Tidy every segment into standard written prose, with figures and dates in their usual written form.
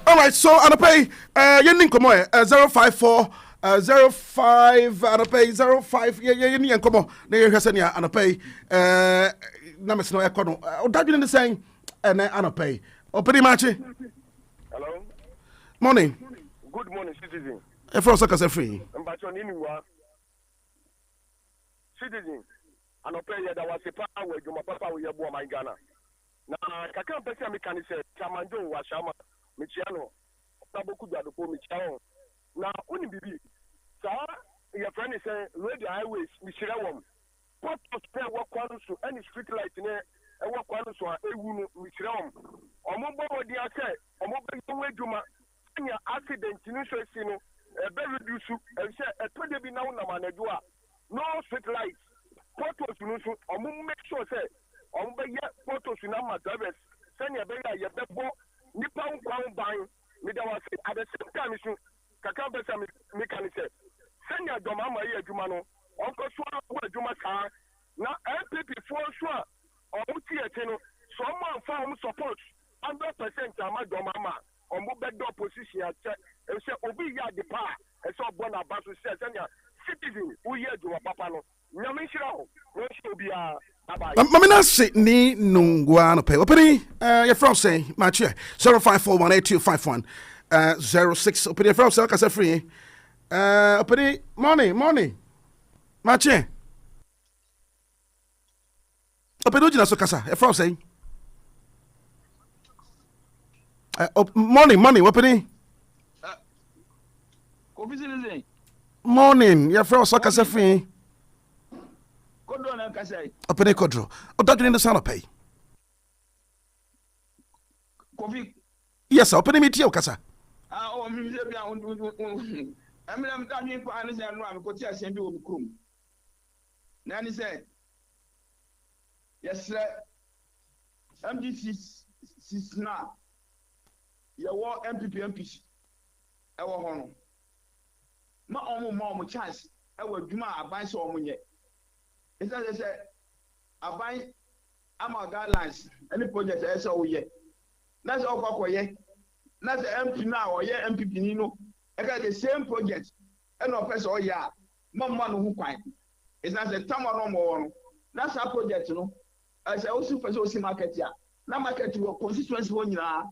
Alright, so I'll pay yen come 054 05 I'll pay 05 yen come on near Hassania and pay Namas no econo. That you saying and I'll pay. Oh, pretty much. Hello. Morning. Good morning, citizen. A first second free. But your name was citizen. And I pay that was a power where you my papa will have my Ghana. Now, I can't pay me can say, Chamando was Shama, Michiano, Taboku Dado, Michiano. Now, only be. Sir, your friend is saying, radio highways, Michiano. What to spare what quantum to any street light in there, and what quantum to a Michiano. Or mobile, dear say, or mobile way to my accident, you know, a very reduced, and say, a 20 be now, Namanadua. No street lights. Photos, or make sure, say, on the photos in our drivers, send your baby, your bebo, Nippon Crown buying, Midawas at the same time, Kakamba Mechanic. Send your Domama Jumano, Uncle Swan, Jumaka, now MPP for sure, or Utiatino, someone found support 100% my Domama, or move back door position, and say, Obi Yard the power, and so Bonabasu says, and your citizen, who hear to a papano. Mamina Sydney Nungwana pay. Opening your from say, my chair 05418251 06. Open your from Selka free. Opening money. My chair. Open Ujina Sokasa, a from say. Morning, opening. Morning, your from Sokasa free. Open a quadro. Oh, don't you in the sun pay? Kofi. Yes, open me to you, Casa. I'm talking for Anis and Ram, because I send you a crew. Nanny said, yes, sir. MDC now. You want MPP. Our honor. My own mom chance. I will do my advice on me. It's as I said, I buy our guidelines, any project I saw yet. That's all for ye. That's the MP now or yeah, MPP Nino. I got the same project. And no person, oh yeah, Mamma who quite. It's not the time or no more. That's our project, you know. As I also for social market here. Now market to your constituency one year.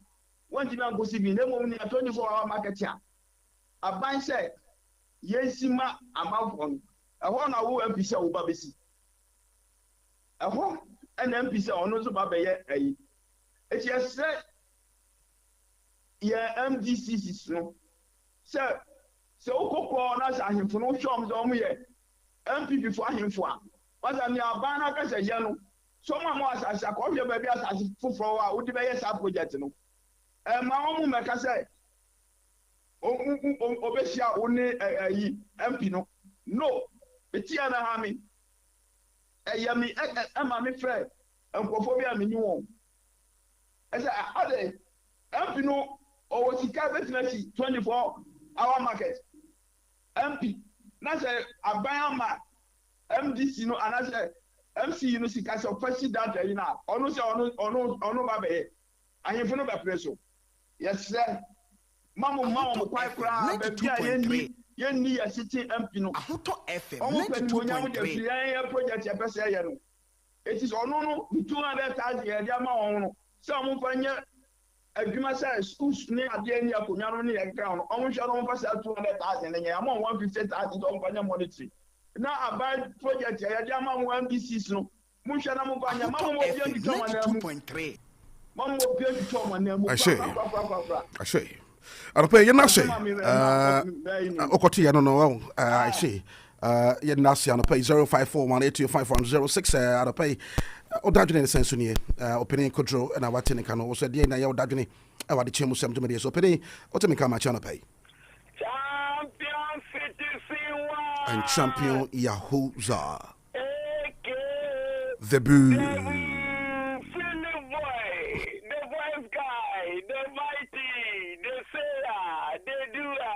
One thing I'm going to be no only a 24-hour market here. I buy say, yes, ma, I'm out on. I want to go MP show Babisi. An MPC on also Babaye. It's just said, yeah, MDCs, no. Sir, so Coconas and him for no shops on me. MPP for him for. But I'm your banner as a yellow. Someone was as a copy of baby as for would be a subject. And my own make I say, Obesia only a MP no. It's Tiana Hammy. Yami, I'm a friend, and Kophobia Minu. As I had MP or was the cabinet 24-hour market. MP, that's a Bayama, MDC, and I said, MC, you know, see, I saw president that, you know, no, baby. I have no preso. Yes, sir. Mamma, quite proud, but Yenny a city MP no. Ahuto FM. Project it is on 200,000 year. Some fanya a say schools near the end of Kunyano ground. Almost 200,000 and I'm on 150,000 on Panya monetary. Now I buy project Yama 1 BC no. Mushana Mubanya, Mamma 2.3. Mamma will be able to come on. I say. I'll pay you Nasi. Okoti, I don't know. I see. You Nasi, I'll pay 0541825106. I'll pay. Odajuni in the sense in here. Opening control and our tenant can also be in your Dajuni. I want the Chimus to me. So, penny, or to me come my channel pay. Champion City, and champion Yahuza. The Boo. The voice guy, the mighty, the sayer, the doer.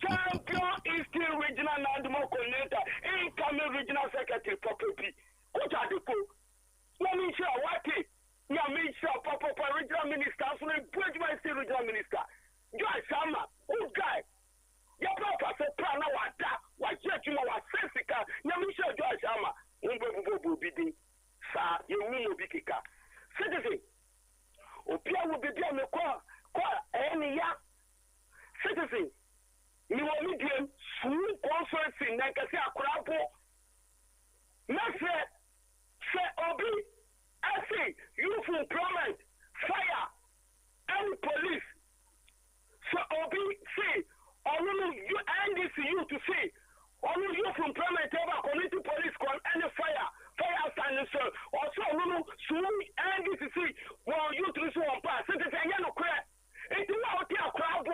Champion Eastern Regional Landmark Coordinator, incoming Regional Secretary for Kofi. Coach Adekyee. Yamisha Wati. Yamisha Papa Regional Minister. So the Bridgman State Regional Minister. Joy Sama. Good guy. Your papa said, Prana Wata. What church you are Sessica. Yamisha Joy Sama. Bidi. Sa, you will be kika. Citizen. Opia will be there. Any ya. Citizen. You will meet him. Swoop conference in Nakasi Akrapo. Message. Say Obi. I say, youth employment. Fire. And police. So Obi say, only you and this you to say, only youth employment over community police call any fire standing so also no so and this see well you to so on pass it is a yellow crack it is out there crowd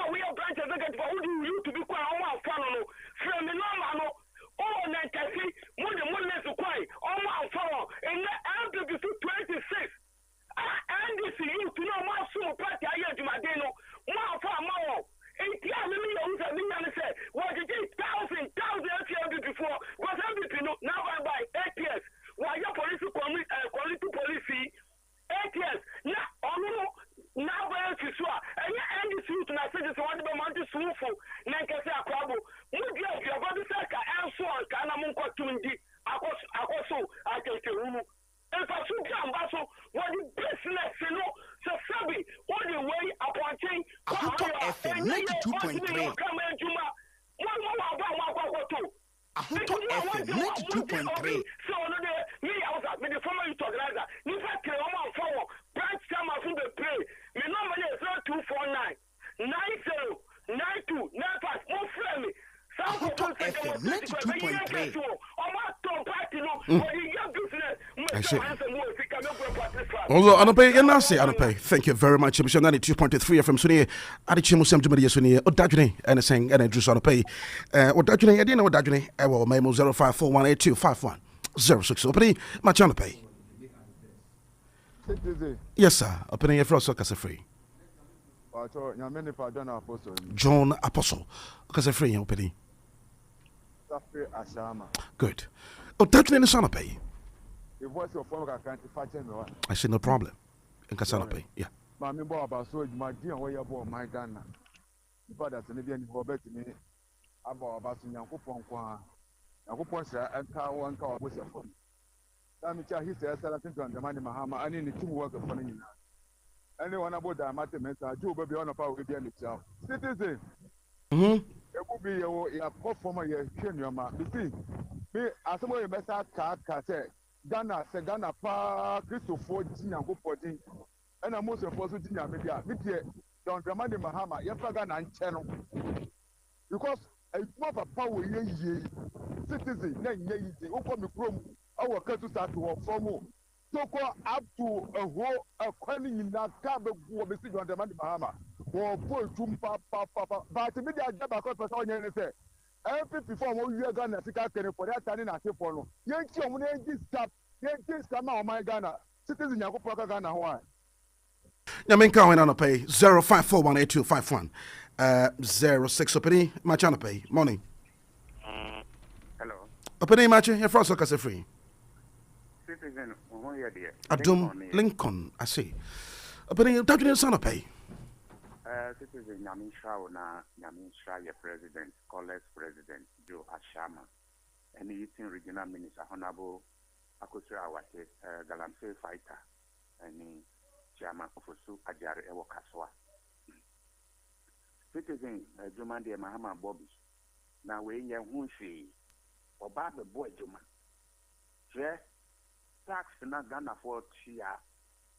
we are branches again for who you to be quite on fan no from the normal oh na kasi money to quite on fan in the end of 26 and this you to know more so party aye jumadeno more fan more it yeah me say what did it thousand before was MVP no now by 8 years why your police quality police 8 years now by Fiswa and this youth na say this one be man to sufu na nkese akwabo mu dia your body saka and so on kana mun ko tundi akoso akete rumu if I should come back what the business so sabi all the way appointing FM 92.3 Ahuto FM 92.3. So me I was at the former youth organizer. You fact forward branch time from the play. Me number is 0249 90 92 95 more friendly. Ahuto FM 92.3. Although Anapay, thank you very much. Emission 92.3 from Sunny. Adekyee Musem Jumadi Sunny. Odajune and saying and Drew Anapay. Odajune, I didn't know Odajune. I will memo 0541825106. Opening my channel pay. Yes, sir. Opening your first Casa free. John Apostle. Casa free opening. Good. Odajune and Sanapay. I said no problem. In Kasanape, yeah. Mammy Bob, so my dear way about my Ghana. But that's an Indian who bet me about Yankupon Kwa. Yankupon, and car one car with a phone. Damicha, he says, I think on the money Mahama, I need the teamwork of money. Anyone about that matter, Joe, baby on a power with the itself. Citizen. It will be a performer, your Kenya. You see, me, as someone best car, Ghana, Ghana, Pa, Christopher, Gina, go for G, and I'm most supposed to Gina Media. Don't Dramani Mahama, Yapagan and Channel. Because a proper power, citizen, then ye, open the room, our country start to work for more. So call up to a whole acquiring in that carbon who will be on the Mandi Mahama, or poor Jumpa, Papa, but the media job across the Sonia and say. Every before we are Ghana, for that time in a telephone. Yankee, Yankee, come on, my Ghana. Citizen Yakupa Ghana, why? Yaminka went on a pay 05418251 06 opening my channel pay morning. Hello. Opening match your first look as a free. Citizen, who are dear? Adum Lincoln, I see. Opening Dr. Son pay. Citizen Yamisha na Yamisha, your president, college president, Joe Ashama, and the Eastern Regional Minister, Honorable Akusura Awate, Galamsey fighter, and the Chairman Ofosu Ajari Ewo Kaswa. Citizen Jumandi Mahama Bobby. Now we are Hunshi, or Baba Boy Juma. Tax na Ghana for Chia.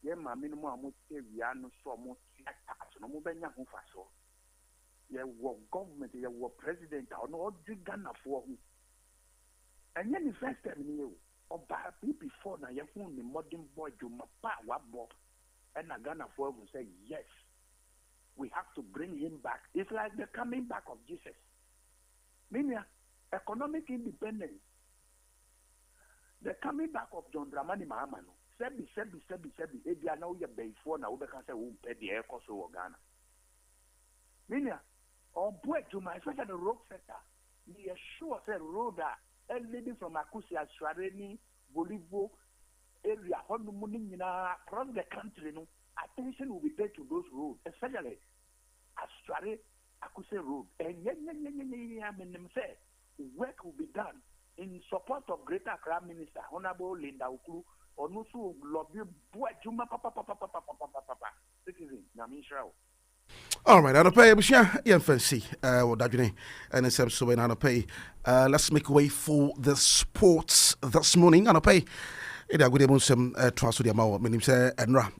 Yema minimum amuti viano so amuti tax no mubenya ho faso ye wo government ye wo president no odi Ghana for ho enye ni first time ni o oba before na ye hu ni modern boy Juma pa wabo and na Ghana for ho say yes we have to bring him back. It's like the coming back of Jesus. Minya economic independence. The coming back of John Dramani Mahama, no, sebi, ebia na uye before na ube kan say pay the air cost of Ghana. Meaning, on point to my especially the road sector, we are sure say road that leading from Akusi, Aswareni, Bolivo area, across the country, no, attention will be paid to those roads, especially Asware Akuse Road. And say work will be done in support of Greater Accra Minister, Honorable Linda Ukulu, Onusu Lobby, Papa. Citizen, Namishrao. All right, I'll pay. Yeah, fancy. What that you name? And Nsem so when I'll pay. Let's make way for the sports this morning. I'll pay. It a good Nsem transfer the amount. My name say Enra.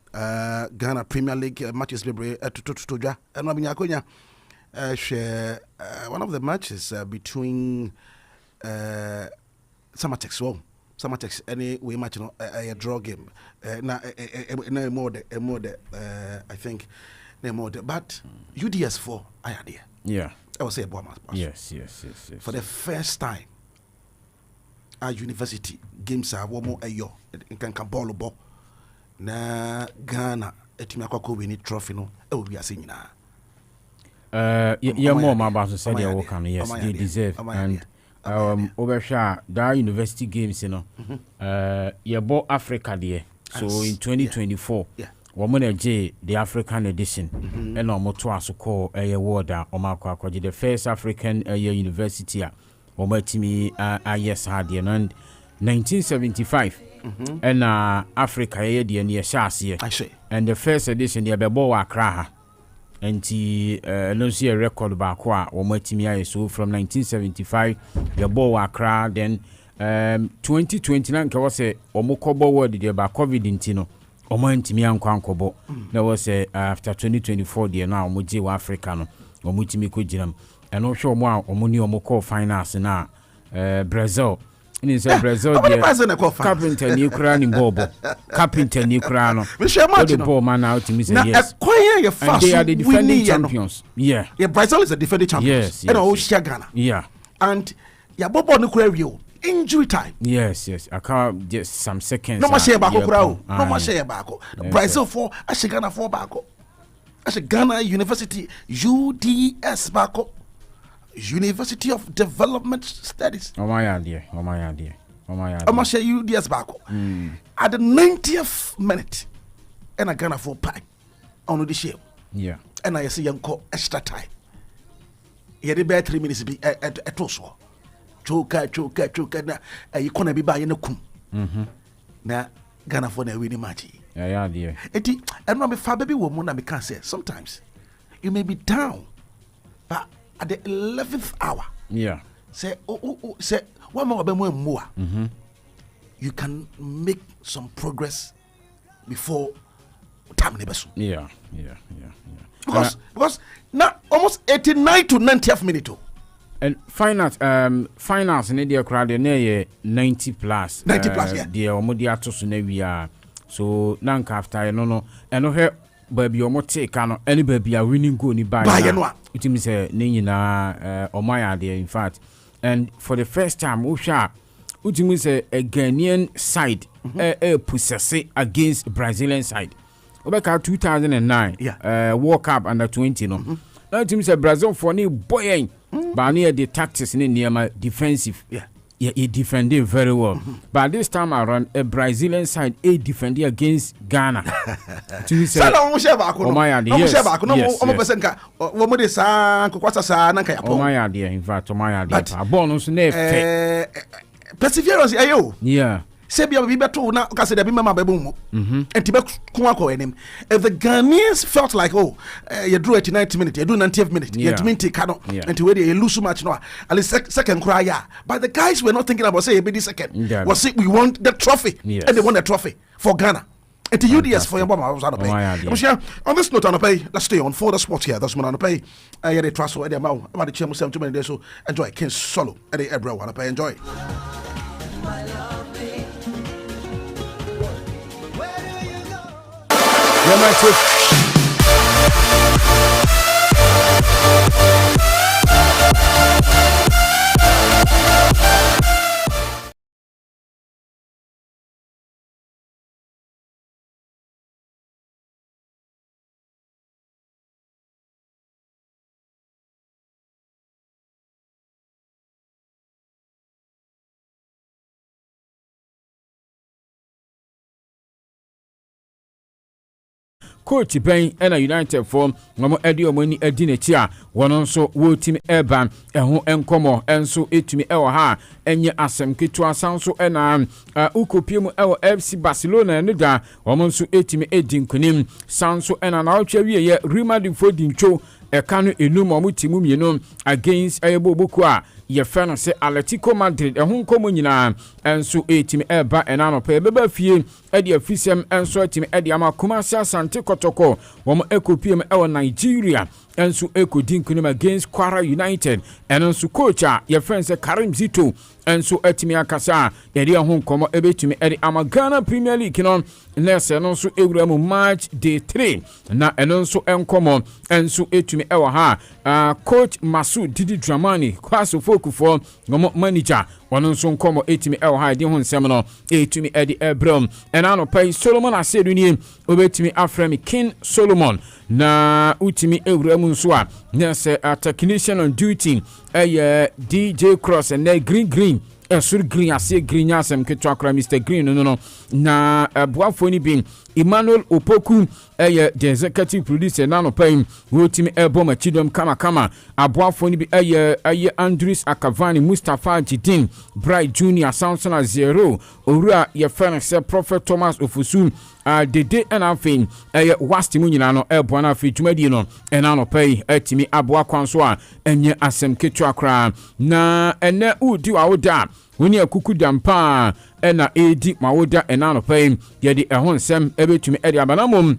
Ghana Premier League matches be to ja. Enra binyakonya. Share one of the matches between Samatex. Well, Samatex any way match a draw game. Now more I think. But UDS4, I had here. Yeah. I will say Boama. Yes. For the first time, our university games are one more a year. It can ball ball. Na Ghana, Etimakako win it trophy. No, it will be a singing. Yeah, more about to say they will come. Yes, they deserve. And overshare that university games, you know. Yeah, bought Africa there. So in 2024. Yeah. Woman the African edition and almost to call a word or the first African university Omatimi yes had and 1975 and Africa the near Shasi I say and the first edition the Bebo Accra and no see a record back or Omatimi so from 1975 the Bo Accra then 2029 was a Omokobo word the about COVID in Tino. Omantimi ankwankobo na was after 2024 there now omoje wa Africa no omutimi ko ginam and no sure mo omoni omoko finance na Brazil in say Brazil there carpenter ni kura ni bobo carpenter ni kura no the ball man out to me say yes and they are the defending champions yeah Brazil is the defending champions and all Ghana yeah and ya bobo ni kura rio injury time. Yes. I can't just some seconds. No more share back. No more share back. Brazil 4, Ghana 4 back. Ghana University UDS back. University of Development Studies. Oh my idea. I'm gonna share UDS back. At the 90th minute, and I Ghana 4 pack on the share. Yeah. And I see young call extra time. You had about 3 minutes be at also. Choka na you gonna be buying a kum. Na Ghana for the winning match. Yeah, dear. Eti and no me fa baby woman na me can say sometimes you may be down but at the 11th hour. Yeah. Say say one more more. You can make some progress before time nebeso. Yeah. Because now almost 89 to 90th minute. And finance in the crowd near 90 plus. 90 plus, yeah. The omodia so we are. So nanka after no and no here baby omo take ano any baby are winning go ni buy. It means na omaya there in fact. And for the first time Usha it means a Ghanaian side possess against Brazilian side. Obeka 2009 World Cup under 20 no. Now it means Brazil for ni boy but near the tactics in the defensive. Yeah, he defended very well. But this time around, a Brazilian side defended against Ghana. Yes. Perseverance, yeah. Sebia be better now because they be mama bebumo. And Tibet Kumako and him. If the Ghanaians felt like, oh, you drew at 90 minutes, you do 90th minute, you to minty cano, and to where you lose so much now. At least second cry, yeah. But the guys were not thinking about say be the second. Yeah, was it we want the trophy, and they want the trophy for Ghana. And to UDS for your mama, I was on pay. On this note, on pay, let's stay on for the sports here. That's what on pay. I had a trust for Eddie Mao. I'm at the chairman 7 minutes, so enjoy King Solo. Eddie Ebro, want to pay, enjoy. coach bɛn ɛna United form wɔn ɛde wɔn ani adi n'akyi a wɔn nso wɔtumi ɛba ɛho nkɔmɔ ɛnso ɛtumi ɛwɔ ha ɛnyɛ asɛm ketewa san so ɛna ukopie mu ɛwɔ FC Barcelona ne da wɔn nso ɛtumi ɛdi nkunim san so ɛna na ɔtwa wie yɛ Real Madrid fo di ntwo ɛka no enum wɔn ti mu mmienu against ɛyɛbɔ boko a yɛfɛ no sɛ Atletico Madrid ɛho nkɔmɔ nyinaa ɛnso ɛtumi ɛba ɛna no pɛ bɛba fie ɛde afisɛm ɛnso ɛtumi ɛde ama Kumasi Asante Kotoko wɔn ɛkopie mu ɛwɔ Nigeria ɛnso ɛkɔdi nkunim against Kwara United ɛno nso coach a yɛfɛ no sɛ Karim Zito ɛnso ɛtumi akasa a yɛde ɛho nkɔmɔ ɛbɛtumi ɛde ama Ghana Premier League no nɛsɛ no nso ɛwura mu March day 3 na ɛno nso ɛnkɔmɔ ɛnso ɛtumi ɛwɔ ha coach Masu Didi Dramani Kwaso Fokufoɔ wɔn manager wɔn nso nkɔmɔ ɛtumi ɛwɔ ha ɛde ho nsɛm no ɛtumi ɛde ɛbrɛm ɛna no pɛi Solomon Asedu nie ɔbɛtumi afrɛ me King Solomon na utimi ɛwura mu nso a nɛsɛ technician on duty ɛyɛ DJ Cross and green ɛsoro green ase green asɛm ketewa kora Mr Green no na boafo ni bin Emmanuel Opoku ɛyɛ the executive producer na no pɛn wotimi ɛbɔ machidom kama aboafo ni bi ɛyɛ Andrews Akavani Mustafa Jidin Bright Junior Samson Zero owura yɛfɛ no sɛ Prophet Thomas Ofusu dede ɛna afei ɛyɛ wasti mu nyina no ɛbɔ na afei dwumadi no ɛna no pɛn ɛtimi aboa kwan so a ɛnyɛ asɛm ketewa kora na ɛnɛ udi wa woda woni akuku dampa ɛna edi mawoda ɛna no pɛn yɛde ɛho nsɛm ɛbɛtumi ɛde abanamom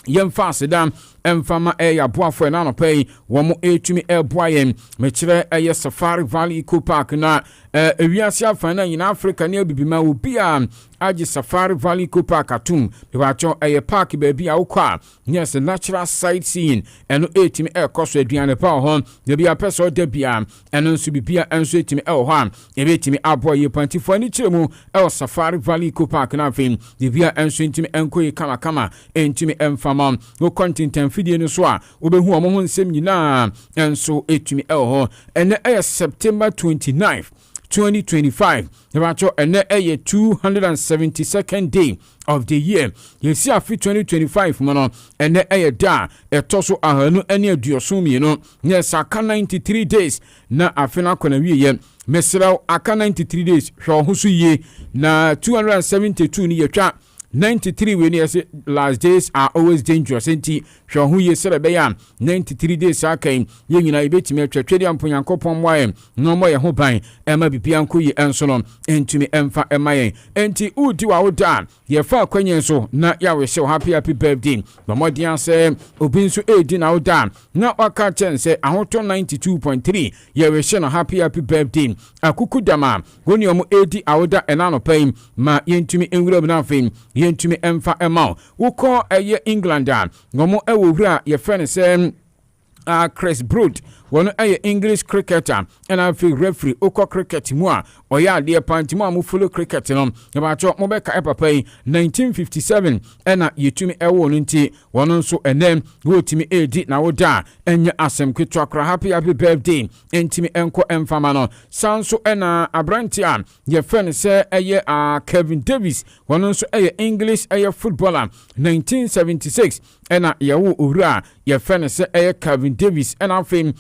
yɛmfa aseda ɛmfama ɛyɛ aboafo ɛna no pɛn wɔn ɛtumi ɛboa yɛn mekyerɛ ɛyɛ Safari Valley Eco Park na ewiase afa na nyina Africa ne abibima obi a agye Safari Valley Eco Park atum bebacho ɛyɛ park baabi a wokɔ a yes natural sightseeing ɛno ɛtumi ɛkɔ so aduane pa hɔ de bia pɛsɛ ɔda bia ɛno nso bibia ɛnso ɛtumi ɛwɔ hɔ a ɛbɛtumi aboa yɛ pantifo ani kyerɛ mu ɛwɔ Safari Valley Eco Park na afei de bia ɛnso ɛtumi ɛnkɔ yɛ kama ɛntumi ɛmfama wo content fidie no so a wobɛhu ɔmo ho nsɛm nyinaa ɛnso ɛtumi ɛwɔ hɔ ɛnɛ ɛyɛ September 29th 2025 Nebacho ene eye 272nd day of the year. Yesi afi 2025 mono ene eye da etoso ahanu ene aduoso mienu. Yes aka 93 days na afina kona wiye. Mesra aka 93 days hwo ho so ye na 272 ni yetwa 93 when you say last days are always dangerous. Enti hwe ho ye sere be ya 93 days akan ye nyina ibetimi atwatwede amponyankopon wae no mo ye ho ban ema bibia nko yi enso no entumi emfa ema ye enti udi wa woda ye fa akwanyen so na ya we show happy birthday no mo dia se obi nso edi na woda na waka chen se ahoto 92.3 ye we show no happy birthday akuku dama goni omo edi awoda enano pai ma yentumi enwura na afem yentumi emfa ema wukọ eye England a ngomo ewura ye fene se Chris Broad wono eye English cricketer and I feel referee oko cricket mu a oya de pantimu a mu follow cricket no ba cho mo be ka papa 1957 ena yetumi ewo no nti wono nso enem wotimi edi na woda enye asem kwetwa kra happy birthday entimi enko emfama no sanso ena abranti a ye fen se eye Kevin Davis wono nso eye English eye footballer 1976 ena yawo owura ye fen se eye Kevin Davis ena fame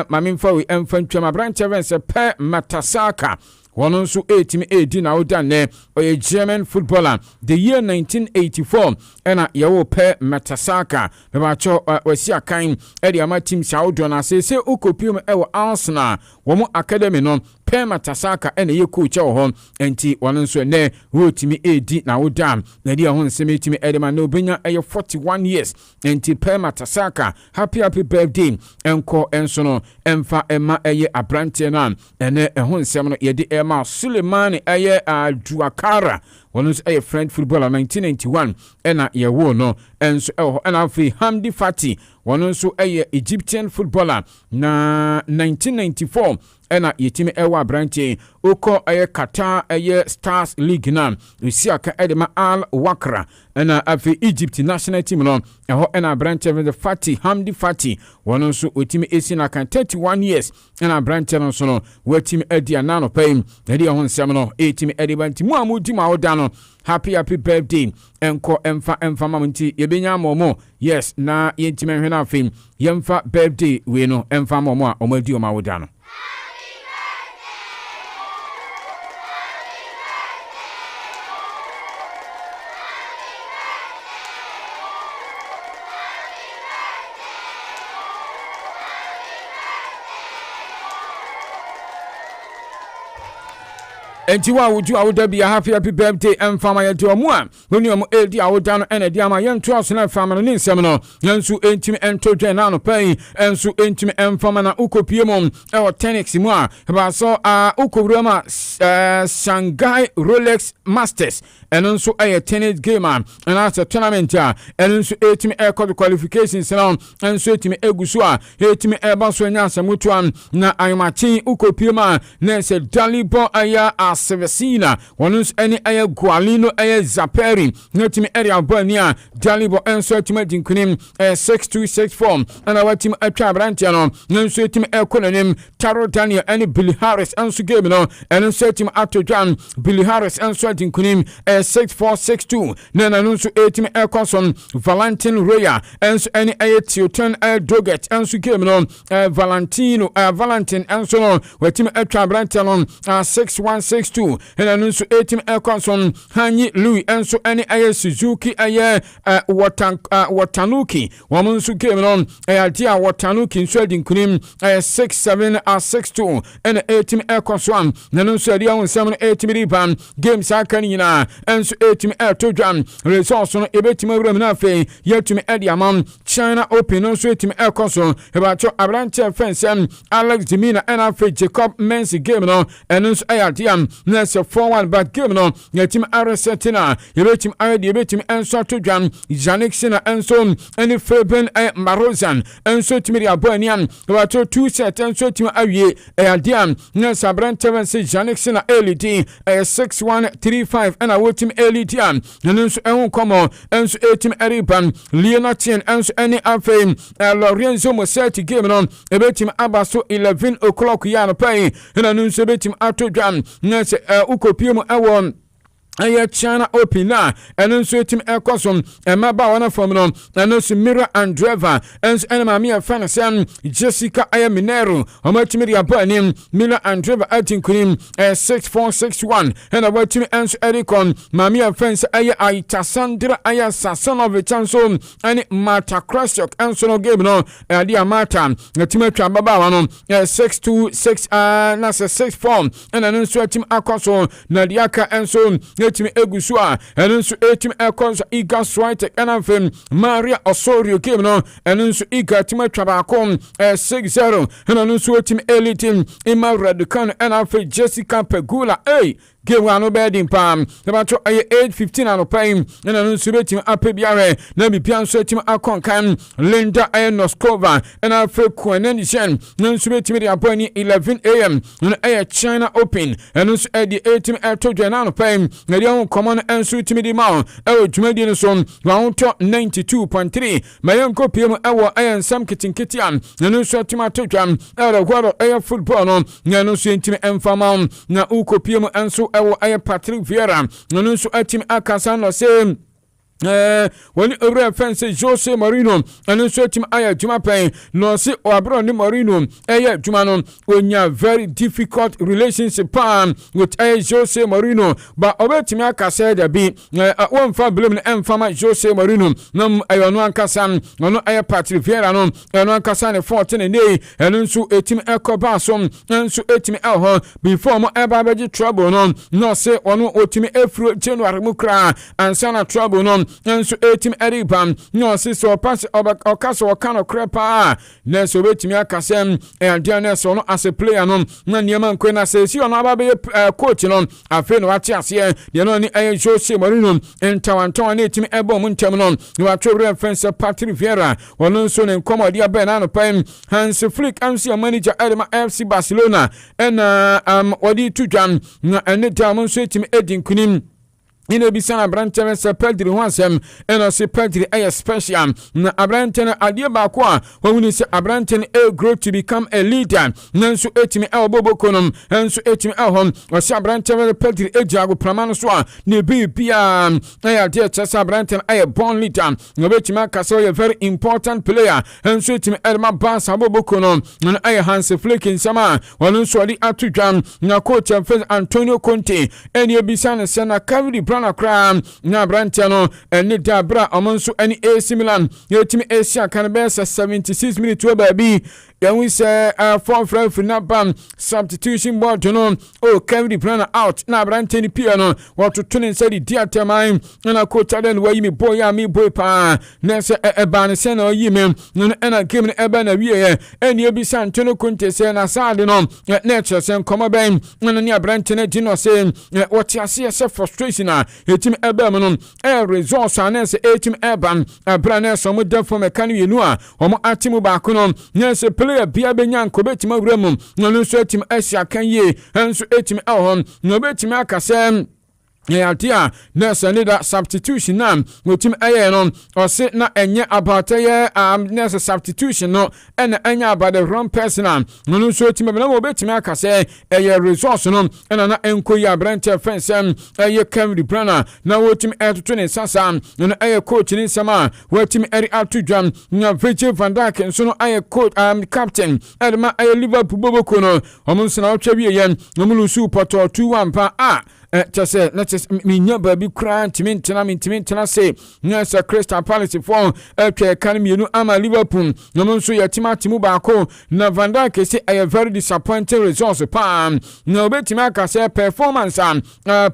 mamimfa we emfantwam abranche vense pe Matasaka wono nso etimi edi na odanne oye German footballer the year 1984 ena yawo pe Matasaka bebacho wasi akan edi ama team Saudi na se ukopim ewo Arsenal womo academy no pe Matasaka ena ye coach ho enti wono nso ne wotimi edi na odam na dia ho nsem etimi edema na obenya eye 41 years enti pe Matasaka happy birthday enko enso no emfa ema eye abrante na ene ho nsem no yede ema Suleiman eye Duakara wono eye French footballer 1991 ena ye wo no enso ena fi Hamdi Fati wono nso eye Egyptian footballer na 1994 ɛna yɛtimi ɛwɔ aberante okɔ ɛyɛ Qatar ɛyɛ Stars League na usiaka ɛde ma Al Wakra ɛna afei Egypt national team no ɛhɔ ɛna aberante the Fati Hamdi Fati wɔno nso otimi esi na kan 31 years ɛna aberante no nso no watimi adi anano pɛim ɛde ɛho nsɛm no ɛtimi ɛde ba nti mu a mudi ma woda no happy birthday enko emfa mamunti yebenya momo yes na yentime hwe na afim yemfa birthday we no emfa momo a omadi o mawoda no enti wa wuju awuda bi happy birthday emfama yeto omu a oni omu edi awuda no ene dia ma yento aso na fama no ne nsem no yansu entimi ento dwen na no pai ensu entimi emfama na ukopie mom e o tennis mu a ba so ukowura ma Shanghai Rolex Masters eno nso aye tennis game and as a tournament a eno nso etimi e qualifications na enso etimi egusu a etimi e ba so nya asamutu an na aymachi ukopie ma na se Dalibo aya Sevesina wonus any aya Gualino aya Zaperi notimi area bania Dalibo enso etimi dinkunim 6264 and our team atwa brantia no nso etimi ekononim Taro Daniel and Billy Harris enso game no enso etimi atodwan Billy Harris enso dinkunim 6462 nana nso etimi ekoson Valentin Roya enso any aya Tioton Doget enso game no Valentin enso no watimi atwa brantia no 6162 and anunsu etim ekonson Hanyi Louis enso any aye Suzuki aye Watanuki wamunsu game no dia Watanuki nso dinkunim 6762 and etim ekonson nanunsu dia wonsam no etim riban games aka nyina enso etim etodwan resource no ebetim awram na afei yetumi ediamam China Open nso etim ekonson ebacho abrante fensem Alex Dimina and afei Jacob Men's game no enso ayadiam na se forward back game no yatim Arsetina yebetim ayde yebetim enso atodwan Janixina enso any Fabian Marozan enso timiri abanian wato 2 set enso tim awie ayadiam na sabrante se Janixina LED 6135 and awotim LED an enso ehun komo enso etim eriban Leonatien enso any afame Lorenzo Moseti game no ebetim abaso 11 o'clock ya no pay and enso ebetim atodwan na se ukopie mu ewon aye China Open na eno nso etim ekosom emaba wana fom no eno so Mira Andreva enso enema me fan sem Jessica aye Minero omatimi ria banim Mira Andreva atinkunim 6461 ena watimi enso Ericon mami fans aye Aitasandra aye Sasanovic enso ani Marta Krasiok enso no game no dia Marta etimi atwa baba wana 626 na 64 ena nso etim akoso na diaka enso etimi egusu a enso etimi ekonso Iga Swiatek enafem Maria Osorio game no enso Iga etimi atwa ba 60 enso etimi Elitim Ima Raducan enafe Jessica Pegula game wano bedding pam nabato aye 8:15 anopaim na nso betim apebiare na bibia nso etim akonkan Linda Noskova na afreku enanishen nso betim de abani 11 am na aye China Open nso edi etim etodwana anopaim na dia won common nso timi di ma dwumadi nso wawoto 92.3 mayenko pm ewo aye nsam kitinkitian nso etim atodwan gwado aye football no nso etim emfama na ukopiem nso ewo aye Patrick Vieira nso atim akasa no same wani ore fence Jose Mourinho anu so tim aya juma pen no se obro ni Mourinho eye juma no onya very difficult relationship with Jose Mourinho ba obetimi akasa da bi won fa blame na emfama Jose Mourinho nam ayo no ankasa no aya Patrick Vieira no eno ankasa ne 14 nei enu so etim ekoba so enso etimi elho before mo eba beji trouble no se ono otimi efro January mu kra ansa na trouble no nso etim eribam no se so pass okaso okano krepa na so betimi akasem ade na so no as a player no na niam nkwe na se si ono aba be coach no afi no ate ase de no ni Jose Mourinho entawan na etim ebo mu ntem no ni watwe reference Patrick Vieira wono nso ne nkomodi abe na no pam Hans Flick ansi manager Edema FC Barcelona na wadi tudwan na ene dam nso etim edin kunim ina bisa na Brantene se Pedri Wansem ena se Pedri ay special na Brantene adie ba ko a woni se Brantene grow to become a leader nanso etimi bobokonom nanso etimi hom o se Brantene Pedri ejago pramano so a ne bia ay adie chesa Brantene ay born leader no betimi akase o very important player nanso etimi elma basa bobokonom na ay Hans Flick nsama wono so di atudwan na coach Antonio Conte eni bisa na se na Kavri Kram na Brantano eni dabra omonso eni AC Milan yetimi Asia kan be 76 minutes we baby then we say for bam substitution board no oh Kevin Brana out na Brantani piano what to turn inside the theater mine na coach then where me boy ya me boy pa na say ban say na yi me na game na eba na wie eni obi San Antonio Conte say na sade no na che say come ben na ni Brantani di no say what ya say frustration na etim eba me no resource na say etim eba Brana so mo defo me kan yenu a omo atimu ba ko no na say player bia benya nko betima wuramu no nso etim asia kan ye nso etim ehon no betima akasem Adia nurse need substitution na motim aye no o se na enye about nurse substitution no ena enya about the wrong person no so tim be na mo betimi akase eye resource no ena na enko ya branch fence eye Kevin Brana na wotim etoto ne sasa no eye coach ni sama wotim eri atudwan na Virgil van Dijk nso no eye coach captain edma eye Liverpool boboko no omunso na otwa wie yen no mulusu poto 2-1 pa chase na chase minya baby kran timintina say nyasa Crystal Palace for etwe kan mienu ama Liverpool no nso yatima timu baako na Van Dijk say a very disappointing results pa na obetima ka say performance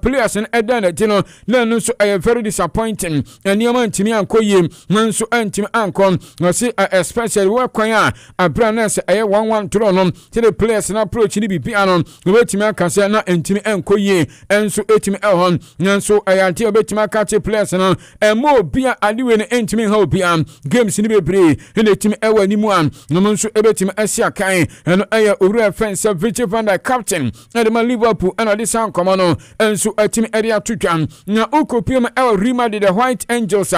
players in Eden Etino na nso a very disappointing enioma ntimi ankoye nso antimi ankon no say especially work kwan a Brana say 1-1 draw no say the players na approach ni bibia no obetima ka say na antimi ankoye so etimi ehon nso ayante obetima catch players no mo bia adiwe ne entimi ha obia games ni bebre ene etimi ewani mu an no nso ebetimi asia kan eno eye owura fence Virgil van Dijk captain ede ma Liverpool eno de san komo no nso etimi area tutwan na ukopiem Rima de the White Angels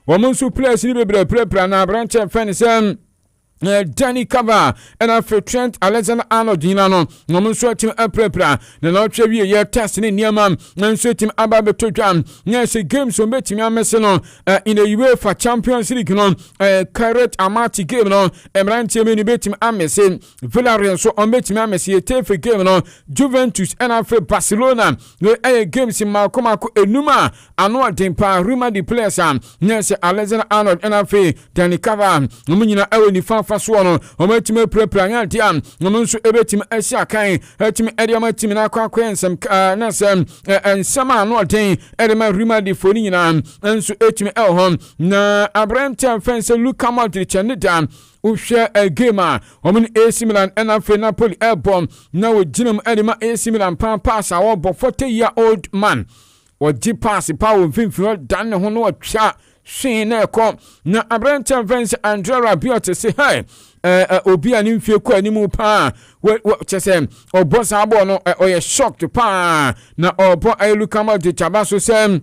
womonso players ni bebre prepra na branch fence Danny Cover and after Trent Alexander-Arnold dinano no so team prepra na no twa wie ye test ni niamam na so team aba beto dwan na se game so betimi amese no in the UEFA Champions League no Carrot Amati game no emrantie me ni betimi amese Villarreal so on betimi amese tefe game no Juventus and after Barcelona no games in Malcolmako enuma ano adempa Rima the players na se Alexander-Arnold and after Danny Cover no nyina ewe ni fa so no omatime prepra nya dia no nso ebetim asia kan etime ediama tim na akwa nsem na sem ensama no den edema Rima di foni nyina nso etime elhon na Abraham fence Luka Modric ne dan uhwe a game omen AC Milan and afi Napoli airborne na wojinam edema AC Milan pass our 40-year-old man woji pass power finfin dan ne ho no atwa shin na ekọ na Abraham fence Andrea Rabiot say hey obi ani mfie ko animu pa chese obosa abo no oye shocked pa na obo Luka Modric abaso sem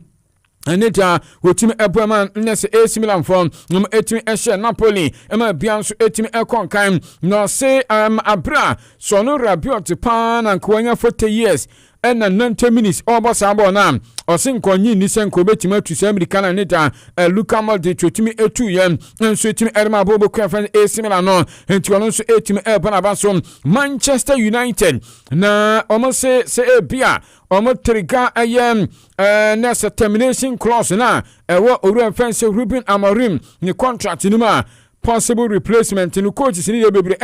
Anita wotimi eboman nese AC Milan from no etimi ehye Napoli ema bianso etimi ekonkan no say abra so no Rabiot pa na kwanya 40 years and 90 minutes almost about now or sing konyi ni senko betima to America na neta Luka Modric otimi etu yem nso etimi Edma Bobo Kwafan AC Milan no enti ono nso etimi abaso Manchester United na almost say bia almost trigger ayem nessa termination clause na ewo owura fence Ruben Amorim ni contract ni ma possible replacement in the coaches in the baby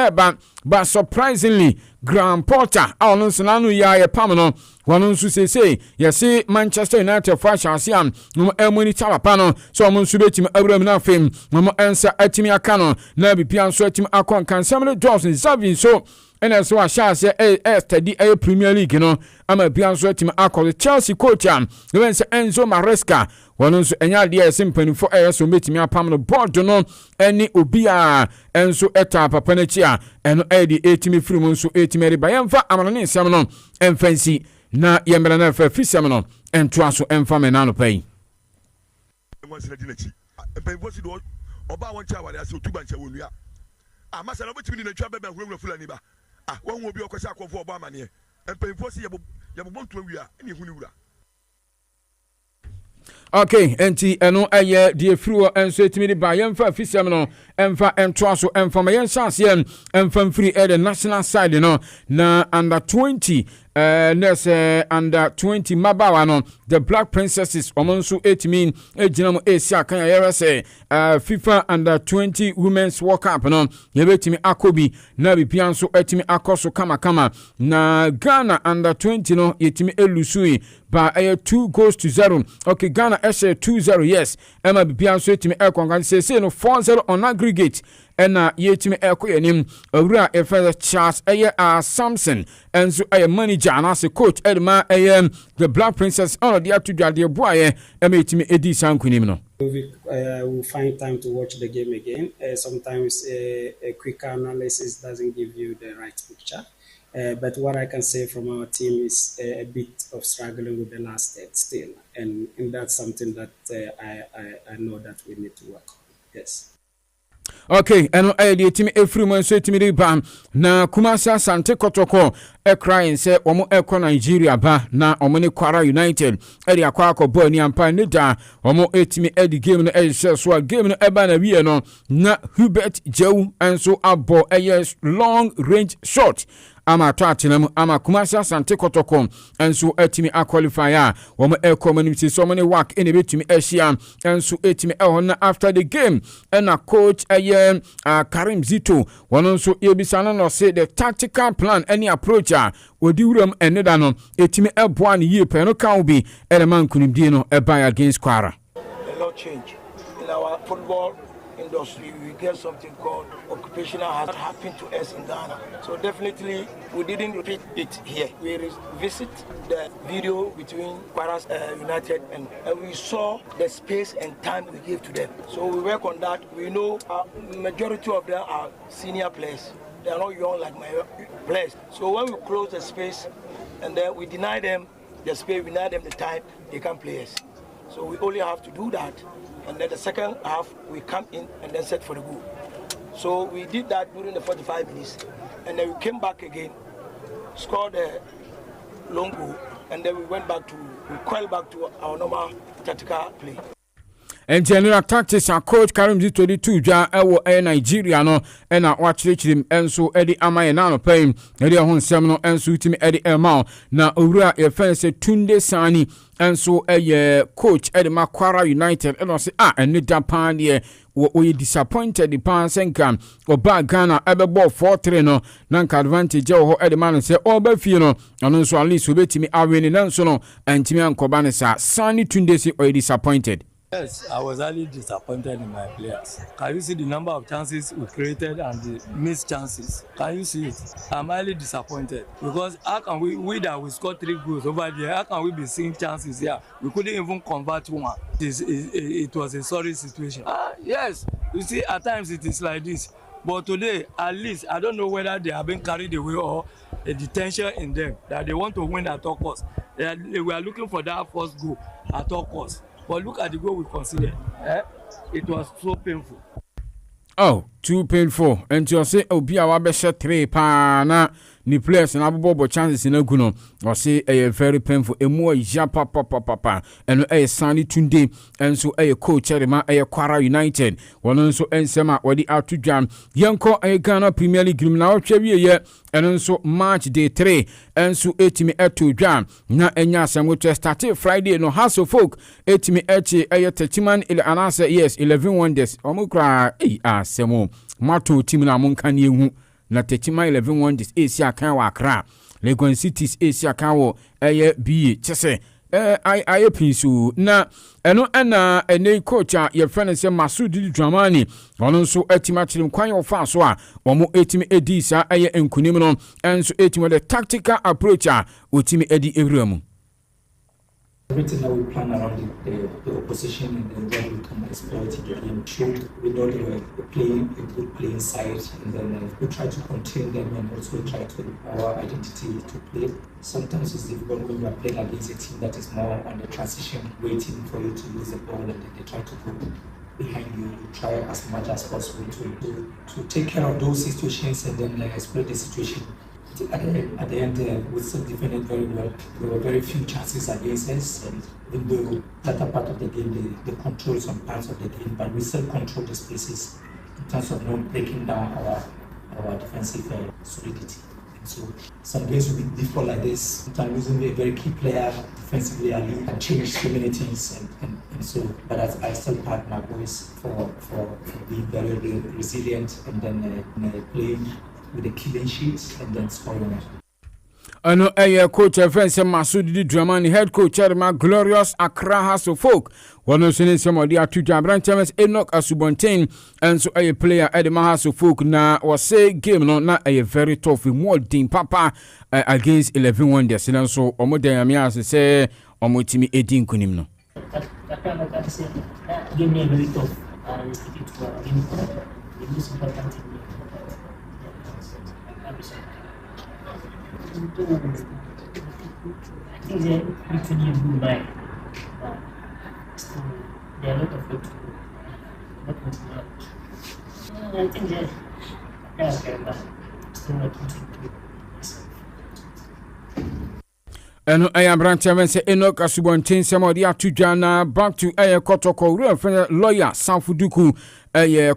but surprisingly Graham Potter no nanu ya pamano wano nso say yesi Manchester United for Chelsea no emoni chapa no so mo nso betimi abram na fam mo ensa atimi aka no na bibia nso atimi akon kan Samuel Johnson Xavi so ena so ahya steady Premier League no ama bia nso atimi akọ Chelsea coach Enzo Maresca wano nso enya de simpanifo so betimi apam no board no eni obi a enso eta papa na chi a eno edi etimi firim nso etimi riba yemfa amano ne nsem no emfansi na yemra na fa fisem no ento aso emfa me na no pai wansina dinachi empanifo si do oba won cha wale ase otuba ncha wonua amasa na betimi na twa beba hurumura fulani ba won obi okwasa akofo oba amane empanifo si yebo ntu awia eni huni wura. Okay, enti eno aye die fruo enso etimi ba yemfa fisem no emfa ento aso emfa ma yen chance yen emfa free the national side no na under 20 nurse under 20 mabawa no the Black Princesses omonso etimi ejinamo esia kan ya say FIFA under 20 women's world cup no yebetimi akobi na bibia nso etimi akoso kama na Ghana under 20 no yetimi elusui ba 2-0. Okay, Ghana SA 2-0, yes. Emma bibia nso etimi ekwankan say no 4-0 on aggregate. Ena yetimi ekoyenim owura efe Charles Samson enso manager and as a coach edma the Black Princess on the atudade boy emetimi edi sankunim no. We'll find time to watch the game again. Sometimes a quick analysis doesn't give you the right picture. But what I can say from our team is a bit of struggling with the last third still. And that's something that I know that we need to work on. Yes. Okay, eno the team every month so team ban na Kumasi Asante Kotoko crying say omo ekọ Nigeria ba na omo ne Kwara United eri akwa akọbọ ni ampa ne da omo etimi edi game no share so game no eba na wie no na Hubert Jew enso abo long range shot ama tatinam ama Kumasi Asante Kotoko enso etimi qualify a omo community so many work ene betimi ehia enso etimi na after the game na coach Karim Zito one nso yebisa no say the tactical plan any approach odi wuram eneda no etimi eboa ne yie pe no kan obi eleman kunimdie no eba against Kwara. A lot change in our football industry. We get something called occupational has happened to us in Ghana. So definitely we didn't repeat it here. We visit the video between Kwara United and we saw the space and time we gave to them. So we work on that. We know majority of them are senior players. They are not young like my players. So when we close the space and then we deny them the space, we deny them the time, they can play us. So we only have to do that. And then the second half, we come in and then set for the goal. So we did that during the 45 minutes. And then we came back again, scored a long goal, and then we coiled back to our normal tactical play. And general tactics and coach Karim Zito ja ewo Nigeria no na wachirichirim enso edi amaye na no pain edi ho nsem no enso utimi edi elma na owura e fense Tunde Sani enso coach edi Kwara United eno se eni Japan de we disappointed the pan senka oba Ghana ebebo 4-3 no nanka advantage ho edi man se oba fie no ono nso at least obetimi awini nanso no entimi ankoba ne sa Sani Tunde se o disappointed. Yes, I was really disappointed in my players. Can you see the number of chances we created and the missed chances? Can you see it? I'm highly disappointed because how can we that we scored 3 goals over there, how can we be seeing chances here? We couldn't even convert one. It was a sorry situation. Yes, you see, at times it is like this. But today, at least, I don't know whether they have been carried away or a detention in them, that they want to win at all costs. They were looking for that first goal at all costs. But look at the goal we considered. It was so painful. Oh, too painful. And you say, oh, be our best 3 na ni players na abobo chances in aguno. Or say a very painful. A more japa papa. And a Sani Tunde. And so a coach a Kwara United. One also Nsem wadi out to jam. Yanko a Ghana Premier League now ye. And also March day 3. And so etimi eto jam. Na enya sam which started Friday no house of folk. Etimi echi a techiman il anasa yes 11 wonders. Omukra semo. mato team na monka ne ehu na Tetima 11 Wonders AC akan wa Accra Lagos Cities AC akan wo BA chese aye pinsu na eno na ene coach a ye friend say Masudi Dramani ono nso atima chirim kwan yo fa so a omo etimi edi sa aye enkunim no enso etimi the tactical approach a otimi edi ewuramu. Everything that we plan around the opposition and then when we can exploit the game, should we know they were playing a good playing side, and then we try to contain them and also try to our identity to play. Sometimes it's difficult when you are playing against a team that is more on the transition, waiting for you to lose the ball, and then they try to go behind you. You try as much as possible to take care of those situations and then exploit the situation. At the end, we still defended very well. There were very few chances against us, and even though latter part of the game, they control some parts of the game, but we still control the spaces in terms of not breaking down our defensive solidity. And so some games will be difficult like this. Sometimes losing a very key player defensively and change so many things, and so. But I still part my voice for being very resilient and then playing with the killing sheets and then scoring it. Ano coach friends Masudi Dramani head coach Adama Glorious Accra House of Folk one of the some of the atuja branches Enoch Asubontain and so player Adama House of Folk na was say game no na very tough more team papa against 11 Wonders and so omodan me as say omotimi edin kunim no game me very tough and stick it to game the most important thing. I think they're literally a good mind. Still, there are a lot of work to do. Not going to work. I think they're still working to improve myself. And I am Branchaman say Enoch Asubontain some of the atujana back to Kotoko real friend lawyer Sanfuduku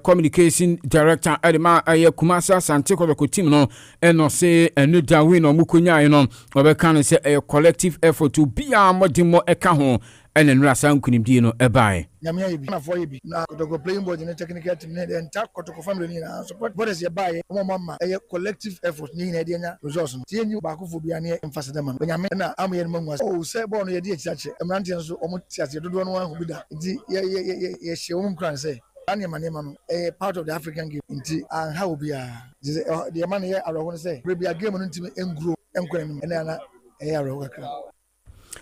communication director Adema Kumasa Santeko the team no and say a new win or Mukunya no or say a collective effort to be a modimo ekaho and then Rasan Kunimdino ebai. Yamia bi na for bi na Kotoko playing board in the technical team the entire Kotoko family ni na support what is your buy mama a collective effort ni na dey nya resource tie nyu ba ko fo bia na emphasize dem no nyame na amaye no manwa oh say ball no ye dey chiache emrante nso omo tiase dodo no wan bi da nti ye hye omo kran say anema no part of the African game nti and how be the man here around say we be a game no ntimi engro enkwem na around kakra.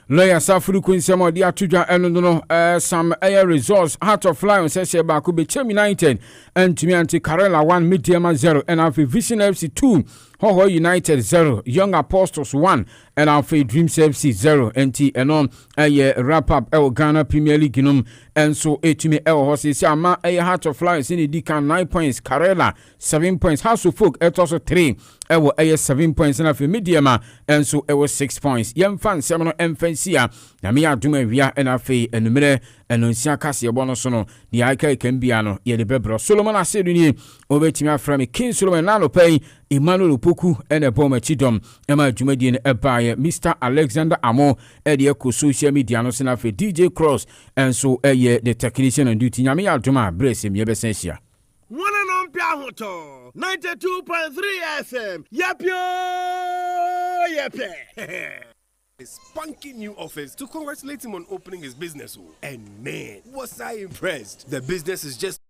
Lawyer Safuru Kunsemo di atujwa eno some air resource Heart of Lions says ba ko be Chem United and to me anti Karela 1 Midiama 0 and Alpha Vision FC 2 Hoho United 0 Young Apostles 1 and Alpha Dreams FC 0 NT enon wrap up Ghana Premier League num and so etime horses ama Heart of Lions in the 9 points Karela 7 points House of Folk also 3 7 points and Alpha Midiama and so 6 points yem fan semono emfansia na me aduma wia and Alpha enumere enonsia kase ebono so no the aka can be ano ye de bebro Solomon aseduni obetimi afra me King Solomon nano pay Emmanuel Poku and a bomber chidom Emma Jumadian by Mr. Alexander Amo at the social media no sena for DJ Cross and so the technician on duty Nyame Aduma brace him yebesensia. One and on Piahoto 92.3 FM. Yep. A spunky new office to congratulate him on opening his business. And man, was I impressed. The business is just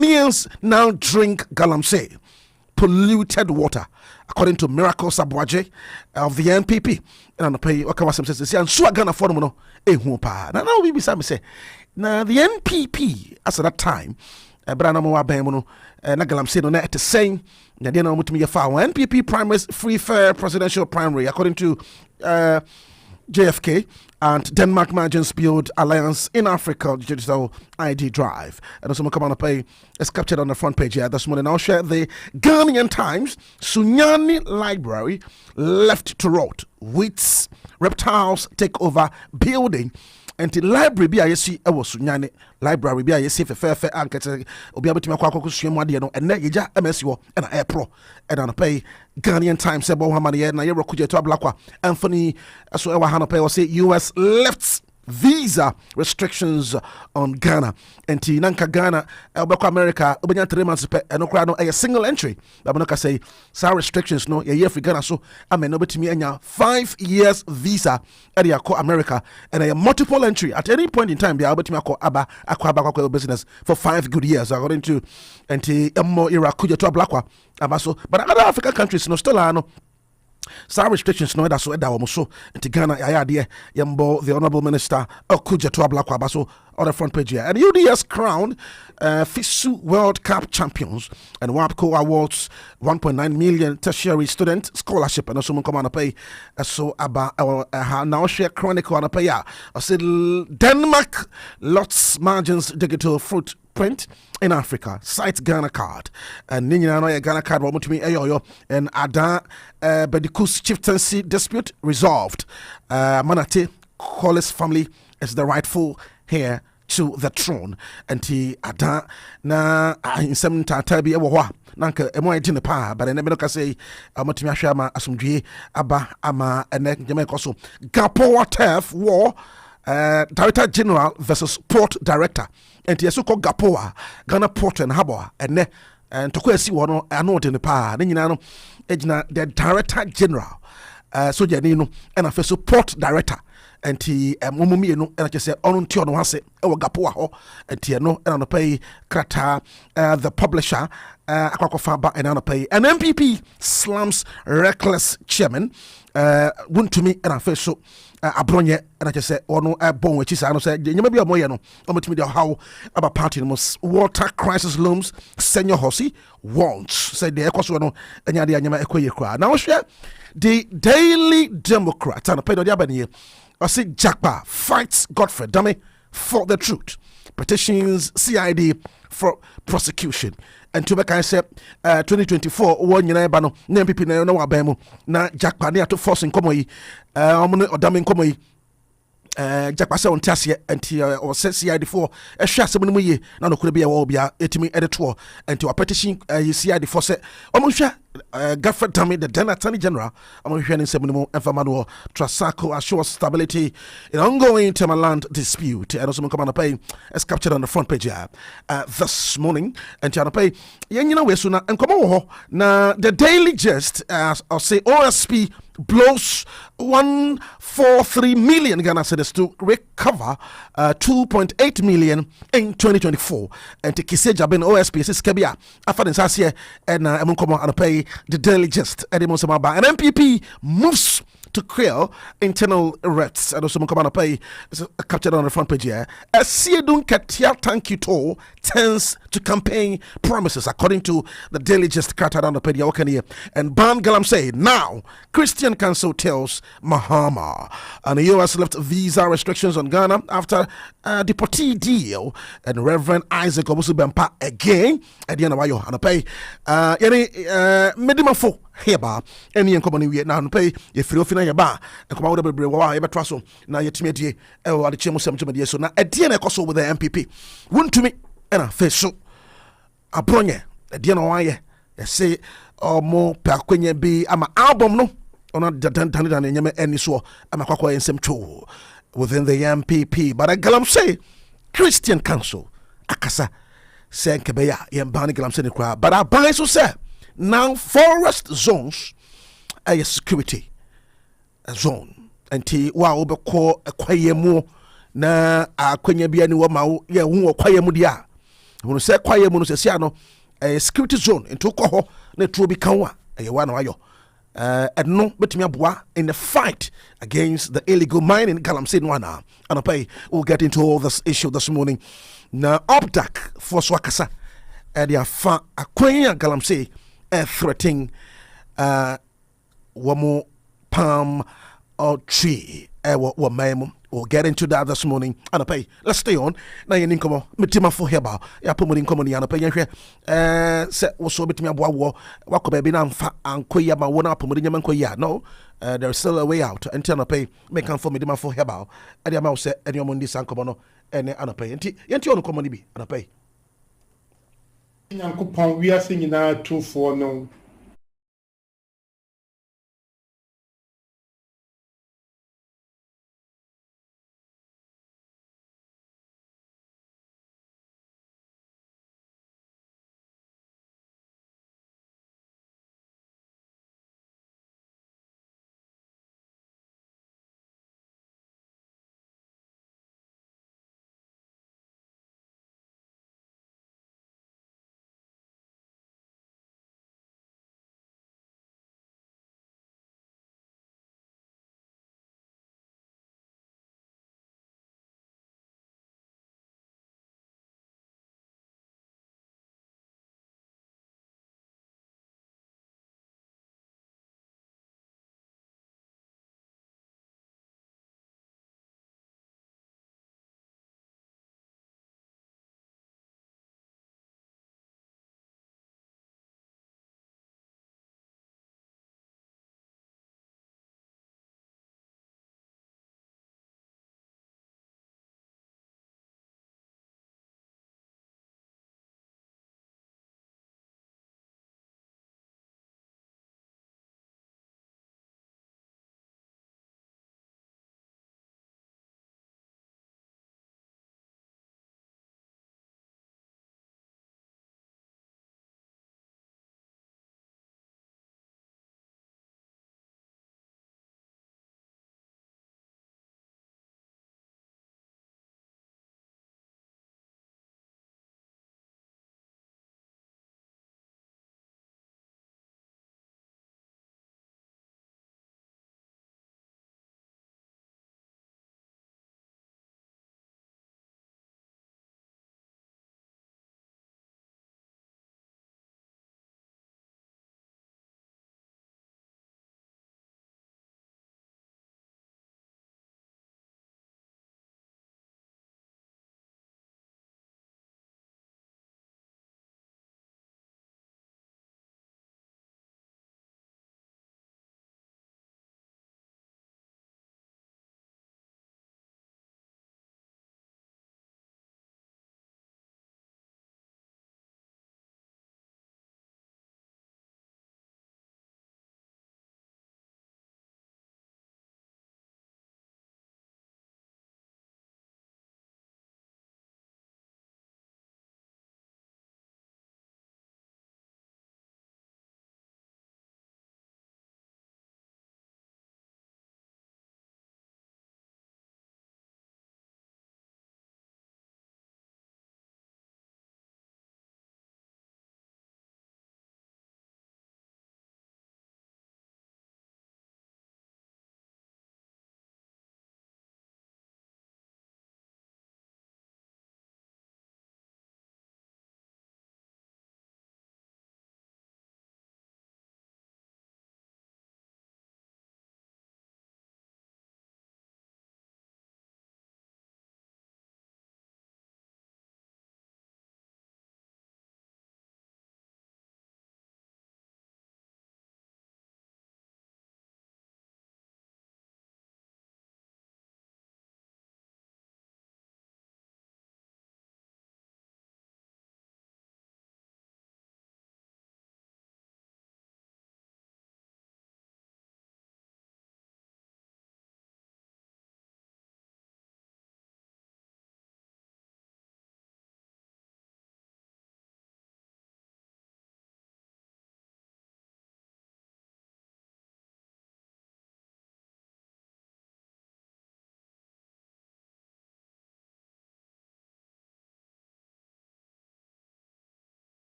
Ghanaians now drink galamsey, polluted water, according to Miracle Sabwaje of the NPP. And pay Okawasam says, and so Ghana for no now we be say, now the NPP as at that time, Branamo Abemono, and galamsey no net the same. NPP primaries free fair presidential primary, according to JFK and Denmark Margins Build Alliance in Africa Digital ID Drive. And also come on pay is captured on the front page here this morning. I'll share the Ghanaian Times Sunyani Library left to rot. Weeds, reptiles take over building. And the library be a see Sunyani library be a see fair anchor will be able to make a and then MSU and Air Pro and on pay Ghanaian Times said Bohamani and Nairo Kujeto Blakwa Anthony so Hana pay or say US lifts visa restrictions on Ghana and Nanka Ghana Elbako America Ubanya 3 months and no a single entry. Babonoka say some restrictions no a year for Ghana so I mean nobody me anya 5 years visa area ko America and a multiple entry at any point in time they are able to make akwa business for 5 good years according to more era kuja to Blakwa abaso but other African countries no still are no some restrictions no that's what almost so into Ghana idea yambo the honorable minister Okuja to Ablakwa baso on the front page here and UDS crowned FISU World Cup champions and WAPCO awards 1.9 million tertiary student scholarship and also come on to pay so about now share chronicle on a pay I said Denmark lots margins digital footprint in Africa site Ghana card and Nina Ghana card want to me ayo and Ada Bedikus chieftaincy dispute resolved. Manate Collis family is the rightful heir to the throne and Ada na Nsem tatabi ewo nanka emo agine pa but ene ka say amotimi ahwe ama asomdwe aba ama ene jeme koso Gapo Turf war Director General versus Port Director and yeso ko Gapoa Ghana Port and Harbour ene and toko esi wono ano de ne pa ne nyina no ejina the Director General so je ni no and afeso Port Director and momumi no and just say on ti ono hase e wo Gapoa ho and no and no pay krata the publisher akwakofa ba and no pay an MPP slams reckless chairman wuntumi and afeso abronye and I just say ono bon we chisa no say nyama bia moye no omotimi de how about party no water crisis looms senior hosi wants say the ekoso no anya de nyama ekoye kra now share the Daily Democrat and pay do dia bani I say Jakpa fights Godfrey Dummy for the truth petitions CID for prosecution and to make I say 2024 one year ba no na MPP na no abemu na Jakpa ne ato force nkomo yi omo odame nkomo yi Jakpa se on tiase enti o se CID4 ehwe asem no mu ye na no kure bia wo bia etimi editor enti o petition CID4 se omo hwe Godfrey Dummy the then Attorney General omo hwe ne nsem no mu enfama no Trasako assures stability in ongoing Timberland dispute and also come on pay as captured on the front page this morning and to pay yenyina we so na enkomo ho na the Daily Gist or say OSP blows 143 million Ghana cedis to recover 2.8 million in 2024 and to Kiseja Ben OSP is Kebia after the Sasia and Emunkomo and pay the Daily Gist and MPP moves to quell internal rats and also come on pay captured on the front page here. A Siedun Katia thank you to turns to campaign promises according to the Daily Gist captured on the page and Ban Galam say now Christian Council tells Mahama and the US left visa restrictions on Ghana after deportee deal and Reverend Isaac Obusu Bempa again at the end of Ayo and pay Medima fo heba eni enkomo ni wie na no pay ye firi ofina ye ba enkomo wo bebre wa ye betwa so na ye timi die e wo ade chemu sem tumade so na edie na ekoso with the MPP wuntumi na fe so abronye edie na wa ye say omo pakwenye bi ama album no ona dan nyame eni so ama kwakwa ensem two within the MPP but Galam say Christian Council akasa say nkebeya ye mbani Galam say ne kra but aban so say now forest zones a security zone anti wa obekọ akwayemu na akwanya bia ni wo ma ye hu akwayemu dia when you say quiet mun say no security zone into ko na tro bi kan wa wa na ayo and no betumi aboa in the fight against the illegal mining Galamsey no na and we'll get into all this issue this morning. Na Opdak for Swakasa and their fa Aquia Galamsey threatening wamo palm or tree what memo. We'll get into that this morning. And let's stay on. Now you need come mitima for heba. Ya pomo din come ni and se so betimi aboa wako baby na mfa ankoya ma wona pomo din mankoya. No, there's still a way out. Until make am for mitima for heba. And ya ma say any omundi sankomo no ene anapay. Enti onu komo ni bi anapay. Nyankopon wiase nyinaa tufo no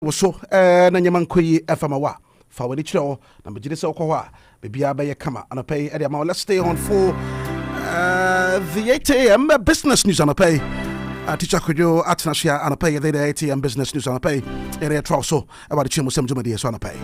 so na nyama nkoyi famawa fa wani chiro na mejide se okwa bibia ba ye kama anapay e ma let's stay on for the 8 a.m. business news anapay teacher Kujo atnashia anapay the 8 a.m. business news anapay area trial so about the chimo sem jumadi so anapay.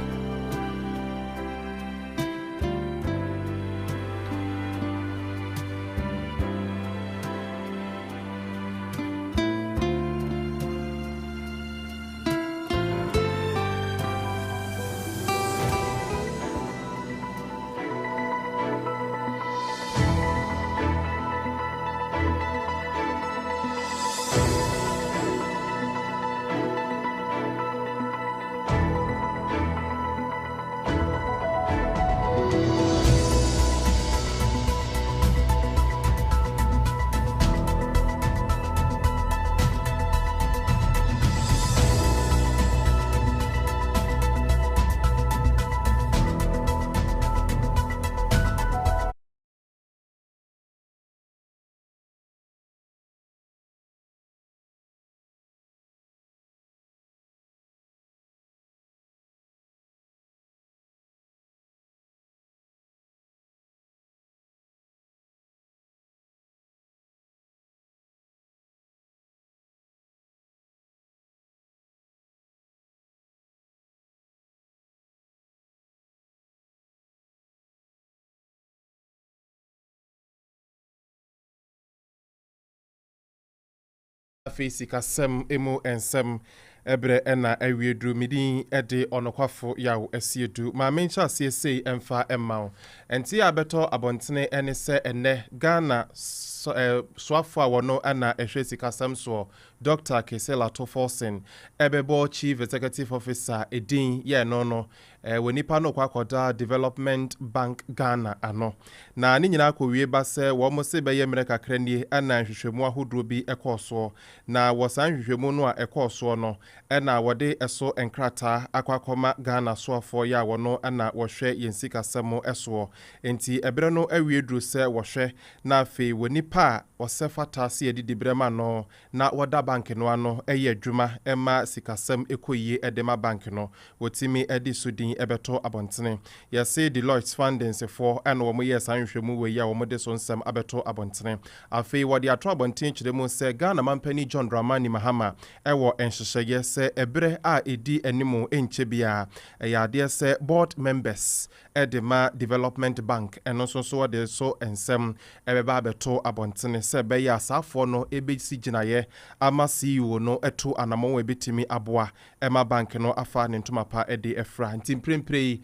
Face kasem emu ensem ebre ena ewiedru midin ede onokwafo yawo asiedu ma mencha sei emfa emma enti abeto abontene ene se ene Ghana soafo a wono ana ehwe sikasem so Dr. Kesela Toforsen ebebo Chief Executive Officer edin ye no wonipa no kwakoda Development Bank Ghana ano na ni nyina akɔwie ba sɛ wo mo se bɛyɛ mmerɛ kakra nie ana hwehwɛmu ahodro bi ɛkɔɔso na wɔsan hwehwɛmu no a ɛkɔɔso no ɛna wɔde ɛso enkrata akwakɔma Ghana soafo ya wɔno ana wɔhwɛ yensikasɛm ɛso enti ɛbrɛ no awie duru sɛ wɔhwɛ na afei wonipa a wɔsɛfata se yɛdidi brɛma no na wɔda bank no ano ɛyɛ adwuma ɛma sikasɛm ɛkɔyie ɛdema bank no wɔtimi ɛde sudin ɛbɛtɔ abontene yɛse Deloitte fundings for ɛna wɔn yɛ san hwehwɛmu wɔ yi a wɔn de so nsɛm abɛtɔ abontene afei wɔde ato abontene kyerɛ mu sɛ Ghana mampani John Dramani Mahama ɛwɔ nhyehyɛeɛ sɛ ɛbrɛ a ɛdi animu ɛnkyɛ bia ɛyɛ adeɛ sɛ board members ɛde ma Development Bank ɛno nso so wɔde so nsɛm ɛbɛba abɛtɔ abontene sɛ bɛyɛ asafoɔ no ɛbɛsi gyinaeɛ ama CEO no ɛto anamɔ ɛbɛtumi aboa ɛma bank no afa ne ntoma pa ɛde ɛfra nti mprempre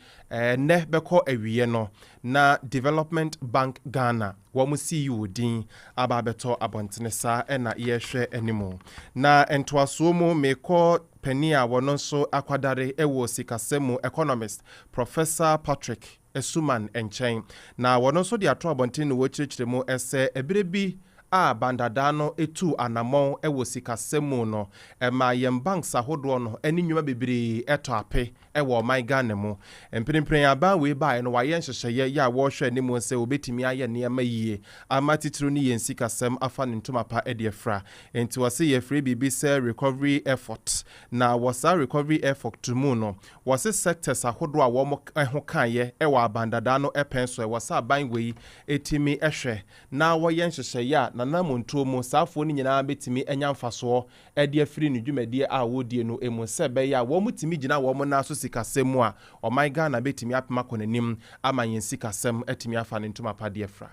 ne bɛkɔ awie no na Development Bank Ghana wɔn CEO din aba abɛtɔ abontene saa ɛna yɛhwɛ animu na ntoasoɔ mu mekɔ pani a wɔn nso akwadare ɛwɔ sikasɛmu economist Professor Patrick Esuman nkyɛn na wɔn nso de ato abontene no wɔkyerɛkyerɛ mu ɛsɛ ebere bi a bandada no etu anamon ewo sikasɛmu no ɛma yɛn banks ahodoɔ no ɛne nnwuma bebree ɛtɔ ape ɛwɔ ɔman Ghana mu mprempren aba wei bae no wayɛ nhyehyɛeɛ yɛ a wɔhwɛ ne mu sɛ obetumi ayɛ nneɛma yie ama titiri ne yɛn sikasɛm afa ne ntoma pa ɛde ɛfra enti wɔse yɛfrɛ biribi sɛ recovery effort na wɔsa recovery effort mu no wɔse sectors ahodoɔ a wɔn ɛho kaeɛ ɛwɔ abandada no ɛpɛn so wɔsa aban wei etimi ɛhwɛ na wɔyɛ nhyehyɛeɛ na namontuo mu saafo ni nyinaa betimi enya mfasoɔ ɛde afiri ne dwumadie a wodie no emu sɛ bɛyɛ a wɔn mutimi gyina wɔn na so sikasɛm a ɔman Ghana betimi apema kɔnanim ama yɛn sikasɛm atimi afa ne ntoma pa de afra.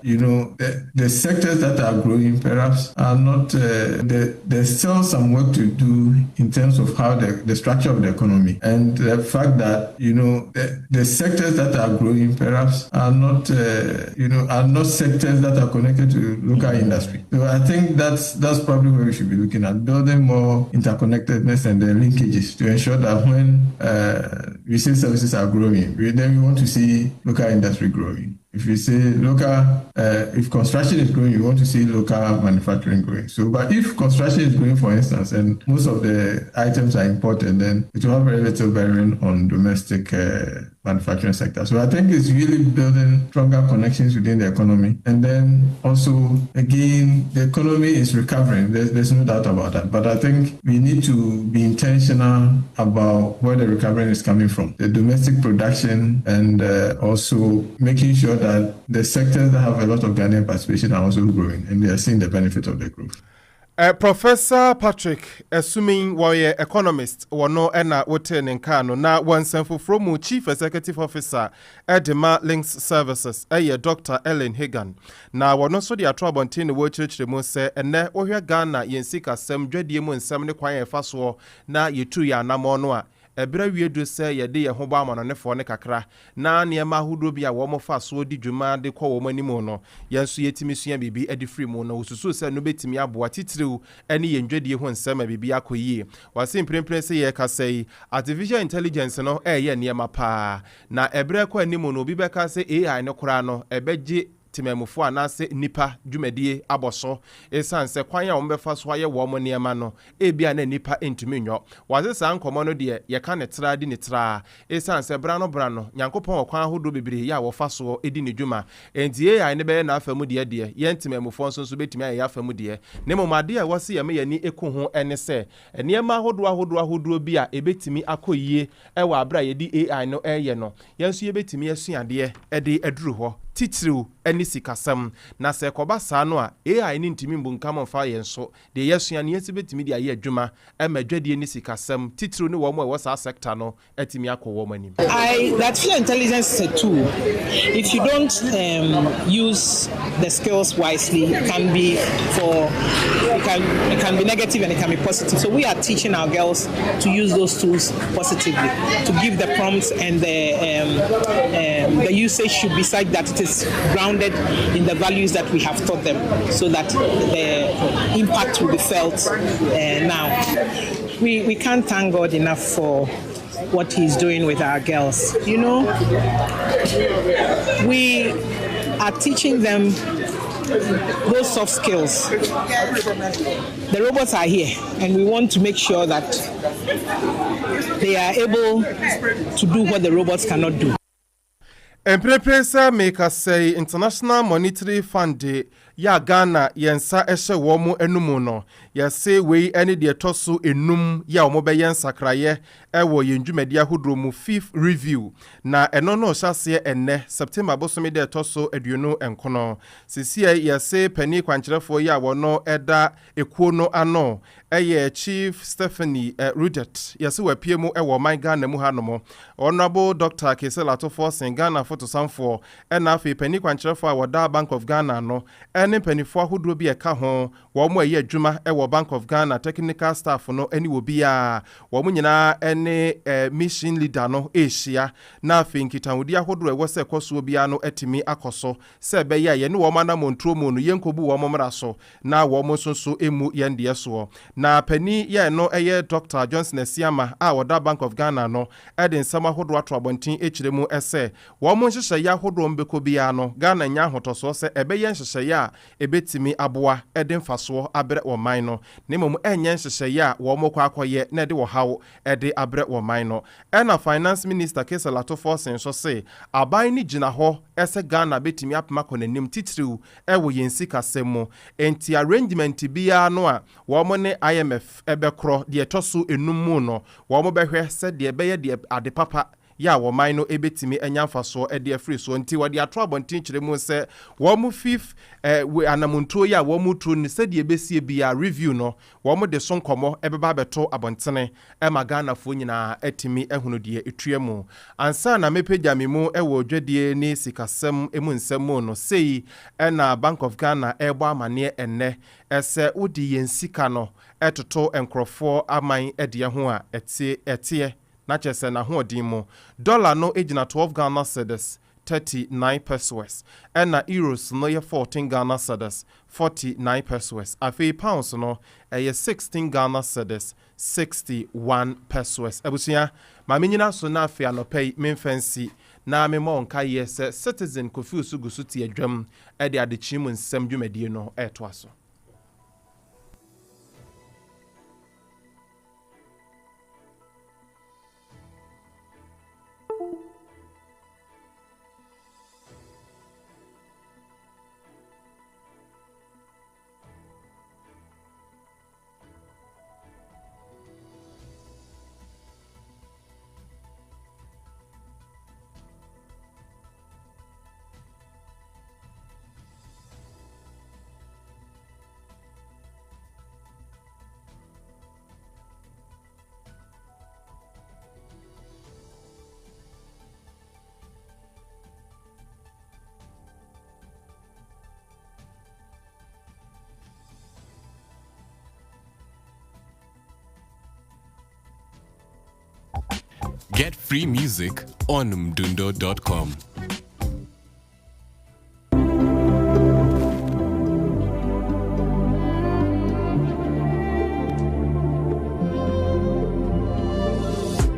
The sectors that are growing perhaps are not, there's still some work to do in terms of how the structure of the economy and the fact that, the sectors that are growing perhaps are not, are not sectors that are connected to local industry. So I think that's probably where we should be looking at, building more interconnectedness and the linkages to ensure that when we say services are growing, then we want to see local industry growing. If you say local, if construction is growing, you want to see local manufacturing growing. So, but if construction is growing, for instance, and most of the items are imported, then it will have very little bearing on domestic manufacturing sector. So I think it's really building stronger connections within the economy. And then also, again, the economy is recovering. There's no doubt about that. But I think we need to be intentional about where the recovery is coming from. The domestic production and also making sure that the sectors that have a lot of Ghanaian participation are also growing and they are seeing the benefit of the growth. Professor Patrick, assuming warrior economist, or no ena woten in Kano, na one from Chief Executive Officer, Edema Links Services, Dr. Ellen Hagan. Now, one also the Atrabontin, the World Church, the Mose, and ne Ohia Ghana, Yensika, Sem, Dredium, and Semini Quire Faswo, na Yetuya, Namonwa. Ebra wiedu se yede ye ho ba amano ne fo ne kakra na ne ma hudo bia wo mo fa so di dwuma de kɔ wo manimu no yenso yetimi sua bibi edi free mu no ususu se no betimi aboa titiriw ene ye ndwedie ho nsɛm bibi akoyie wase mprempren se ye kasai artificial intelligence no ye ne ma pa na ebra kɔ animu no bi beka se AI ne kora no ebeje timemufo anase nipa dwumadie aboso esanse kwan ya ombefa so aye wo mo niema no ebia na nipa entumi nyo waze sa nkomo no de ye ka ne tra di ne tra esanse brano nyankopon okwan hodo bebere ya wo fa so edi ne dwuma enti AI ne be na afamu de ye ntimemufo nso betimi aye afamu de ne momade a wase ye me yani eku ho ene se niema ahodo bi a ebetimi akoyie ewa abra ye di AI no eye no yenso ye betimi asuade ede aduru ho titiriw eni sikasam na se koba saa no a AI ni ntimi mbunkam mfa yenso de yesua ne yesibetimi de aye adwuma emadwade eni sikasam titiriw ne wo mo e saa sector no etimi akọwo manim. Artificial intelligence is a tool. If you don't use the skills wisely, it can be negative and it can be positive. So we are teaching our girls to use those tools positively, to give the prompts and the usage should be such that it is grounded in the values that we have taught them, so that the impact will be felt now. We can't thank God enough for what He's doing with our girls. You know, we are teaching them those soft skills. The robots are here, and we want to make sure that they are able to do what the robots cannot do. Empresa make us say International Monetary Fund ya Ghana yensa ehye wo mu enumu no ya say we ene de toso enum ya wo be yensa kraye ewo yendwumadi ahodro mu 5th review na eno no hyase enne September bosome de toso aduonu enkono sisia ya say pani kwankyerefo ya wo no eda ekuo no ano eye Chief Stephanie Rudet ya say wapie mu ewo man Ghana mu hanomo Honorable Dr. Kesela Tofosen Ghana fotosamfo ena afi pani kwankyerefo a woda Bank of Ghana no ene panifo ahodro bi eka ho wo mo eye adwuma ewo Bank of Ghana technical staff no eni wo bia wo mo nyina ene mission leader no ehia na afi nkitawudi ahodro ewo se koso bia no etimi akoso se be ye ne wo mana montro mu no yenkobu wo mo mra so na wo mo sonso emu yende so na pani ye no eye Dr. Johnson Esiama a woda Bank of Ghana no edin sama ahodro atro abontin echiremu ese wo mo nhyehyɛ ya ahodro mbeko bia no Ghana nya hotoso se ebe ye nhyehyɛ ya ebetimi aboa edin faso abre wo man no nemom enye nhyehyɛ ya wo mo kwa akoye na de wo hawo ede abre wo man no ena finance minister Kesela Tofosen so se aban ni gina ho ese Ghana betimi apema konanim titiriw ewo yensi kasemo enti arrangement bia no a wo mo ne IMF ebekro de etoso enum mu no wo mo behwe se de beye de ade papa ya wo man no ebetimi enyamfa so ede afri so nti wode atro abontin kire mu se wo mu 5th we anamontuo ya wo mu tru ni se de ebesie bia review no wo mu de so nkomo ebeba beto abontene ema Ghana fo nyina etimi ehunu de etuamu ansa na mepeja memu ewo dwadie ni sikasem emu nsem no sei ena Bank of Ghana ebo amane enne ese udi yensika no etoto enkrofo aman ede ho a etie na chese na ho odimo dollar no ejina 12 Ghana cedis 39 pesos ena euros no ye 14 Ghana cedis 49 pesos afi pounds no ye 16 Ghana cedis 61 pesos ebusia ma menyina so na afi anopay memfancy na me mo nka ye se Citizen Kofi Owusu gusu tie adwam ede Adekyee mu nsem dwumadie no eto aso. Get free music on mdundo.com.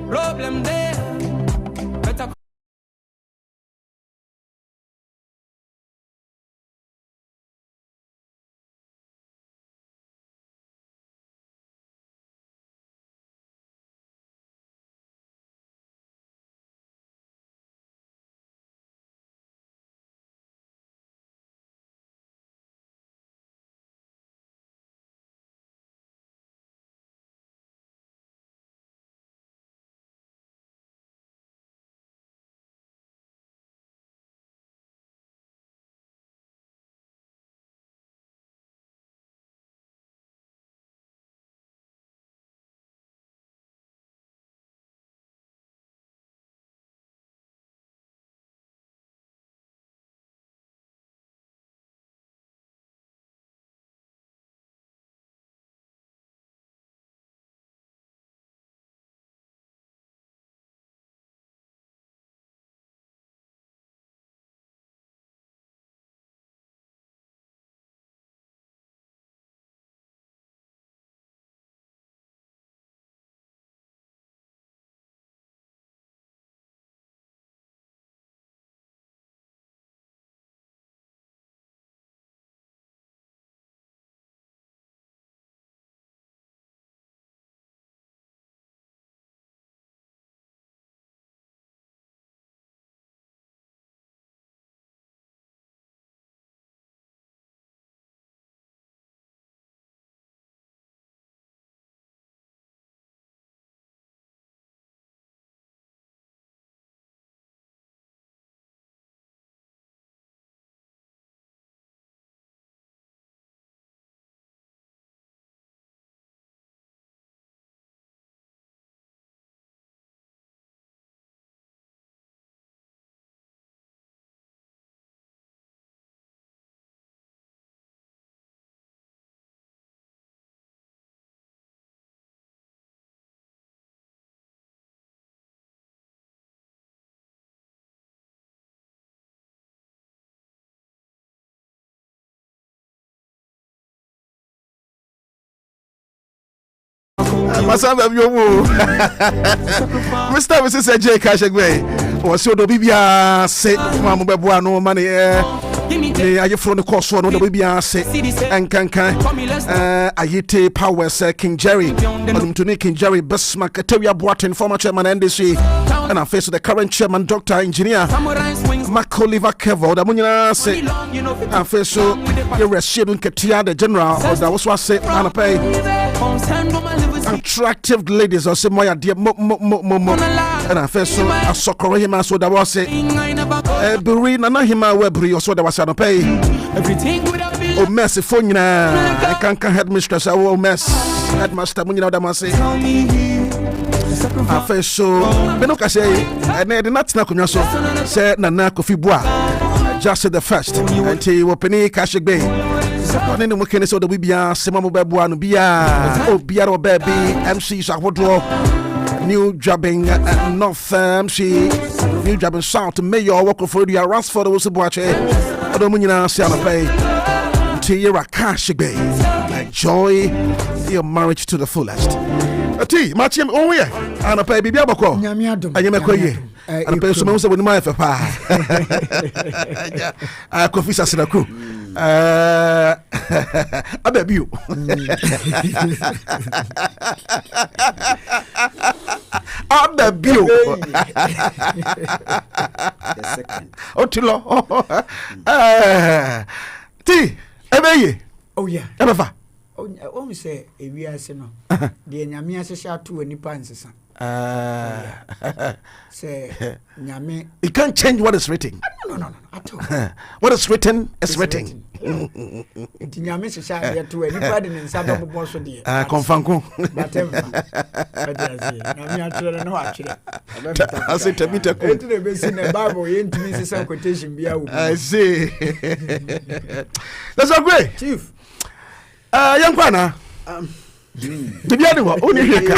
Problem there. Better Masamba biomu. Mr. Mrs. J Kashagwe. Was your Bibia say, Mamma Babuano, money. Are you from the course one of the Bibia say, and can Ayete Powers, King Jerry, to King Jerry, Best Marketeria Boatin, former chairman NDC, and I face the current chairman, Dr. Engineer Mark Oliver Kevo, the Munina say, and face so you're receiving Katia, the general, or that was what I say, and I pay. Attractive ladies or say my dear and I first so I soccer him as what I was saying. Buri na hima webri or so that was on pay. Everything would have been oh messy phone I can't headmistress I will mess headmaster when you know that must say. I first so Benoka say and they did not know so say Nana Kofi Boa just the first until open cash bay. On any weekend, so the Bibia, Simamo Babuan, Bia, oh, Biaro Baby, MC Sahodro, New Jobbing, North MC, New Jobbing South, Mayor, Walker for the Ransford, was a watch, Odomina Salapay, Tira Cash Bay. Enjoy your marriage to the fullest. A tea, Machim, oh, yeah, and a baby Biabako, Yamiadum, and Yamakoye. And a person who with my papa. Kofi Sasinaku. I bet you. I bet you. Oh, Tilo. T. Oh, yeah. Ever. Oh, say, if we are saying, the Yamia shall to any pants. Say, Yami. You can't change what is written. No. At all. What is written is written. Yami shall to anybody in Saddam Bosso. Confanco. I said to meet a Bible into some quotation. I see. That's all great, Chief. Young Pana. The other one, only here.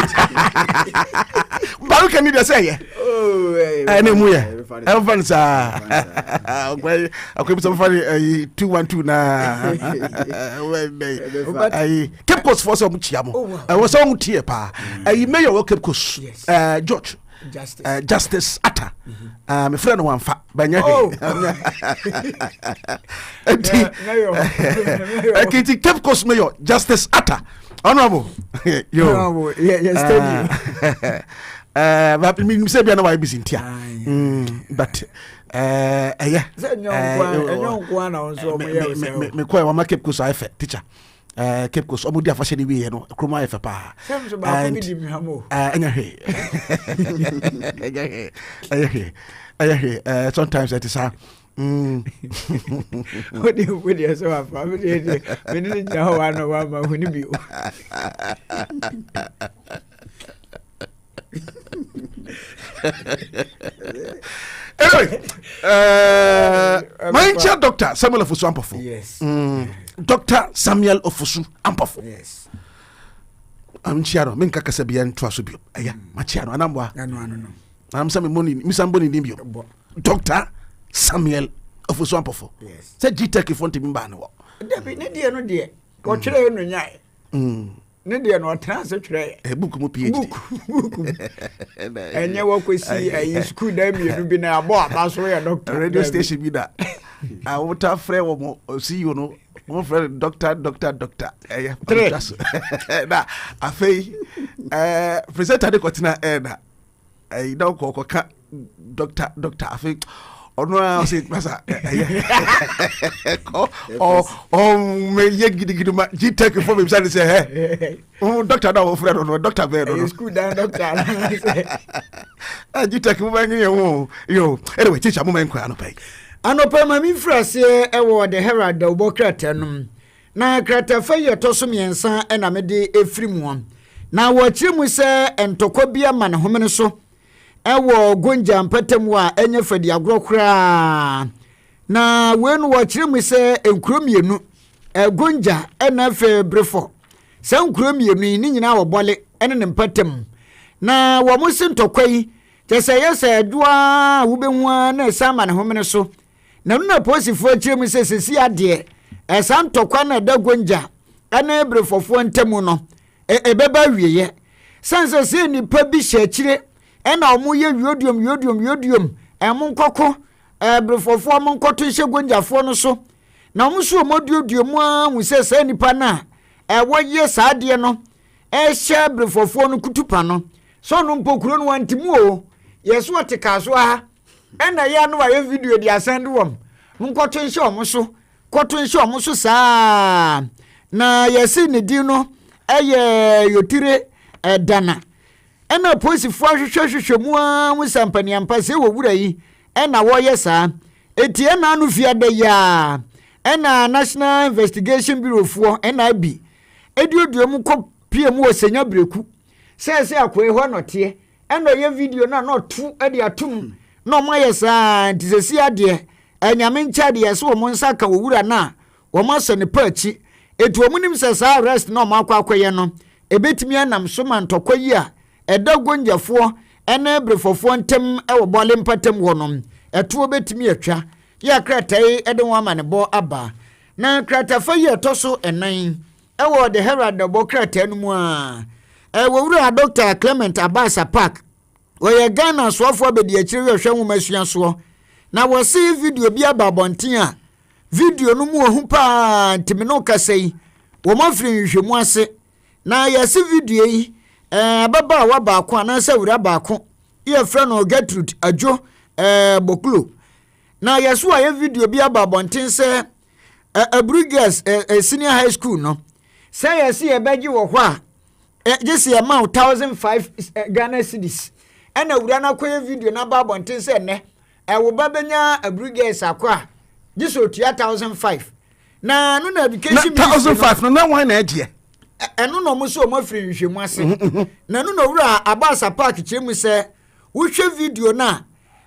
Baruch can you say? Oh, anyway, Elvans are okay, some funny 212 na. Cape Coast for some chiamo. I was on tier pa. I may your Cape Coast, George. Justice Atta. My friend one fat by Cape Coast Mayor Justice Atta. Honorable. Yo. Yes, but me say be na why be sintia. But yeah. Me kwa wa Cape Coast afa teacher. Cape Coast omudi afashe ni we no kroma afa pa. Sometimes it is what do you so afa me ni nya ho ano wa ma huni bi anyway, my chair Dr. Samuel Ofosu Ampofo. Yes. Dr. Samuel Ofosu Ampofo. Yes. I'm chiaro, min kaka sabian twasubio. Aya, machiaro anambwa. No. I'm some money, Miss Amboni Nimbio. Dr. Samuel Ofosu Ampofo. Yes. Say G-Tech if want to be banned. Debbie, no dear. Go chile no nyai. Nidia no transfer tray. A book mu PhD. And you walk with see a school them you be na boy pass away a doctor radio station be that. I want to friend or see you know one friend doctor. Eh na afei presenter de kotina na I don't call doctor afei ono a say masa me yegidi ma G-Tech for me say hey doctor da friend no doctor be no school down doctor G-Tech mo ban yo anyway teacher mo man kwa no pay anopa ma mi frase e wo the Herald da obokrata num na krata fa ye to so miensa e na me de efri mu na wo kire mu se entokwa bia ma ne homene so ewo gonja mpatam wa enye fadi agrokra na wenu wo kire mu se enkromienu gonja ena fe brefo se enkromienu ni nyina wo bole ene ne mpatam na wo musi ntokwai tese yesa adua wo behu na sama ne homene so na nuna posifo kire mu se sesi ade esa ntokwa na da gonja ena brefofo ntamu no ebeba wieye sanse se ni pa bi hye kire ena omo ye yodium emo nkoko brefofo omo nkoto hye gonjafo no so na omo so omodiodium a wuse se nipa na woye saade no hye brefofo no kutupa no so no mpokuro no wantimu o yeso otikaso ha ena ya no wa ye video di asend wom nkoto hye omo so koto hye omo so saa na yesi ne di no eye yotire dana ena posifo hwehwehwehwe mu a musampani ampa se wo wura yi ena wo yesa eti ena anu fiade ya ena National Investigation Bureau fo ena bi edioduom ko pie mu osenya breku se akoe ho note ena ye video na no tu ade atum no mo yesa ntisesi ade anyame nchade yesa wo monsa ka wo wura na wo maso ne pachi etu omunim se sa arrest no mo akwakoye no ebetimi anam so man tokoyi a eda gonjafo ene brefofo ntem ewo bole mpatem wonom eto betimi atwa ya kratai ede wama ne bo aba na kratafa ye toso enan ewo the Herald bo kratai no mu a ewo wura Dr. Clement Abasa Park oye Ghana soafo abedi akiri hwehwe nwomasuya so na wo see video bi ababonten a video no mu ohu pa ntimi no kasai wo mafiri hwehwemu ase na yesi video yi baba wa baako anansa wura baako ye frɛ no Gertrude Adwo Boklo na yeso aye video bi ababonten sɛ Abrugas senior high school no sɛ yesi ebeji wo hɔ a gesi amount 1005 Ghana cedis ɛna wura na koye video na ababonten sɛ ne wo babenya Abrugas akwa gesi otua 1005 na no na education 1005 no na wan na agye eno no mo so mo firi nhwemu ase na no no wura Abasa Park chemu se wo hwe video na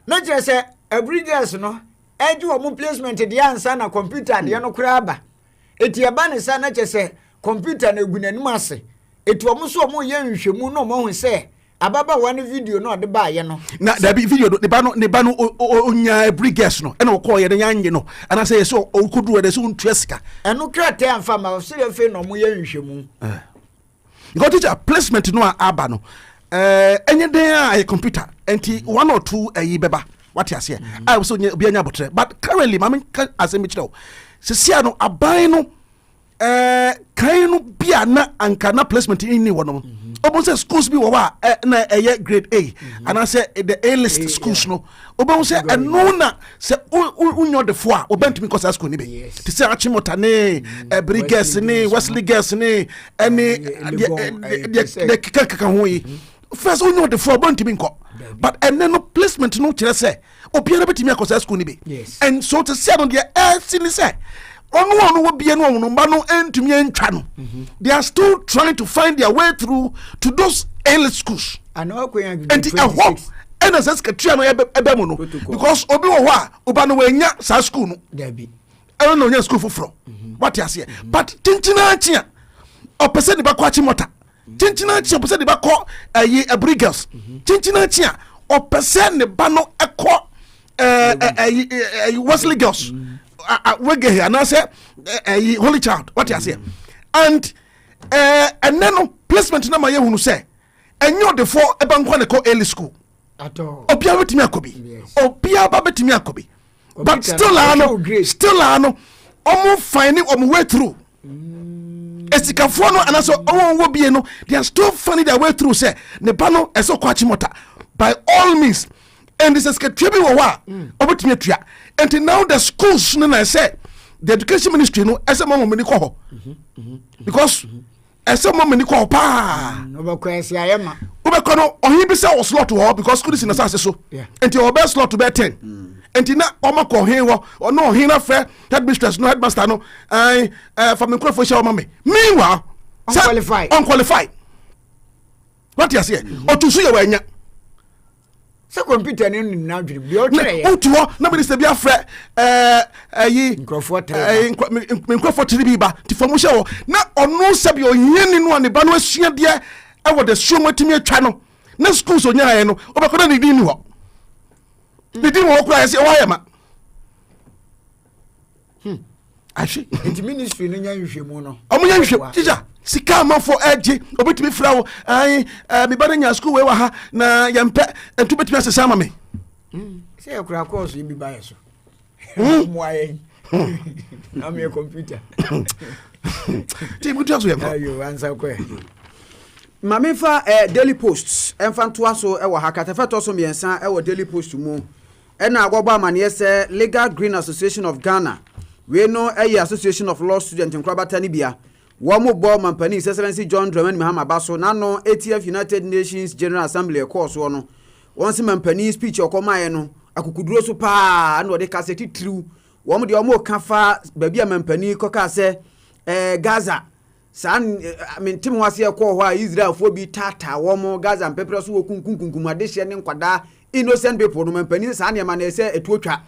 kire se Abrugas no eji wo mo placement de ansa na computer de no kura aba eti aba ne sa na kire se computer na egu nanim ase eti wo mo so mo ye nhwemu no mo hu se ababa one video no de ba ye no na da bi video ne ba no onya brigades no ena okọ ye nyanye no ana say so okodu de so ntua sika eno krate amfa ma so ye fe no mo ye nhwemu because teacher placement no aba no enye den a computer enti one or two ayi beba what you say I was so obi anya botre but currently mama asem bi kire se sia no aban no kan no bia na anka na placement ni wono obo say schools bi wo wa na grade A and I say the A list schools no obo say eno na say unyo de fo a obantumi kosa school ni be ti say achimota ne brigades ni Wesley girls ni any the kaka ho yi first unyo de fo obantumi nko but no placement no kire say obiara betimi akosa school ni be and so to say on the sini say onu wo bia no no ba no entumi entwa no they are still trying to find their way through to those early schools and and NSS katua no ebe mu no because obi wo ho a oba no wanya sa school no there be no nya school for what you say but tinchina achia opese ni ba kwa chimota tinchina achia opese ni ba ko brigades tinchina achia opese ni ba no ekọ Wesley girls wege here and I say holy child what you say and then placement na ma ye hunu say enyo de for eba nkwa ne ko early school at all obia betimi akobi obia ba betimi akobi but still ano omo finding omo way through esikafo no anaso omo wo bie no they are still finding their way through say ne ba no eso kwachi mota by all means and this is ketwebi wo wa obetimi atua and now the schools no na say the education ministry no ese mo mani ko ho because ese mo mani ko ho pa obekwesi ayema obekọ no ohin bi say o slot ho because school is na say so and your best slot to be 10 and na omako hin wo no hin na fe headmistress no headmaster no from the crowd show me meanwhile unqualified what you say otusu ye wanya se computer ni na dwere bi o twere ye otuo na minister bi afre ayi microphone bi ba ti fomu hye wo na onu se bi oyeni no ne ba no asua de e wo de suo matimi atwa no na schools onya ye no obekọ na din ni ho ni din wo kura ye se wo ye ma ashi enti ministry no nya nhwemu no omunya nhwem tija sika amafo eje obetimi fra wo me ba nya school we wa ha na yempe entu betimi asesa ama me se yakura course bi ba yeso mo ayen na me computer ti mutu aso yemko ayo ansa ko mame fa daily posts enfanto aso e wa ha katafeto so miensa e wo daily post mu e na agwagba amane se Legal Green Association of Ghana we no Association of Law Students in Krabatani bia Wamo Bo Mampani Excellency John Dramani Mahama Baso nano ATF United Nations General Assembly course wono once Mampani speech okoma no akukuduro so pa na ode cassette triu wamo de omo kafa babia Mampani koka se Gaza san mentim wase ekọ ho a Israel fo bi tata wamo Gaza mpepere so wokunkunkunkum adehye ne nkwada innocent people no Mampani san ne ma na ese etuotwa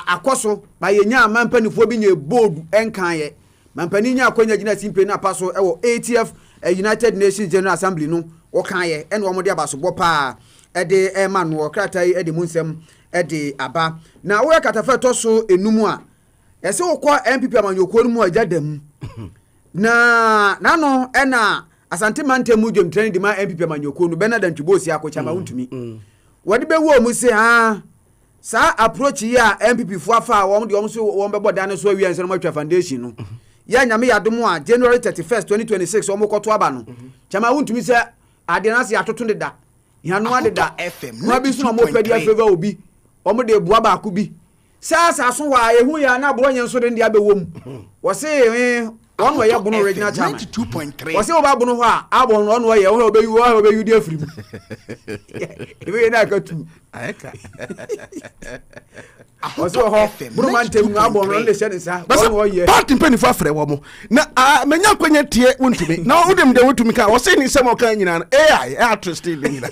akoso ba yenya Mampanifo bi nye bold enkan ye Mampani nya akonya gina simpe na paso ewo ATF United Nations General Assembly no wokan ye ene wo mo de abaso bo pa ede ema no kratai ede mu nsem ede aba na wo katafa to so enumu a ese wo kwa MPP amanyoko mu agyadam na no ena asante mantemu dwem training de ma MPP amanyoko no Bernard Ntwibosi akocha ma wontumi wode be wo mu se sa approach ya MPP fo afa won de so won bebo dan so awie nso matwa foundation no ya nyame yadom a January 31st 2026 won koto aba no chama wontumi se ade na se atoto de da yanu ade da no bi so mo pedi afeva obi won de bua ba ko bi sa so wa ehu ya na bro nyen so de ndi abewom wo se won wa ya bono original chama 92.3 wo se wo ba bono ho a abon no no ye wo obeyu di afrim ebe na ka tu ayeka Oso ho buru man tem abon no le shede sa wo ye party mpani fa frɛ wo mo na menya kwanya tie wontumi na wodem de wotumi ka wo se ni sɛm ɔka nyina AI trust ile nyina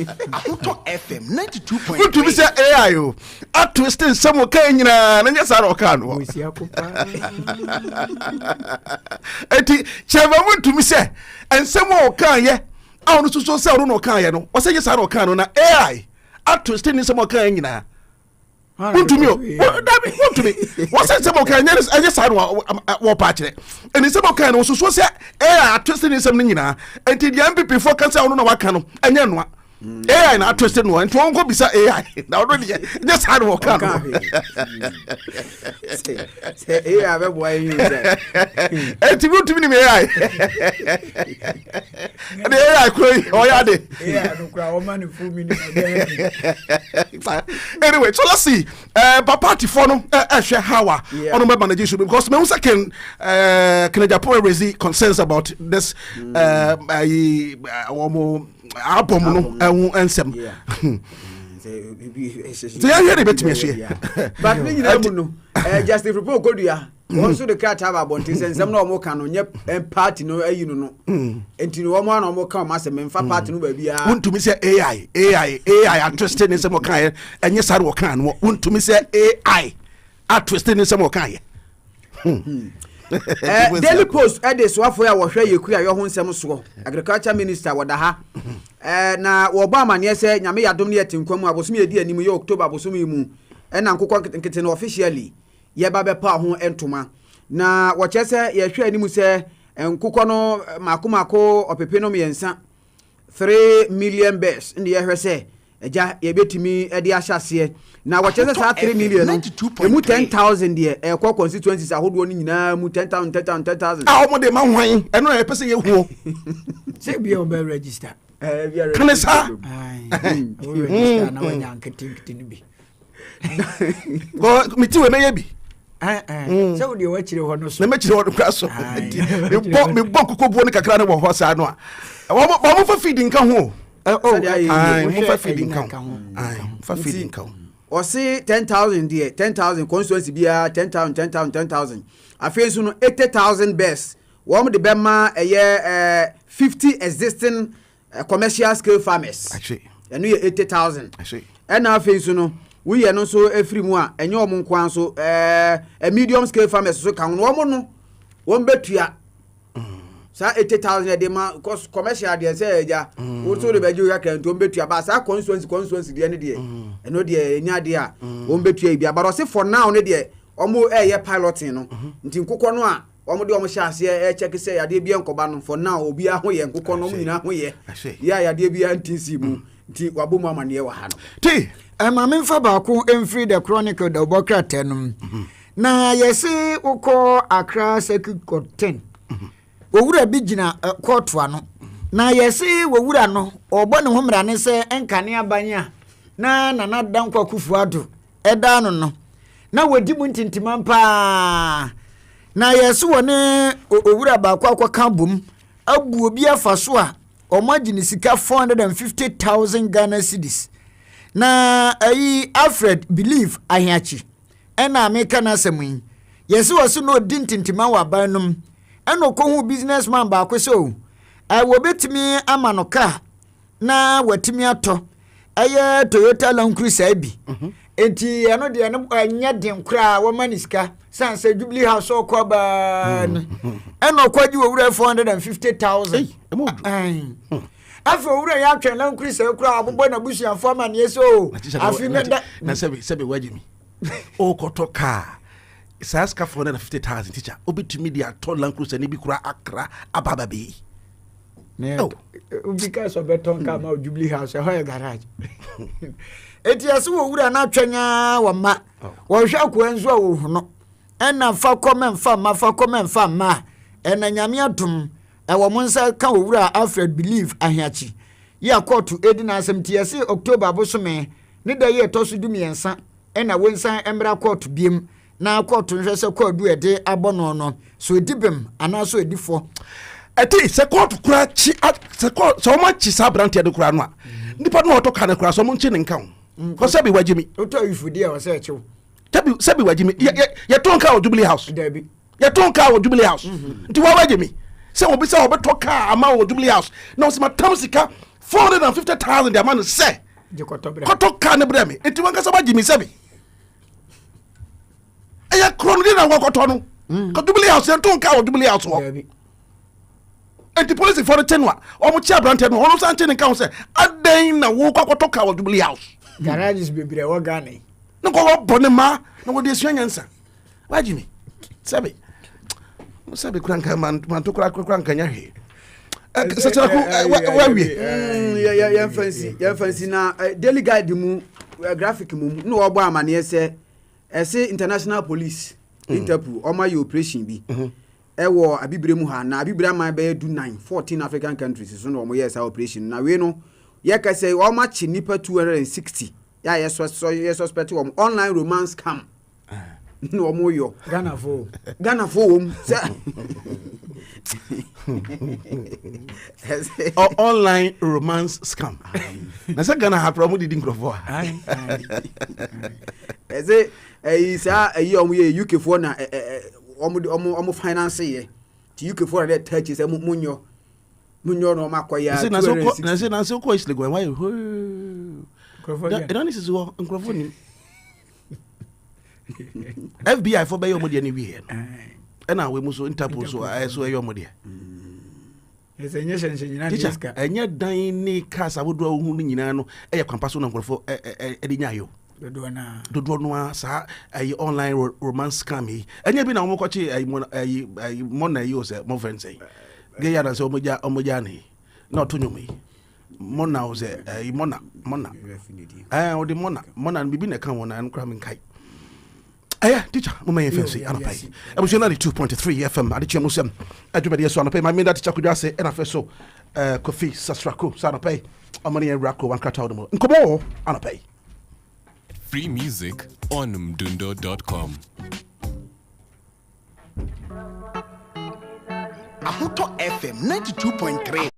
Ahotɔ FM 92.3. Won't you say AI o? At twisting some okay nyina na nyasa ro kan wo. Eti cheva won't you say and some okay ye. I want to so say no kan ye no. O say nyasa ro kan no na AI at twisting some okay nyina. Won't to me, won't to me. What's that? Some kind of I just had one patch. And in some kind of so say, I twisted in some nina until the MPP for cancer on what can and then what. AI not twisted one to go beside AI. Now already just had one can. Say AI, why you say? And to go to me AI. And the AI cry, oh yeah, yeah, no cry, man, full minute. Anyway, so let's see. Party for no, share how on my manager because me also can Japan raise concerns about this album no Nsem. So yeah, hear it me but me no just the report go dia also the cat have about this Nsem no mo kan no nye party no ayi no enti no mo na mo kan ma se me fa party no ba bia want me say AI interested in some kind enye sare wo kan no want me say AI interested in some kind Daily Post ede so afo ya wo hwe yekua yo ho nsem so agriculture minister wada ha na wo ba amane se nyame yadom ne yatinkwam abosom yedi anim ye October abosom yimu na nkokọ nkete na officially ye ba be pa ho entoma na wo chese ye hwe anim se nkokọ no makomako opepe no yensa 3 million bears ndi ye hwe se eja ye betimi ede ahyase na wo chese sa 3 million emu 10,000 de ekọ constituencies ahodo ni nyina mu 10,000 mo de ma hwan eno e pese ye huo se bia o be register kan sa register na wanya nketinti ni bi go miti we meye bi se wo de wa chire ho no so na me chire ho kwa so me bo kokobuo ni kakra ne wo ho sa no a wo mo fa feeding kan ho mo fa feeding kan fa feeding kan or say 10,000 there 10,000 constituency bia 10,000 afei so no 80,000 bears wo de bema 50 existing commercial scale farmers actually and we 80,000 actually and afei so no we ye no so efiri mu a enye omon kwan so a medium scale farmers so kan wo no wo betua sa 80,000 de ma commercial de say eja wo so de beju ya kan to betua ba sa constituency de ne de eno de nya de a wo betua bi abaro se for now ne de omo ye piloting no nti nkokọ no a omo de omo hyase check say ya de bia nkoba no for now obi a ho ye nkokọ no nyina ho ye ya de bia ntisi mu nti wabo mu amane wa ha no ti mama mfa ba ko emfree the chronicle the bokra tenum na yesi uko Accra Circuit Court 10 owura bi gina court ano na yesi wowura no obo ne homra ne se enkane abanya na nana dankwa kufuado eda no na wadi mu ntintima mpa na yesi woni owura ba kwa ka bom abu obi afa so a omagini sika 450,000 Ghana cedis na ayi Alfred believe ahiachi ena ameka na asemu yesi wasu no dintintima wa banum eno ko hu businessman ba ko so wo betimi amanoka na watimi ato aye Toyota Land Cruiser bi enti eno de eno anya den kra wo maniska sanse Jubilee House okwa ba eno kwaji wo wura 450,000 afi owura ya twen Land Cruiser kra abobọ na busuafo ma ne so afi meda na sebe wajimi o kotoka saska 450,000 teacher obitumi dia to Land Cruiser ni bi kura Accra ababa bi ne because of beton kama Jubilee House ho garage eti aso owura na twenya wa ma wo hwa ko enzo a wo huno ena fa comment ma ena nyame atum ewo monsa ka owura Alfred believe ahiachi ya court edina asem tiase October bosome ne da ye tosu dumiensa ena wonsan emra court biem na court nhwese kwadu ede abono no so edibem ana so edifo eti se court kura chi se court so ma chi sabrante de kura no a nipa no to kana kura so mo nchi ne nkan ko sabi wajimi oto ifudi e wose echew sabi wajimi ye tonka o Jubilee House debi ye tonka o Jubilee House nti wa wajimi se obi se obeto ka ama o Jubilee House na o se matam sika 450,000 the amount say koto ka ne brɛ me enti wankasa ba gimi sɛbi ɛyɛ kron de na wɔkɔtɔ no ka dubili house yɛnto nka wɔ dubili house wɔ enti police for the tenwa ɔmo kyi abrante no ɔno san kyi ne ka ho sɛ adan na wo kɔkɔtɔ ka wɔ dubili house garages bebree wɔ Ghana ne kɔ bɔ ne ma na wɔde asua nyansa ba gimi sɛbi kura nka man to kura nka nya hwe yɛmfansi na daily guide mu graphic mu na wɔbɔ amaneɛ sɛ ɛsɛ international police interpol ɔma yɛ operation bi ɛwɔ abibire mu ha na abibire aman bɛyɛ do 14 African countries so na ɔmo yɛ saa operation na wei no yɛka sɛ ɔma kye nipa 260 yɛ suspect wɔm online romance scam na ɔmo yɔ Ghana fo wɔm sɛ online romance scam na sɛ Ghana ha pro mo didi nkrofo a ɛsɛ saa ɔmo yɛ UK fo na ɔmo finance yɛ ti UK fo na touch sɛ munyɔ na ɔmo akɔya na sɛ ko isle go why nkrofo ɛna ne sisi nkrofo nim FBI for bɛyɛ ɔmo deɛ ne wie no ɛna we mu so Interpol so so ɛyɛ ɔmo deɛ ɛnyɛ dan ne cars abodoɔ a wohu no nyinaa no ɛyɛ kwampa so na nkurɔfoɔ ɛde nya ayɔ dodoɔ no a saa ɛyɛ online romance scam yi ɛnyɛ bi na wɔmɔkɔkye mɔna yi o sɛ mɔfrɛn sɛ gɛyɛ ana sɛ ɔmɔgya ne na ɔto nwom yi mɔna o sɛ mɔna wode mɔna no bibi na ɛka wɔ na ɛno kora menkae teacher mama yɛ fɛnsi anapai abusua 92.3 FM Adekyee mu sɛm adwumadi so anapai ma meda teacher kudwa se ɛna fɛ so Kofi Sastrako anapai ɔmane yɛ rako wankrata wo mu nkɔmɔ anapai free music on mdundo.com Ahoto FM 92.3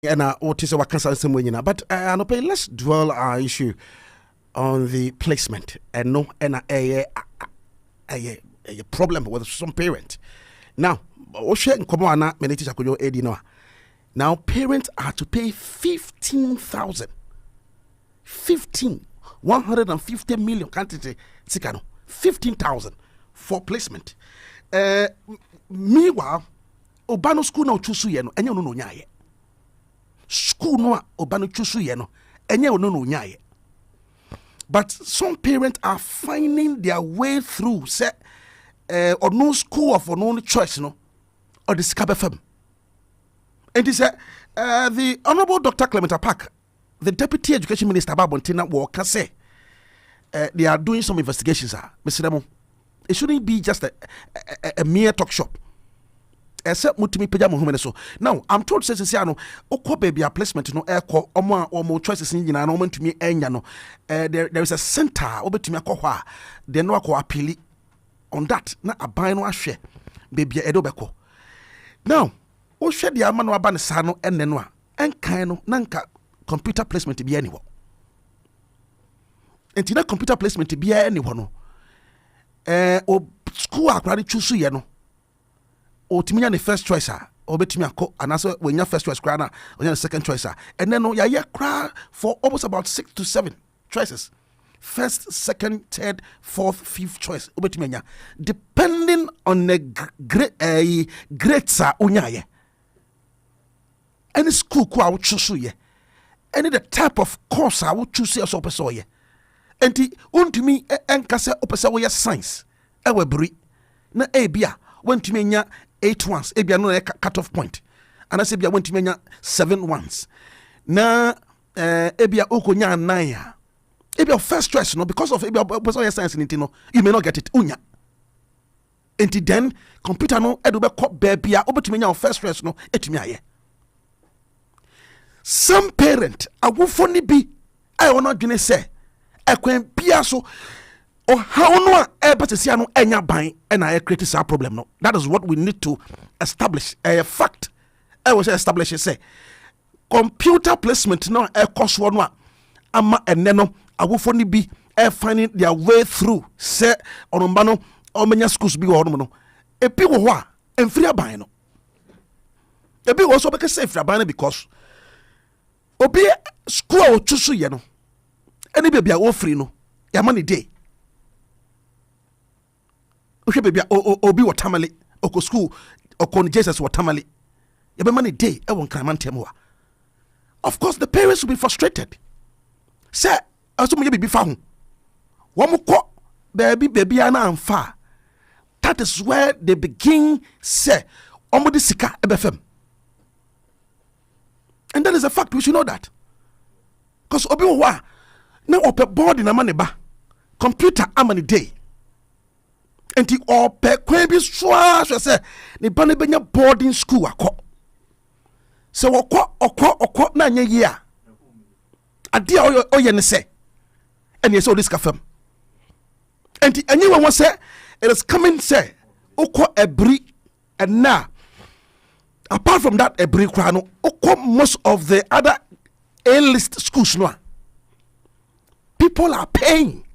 and what is our concern some way, but let's dwell our issue on the placement and no and a problem with some parent. Now, now parents are to pay 150 million quantity 15,000 for placement. Meanwhile, Obano school no chusu ye no enye no nyaye. School no Obano chusu ye no enye no nyaye. But some parents are finding their way through say or no school of or no choice no or the scabe fam. And he said the Honorable Dr. Clement Park, the Deputy Education Minister Babontina Walker say they are doing some investigations. Mr. Demo, it shouldn't be just a mere talk shop. Except mutimi peja mo humene so. Now, I'm told say no okọ baby a placement no ekọ omo choices ni nyina no mantumi enya no. There is a center obetumi akọ hɔ a de no akọ appeal on that na aban no ahwɛ baby edo beko. Now, o hwɛ de ama no aba ne sa no enne no a enkan no na nka computer placement bi ani hɔ. Enti na computer placement bi ani hɔ no. O school akra de choose ye no. Otiminya the first choice obetimi akọ anaso when your first choice cry na when your second choice and then no ya cry for almost about 6 to 7 choices, first, second, third, fourth, fifth choice obetimi depending on the grades unya any school ko I choose ye any the type of course I would choose as opese ye enti untimi enkase opese wo ye science ewe bri na ebia wentimi nya 8 ones ebia no cut off point and I say ebia wentimi nya 7 ones na ebia okonya 9 ebia first choice no because of ebia person science ni no you may not get it unya enti then computer no edu be ko bia obetimi nya first choice no etimi aye some parent awofo ni bi I wona dwene say ekwen bia so or how no epatisia no enya ban and I create this problem no. That is what we need to establish a fact. I was establish say computer placement no e cost one ama eneno awofo ni bi finding their way through say onomba no omenya schools bi wo no ebi wo ho a emfiri aban no ebi wo so be say efiri aban because obi school o chusu ye no eni bebia wo free no ya mani day okay baby obi watamale oko school oko Jesus watamale ya be mani day e won kraman temu of course the parents will be frustrated say aso mo ye bibi fa ho wo mo ko baby ana amfa that is where they begin say omodi sika ebefem and that is a fact we should know that because obi wo wa na ope board na mani ba computer amani day enti ope kwan bi soa so say ne ba ne benya boarding school akọ se okọ na anya yi a ade a oye ne se ene se odis kafam enti anyi won say it is coming say okọ ebri and na apart from that ebri kwa no okọ most of the other A-list schools no people are paying.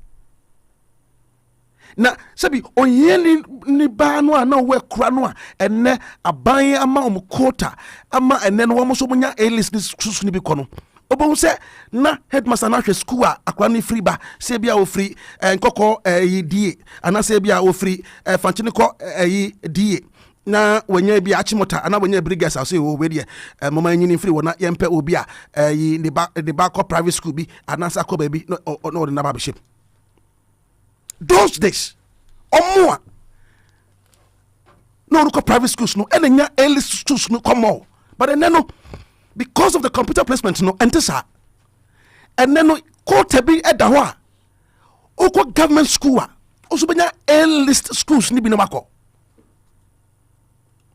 Na sabi oyeni ni ba no na we kura no enne aban ama quota ama enne no wo so munya A-list schools ni bi kono obo se na headmaster na hwe school akwa ni free ba se bia o free nkoko yi die ana se bia o free fanchini ko yi die na wanya bia achimota ana wanya brigas ase o we die mama nyini free wona yempe obi a yi ne ba ko private school bi ana sa ko ba bi no na ba bishop. Those days, or more. No, look at private schools, no, and then early schools, no, come on. But then, no, because of the computer placement, no, enter sa. And then, no, court be at the Oko government school, also be early schools, ni binamako.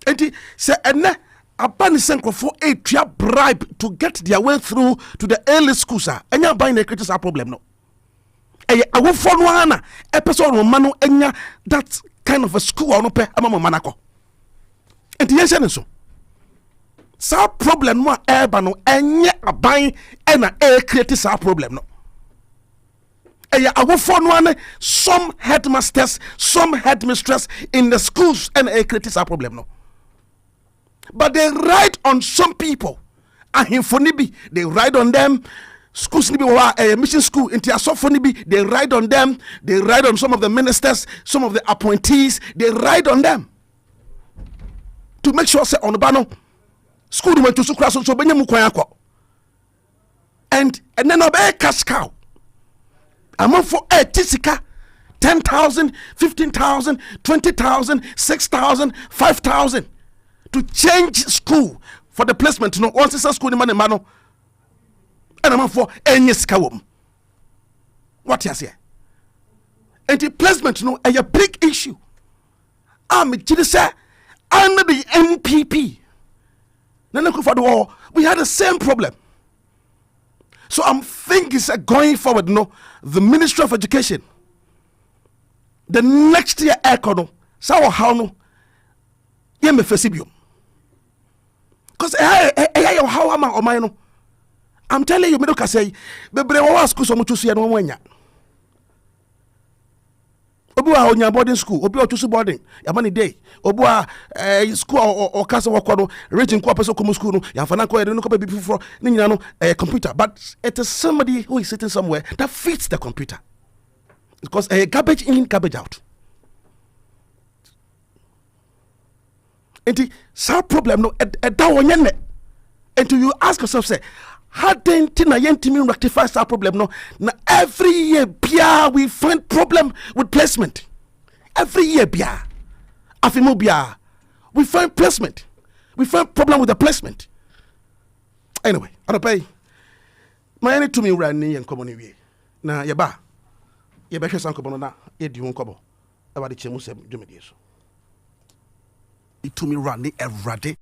And he say, and then, a ban is sent for a bribe to get their way through to the early schools, and you're buying a critical problem, no. I will follow Anna, a person mano enya that kind of a school or no pe ama manako. And the answer so. saa problem no a ɛreba no ɛnyɛ aban ɛna ɛrekreate saa problem no ɛyɛ awofoɔ no ane some headmasters, some headmistress in the schools and ɛrekreate saa problem no. But they ride on some people. Ahimfo ni bi, they ride on them. Schools ni bi wa mission school inti asofo ni bi, they ride on them. They ride on some of the ministers, some of the appointees. They ride on them to make sure say on bano school went to sukra so benye mu kwan akọ. And then obey cash cow. Among for tisika 10,000, 15,000, 20,000, 6,000, 5,000 to change school for the placement. No, once it's a school in Manimano, and I'm for any skawum. What you say? And the placement, no, a big issue. I'm say under the NPP. For the war, we had the same problem. So I'm thinking going forward, no, the Ministry of Education, the next year, econo, so how no, you may fesibium. Because how am I? No, I'm telling you, me say, bebre wa school so much no wanya. Obi wa onya boarding school, obi wa tusu boarding, ya mani day. Obi wa school or kasa wa kwa no, rating kwa peso komu school no, ya fana kwa no ko be before ni nyina no computer. But it is somebody who is sitting somewhere that fits the computer. Because garbage in, garbage out. And the problem no until you ask yourself, say, how didn't you rectify that problem? No, now every year, Bia, we find problem with placement. Every year, Bia, Afimo Bia, we find placement. We find problem with the placement. Anyway, I pay. My any to me running and common way. Now, yaba, yaba, some common na, ye do uncobo about the chemus, Jumedius. To me running every day.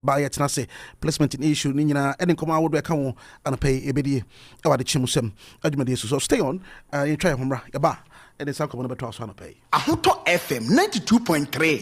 by yet na say placement in issue ni nyina ene nkoma wodo eka wo anapay ebedie e wade chimusem adwumade so stay on you try homra yaba ene sa nkoma no beto aso anapay Ahoto FM 92.3.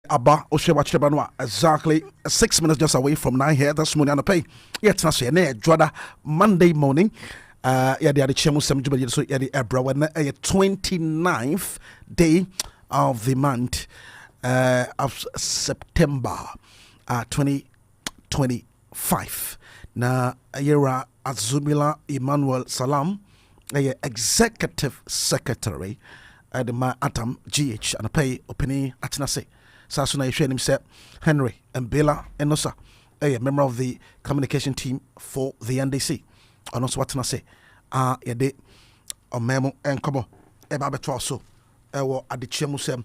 Abba Oshewachebanoa, exactly 6 minutes just away from 9 here this morning on the pay. Yet Nasi and Drada Monday morning. Yeah, the Chemu Sem Jubilee, so yeah, the Ebra when 29th day of the month of September 2025. Na Ayera Azumila Emmanuel Salam, Executive Secretary at the Atam GH and pay opening at Nasi. Sasuna Yeshua said Henry and Bella Enosa, a member of the communication team for the NDC. And also what I say, ɔmɛmo ɛnkɔmɔ ɛba bɛtɔ so ɛwɔ Adekyee mu sɛm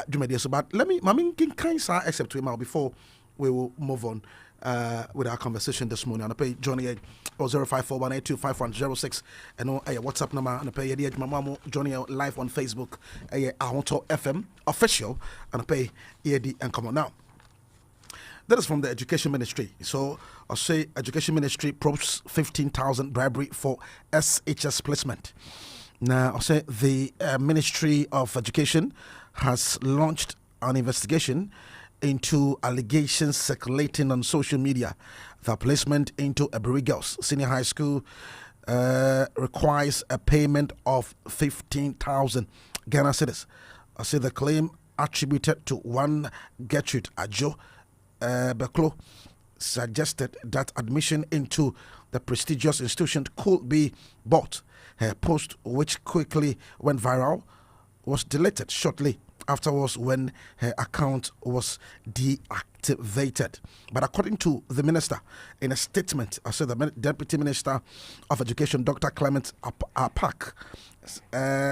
dwumadie so. But let me kinkan saa except to him before we will move on with our conversation this morning. And I pay Johnny 0541825106 and WhatsApp number and I pay Mamamu Johnny live on Facebook Ahonto FM official and I pay Yedi and come on now. That is from the Education Ministry. So I'll say Education Ministry probes 15,000 bribery for SHS placement. Now I'll say the Ministry of Education has launched an investigation into allegations circulating on social media. The placement into Aburi Girls Senior High School requires a payment of 15,000 Ghana cedis. I say the claim attributed to one Gertrude Ajo Beklo suggested that admission into the prestigious institution could be bought. Her post, which quickly went viral, was deleted shortly afterwards when her account was deactivated. But according to the minister, in a statement, I said the Deputy Minister of Education, Dr. Clement Apak,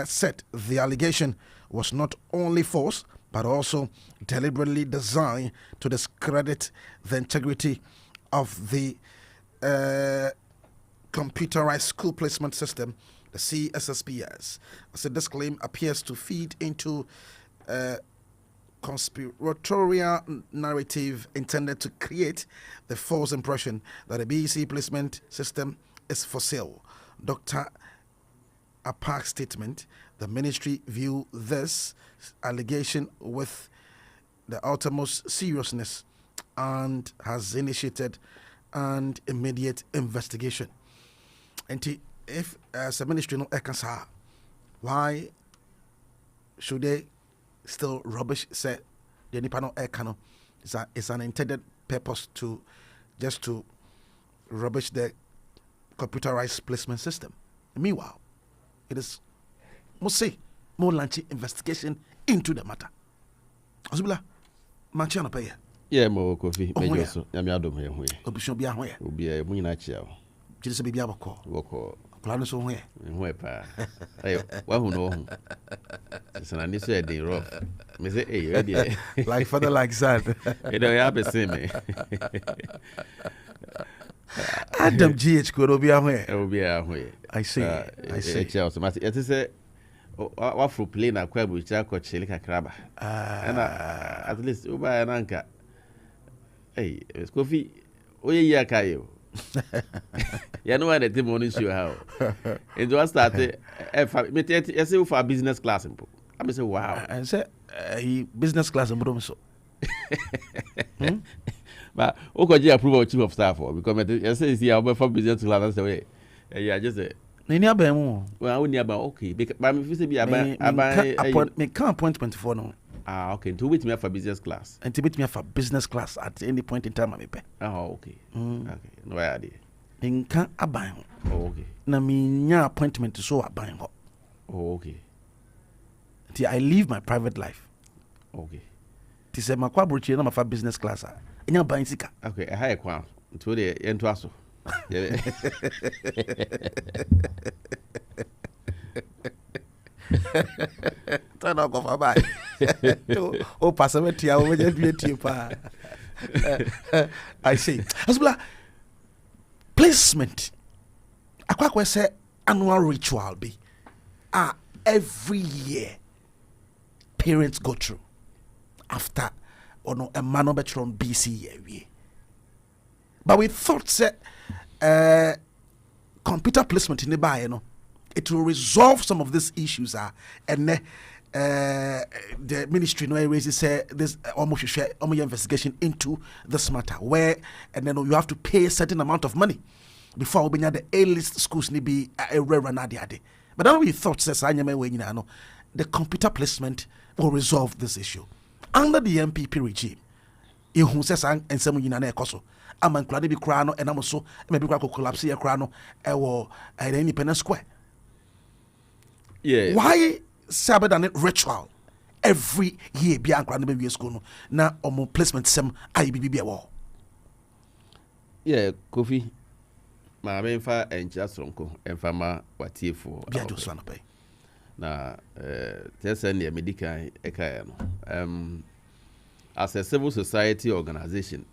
said the allegation was not only false, but also deliberately designed to discredit the integrity of the computerized school placement system, the CSSPS. I said this claim appears to feed into conspiratorial narrative intended to create the false impression that the BEC placement system is for sale. Dr. Apak's statement, the ministry view this allegation with the utmost seriousness and has initiated an immediate investigation. And if as a ministry no ekansa, why should they still rubbish say the nipa no ekano? It's an intended purpose to just to rubbish the computerized placement system. Meanwhile, it is must say more launching investigation into the matter. Osubila, manchi pay. Yeah, mo Kofi. Mejo so. Ya mi adom he ho. Obisho bia ho ye. Obi e mu nyina chia o. Jiri se bia bako. Bako. Plan so ho ye. Ho e pa. Ayo, wa hu no ho. Sana ni so e dey rough. Me say eh ready. Like father like son. You know ya be see me. Adam GH ko obi ho ye. Obi ho ye. I see. I see. Chia so mas it say wa fro plane akwa bu chia ko chele kakraba. At least uba na nka. Hey, Kofi, oye ya kayo. You know why the team only show how. It was started I say for business class. I say wow. I say business class so. But okay, approve of chief of staff because I say see how for business class way. Yeah, just say. Ni abemu. Well, only about okay. But me say be me can appointment for no. Okay. To wait me for business class. And to wait me for business class at any point in time, I pay. Okay. Okay. No idea. In can aban. Okay. Na me nya appointment to so aban ho. Okay. Till I live my private life. Okay. Till say makwa brochi na for business class. Nya ban sika. Okay. E high kwa. To the ento aso. Turn off of bye. Oh, pass away to our I see. Asbla placement. Akwa say annual ritual be. Every year parents go through after or no a man on BC year. But we thought that computer placement in the buy, it will resolve some of these issues. And the ministry raises this almost share investigation into this matter, where and then you have to pay a certain amount of money before we the A-list schools need be a rare. But then we thought the computer placement will resolve this issue under the MPP regime. You says and some Koso. I'm inclined to be crano and I'm also maybe collapse here crano at Independence Square. Yeah. Why Sabbath and ritual every year be inclined to be school now placement some IBB wall. Yeah, Kofi. maame mfa encha sonko emfa ma watiefo biajo so anapɛ na tese ne medical eka no as a civil society organization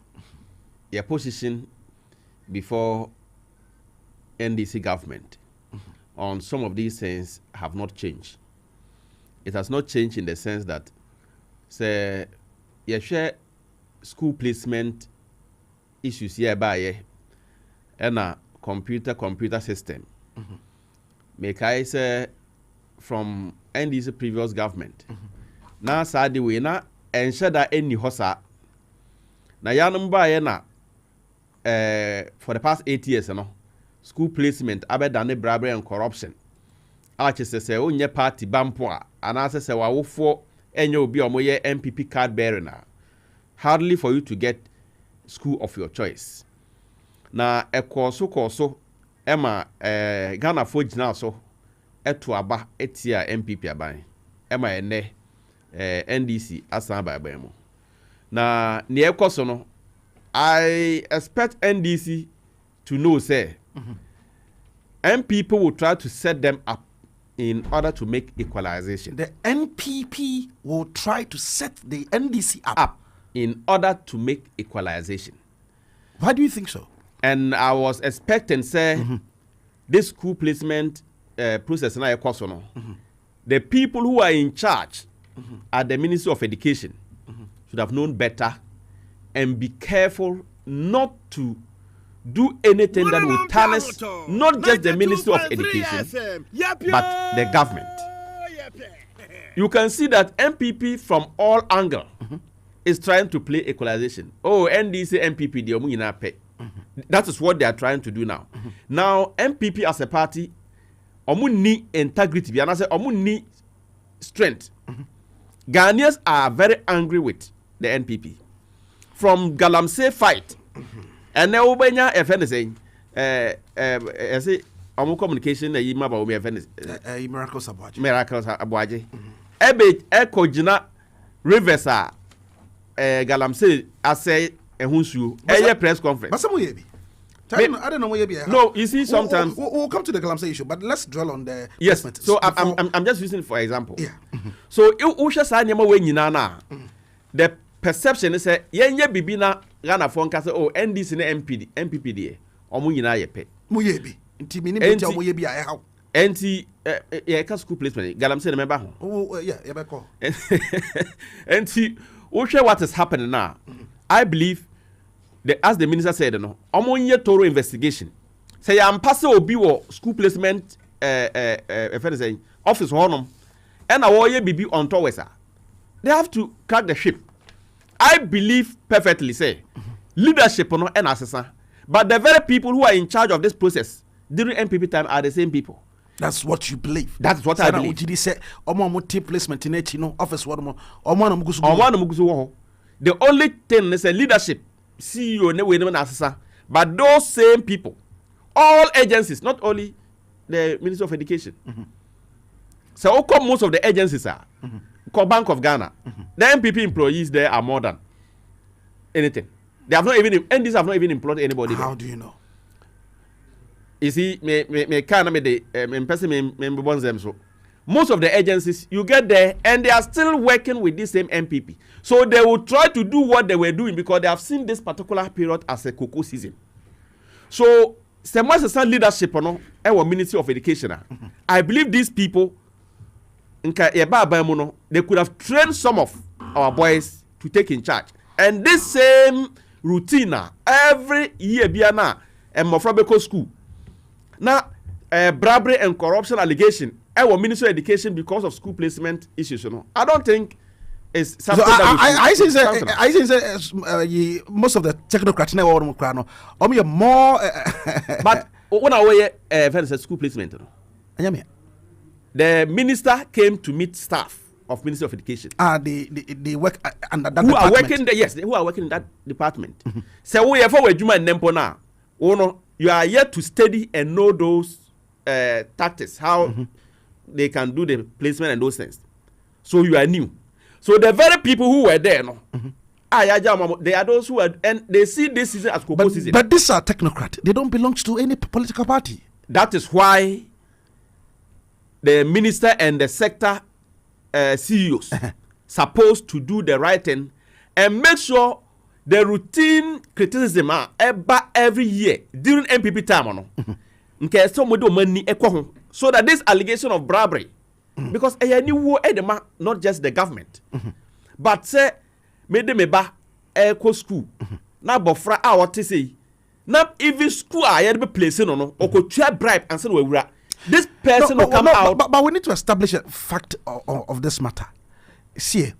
your position before NDC government on some of these things have not changed. It has not changed in the sense that say you share school placement issues hereby and a computer system. Make I say from NDC previous government. Now sadi we na ensure that any hosa na yanum ba na for the past 8 years school placement abedane bribery and corruption. Ache se onye party bampo a anase se wawofo enye obi omoye MPP card bearer na hardly for you to get school of your choice. Na ekoso ema Ghana fo gina so eto aba etia MPP aban ema ene NDC asan ba mu. Na ne ekoso no I expect NDC to know say MPP will try to set them up in order to make equalization. The NPP will try to set the NDC up in order to make equalization. Why do you think so? And I was expecting, say, this school placement process now, the people who are in charge at the Ministry of Education should have known better and be careful not to do anything that will tarnish not just the Ministry of Education, but the government. You can see that MPP from all angles is trying to play equalization. Oh, NDC, MPP, that is what they are trying to do now. Now, MPP as a party, need integrity, and I say, need strength. Ghanaians are very angry with the NPP. From Galamsey fight, and now Obenya FN is saying, I say, communication, Miracles Abuaje. Miracles Abuaje. Ebe Ekojina Rivers Galamsey, I say, a press conference. But some I don't know where you No, you see, sometimes we'll come to the Galamsey issue, but let's dwell on the yes. So I'm just using it for example. Yeah. So the perception is that yenye bibina Ghana phone kase NDC na MPP de omo nyina ye pe. Mo ye bi. Nti mi ni beti omo ye bi a how. Enti ye ka school placement Galamsey na member ho. Oh yeah, ye be call. Enti what is happening now? I believe as the minister said, no, omonye thorough investigation. Say I'm passing obi wo school placement office honum and awoye bibi on towesa. They have to crack the ship. I believe perfectly say leadership no and assessor, but the very people who are in charge of this process during MPP time are the same people. That's what you believe. That's what I believe. Did say omo take placement in office omo mugusu. The only thing is a leadership. CEO ne we assessor, but those same people, all agencies, not only the Ministry of Education. So how come most of the agencies are? Bank of Ghana, the MPP employees there are more than anything. They have not even NDs have not even employed anybody. How do you know? You see, most of the agencies you get there and they are still working with this same MPP. So they will try to do what they were doing because they have seen this particular period as a cocoa season. So, some leadership our Ministry of Education. I believe these people, they could have trained some of our boys to take in charge. And this same routine every year biana and Mofrabeko school. Now, bribery and corruption allegation our Ministry of Education because of school placement issues. I don't think it's something so that I think most of the technocrats now more but when I say school placement, the minister came to meet staff of Ministry of Education. They work under that who department. Are working there, yes, who are working in that department. So we have for Juma and Nempo now. You are yet to study and know those tactics, how they can do the placement and those things. So you are new. So the very people who were there, They are those who are, and they see this season as Coco season. But these are technocrats. They don't belong to any political party. That is why the minister and the sector CEOs supposed to do the right thing and make sure the routine criticism every year during MPP time so that this allegation of bribery, because not just the government, but say made them eco school na bofra what to say now even school are be placing on or could try bribe and say we this person will come out. But we need to establish a fact of this matter. See,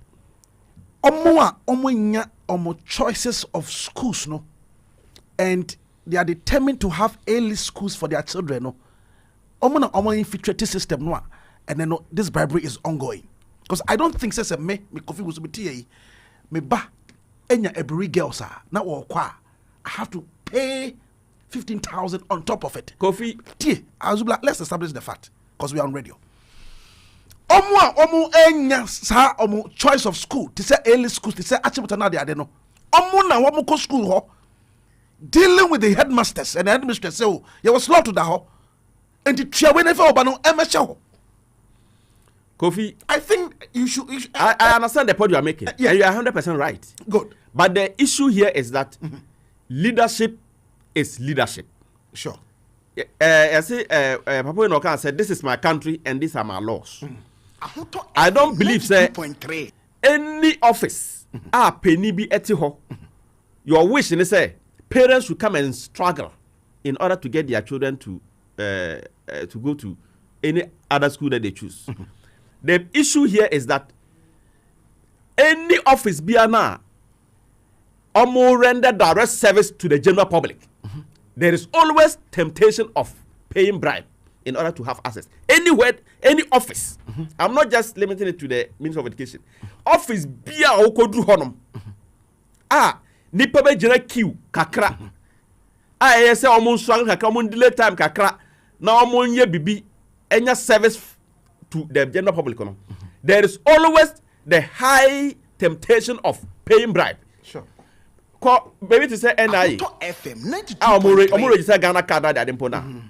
omo choices of schools, no, and they are determined to have A-list schools for their children, no. Omo infiltrated system, no, and then no, this bribery is ongoing. Because I don't think says me Kofi Owusu be me ba enya every girl sir na wo kwa I have to pay 15,000 on top of it. Kofi, let's establish the fact because we are on radio. Omo enya sa omo choice of school. To say early school. To say achibota na de no. Omo na omo ko school ho. Dealing with the headmasters and the headmistress say oh you was slaughter da ho. And the chair we never oba no emesha ho. Kofi, I think you should I understand the point you are making. Yeah. And you are 100% right. Good. But the issue here is that leadership is leadership. Sure. I say, Papa Inoka said, "This is my country and these are my laws." I don't believe say any office penny be etiho. Your wish is say parents should come and struggle in order to get their children to go to any other school that they choose. The issue here is that any office be ana render direct service to the general public. There is always temptation of paying bribe in order to have access. Anywhere, any office. I'm not just limiting it to the Ministry of Education. Office bia okodru honum. Nipa be jira queue kakra. Say almost struggle kakra, almost delay time kakra. Na almost nye bibi enya service to the general public. There is always the high temptation of paying bribe. Sure. Maybe to say NIE. FM 92.3. Omo register Ghana card that impona.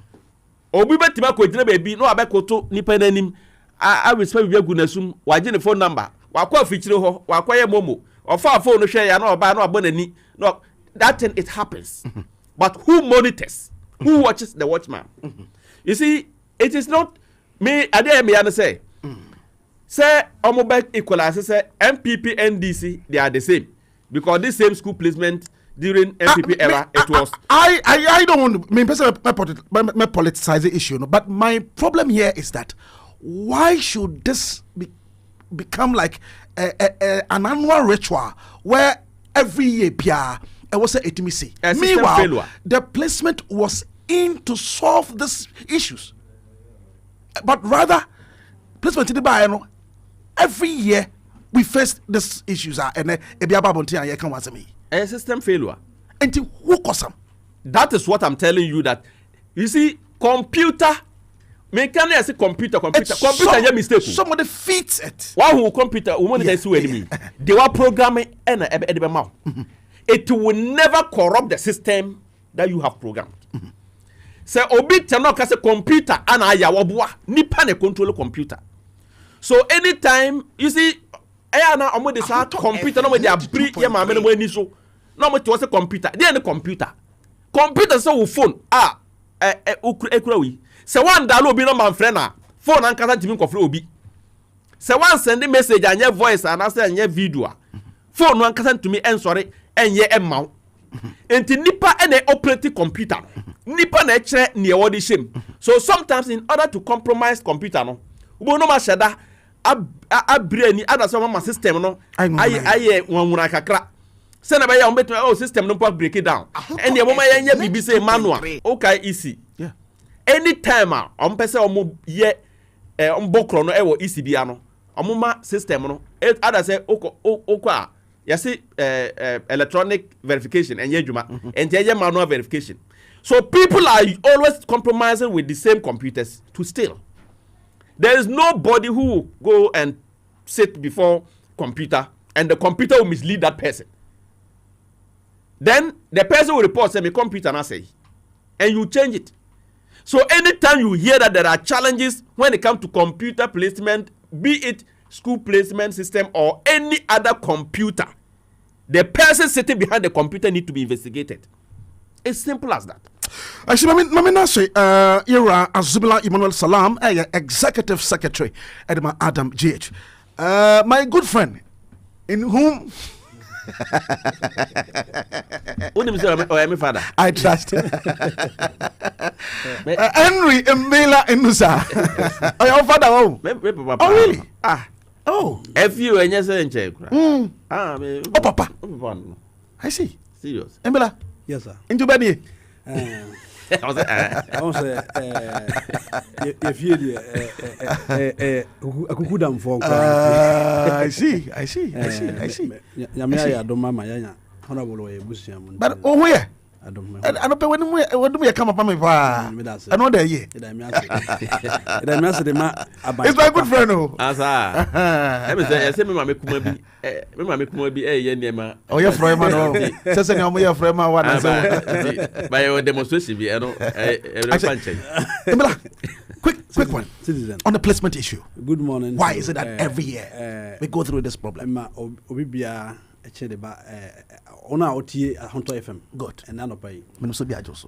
Obi betima ko jina baby no abekoto nipa nanim. I respect bi agunasum. Waje ne phone number. Wakwa fichire ho, wakwa ye momo. Ofa phone no hwe ya na oba na abonani. No, that thing it happens. But who monitors? Who watches the watchman? You see, it is not me ade me ya say. Say omo back equalize say MPP NDC they are the same. Because this same school placement during MPP era, it was. I don't want to. Personally, my politicize the issue, no. But my problem here is that why should this become like an annual ritual where every year, Pia, it was a intimacy. Meanwhile, the placement was in to solve these issues, but rather placement in the bio every year. We face these issues and a system failure. And who cause them? That is what I'm telling you. That you see, computer. Can I say computer? Yeah, mistake. Somebody feeds it. One who computer, woman is enemy. They were programming and it will never corrupt the system that you have programmed. So obi tano kase computer ana ya wabua nipa ne control computer. So anytime you see. Na omo de sa computer no me dey abri ye ma me no ani so na omo te wo se computer dey na computer so wo phone ekura wi se wan download obi no man friend na phone an kasa timi nkofre obi se wan send message anya voice and say anya video phone no an kasa timi ensori enye emma enti nipa ene operate computer nipa na kire ne wo de shame. So sometimes in order to compromise computer no ubo no ma sheda abreni adasa mama system no aye wanwura kakra se na be ya ombeto system no put break it down and the mama ya bibi say manual okay easy yeah anytime ompese omo ye ombokro no e wo easy bia no omoma system no adasa okwa ya say electronic verification and yejuma and ye manual verification. So people are always compromising with the same computers to steal. There is nobody who will go and sit before computer and the computer will mislead that person. then the person will report say me computer na say, and you change it. So anytime you hear that there are challenges when it comes to computer placement, be it school placement system or any other computer, the person sitting behind the computer need to be investigated. It's simple as that. Actually, Mami Nase, Ira Azubila Emmanuel Salam, Executive Secretary, Edema Adam GH. My good friend, in whom I trust. Henry Mbela Inusa. Oh, your father, oh, really? Oh, if you and yes, oh, papa. I see. Serious. Mbela. Yes, sir. Into Benny. If you I see. But oh, where? I don't know when we come up on me. I know that year. It's my good friend. Oh, you're from man. Says any of your friend. By your demonstration, quick one. Citizen. On the placement issue. Good morning. Why is it that every year we go through this problem? Ona otie Hunter FM. Good. And none of pay.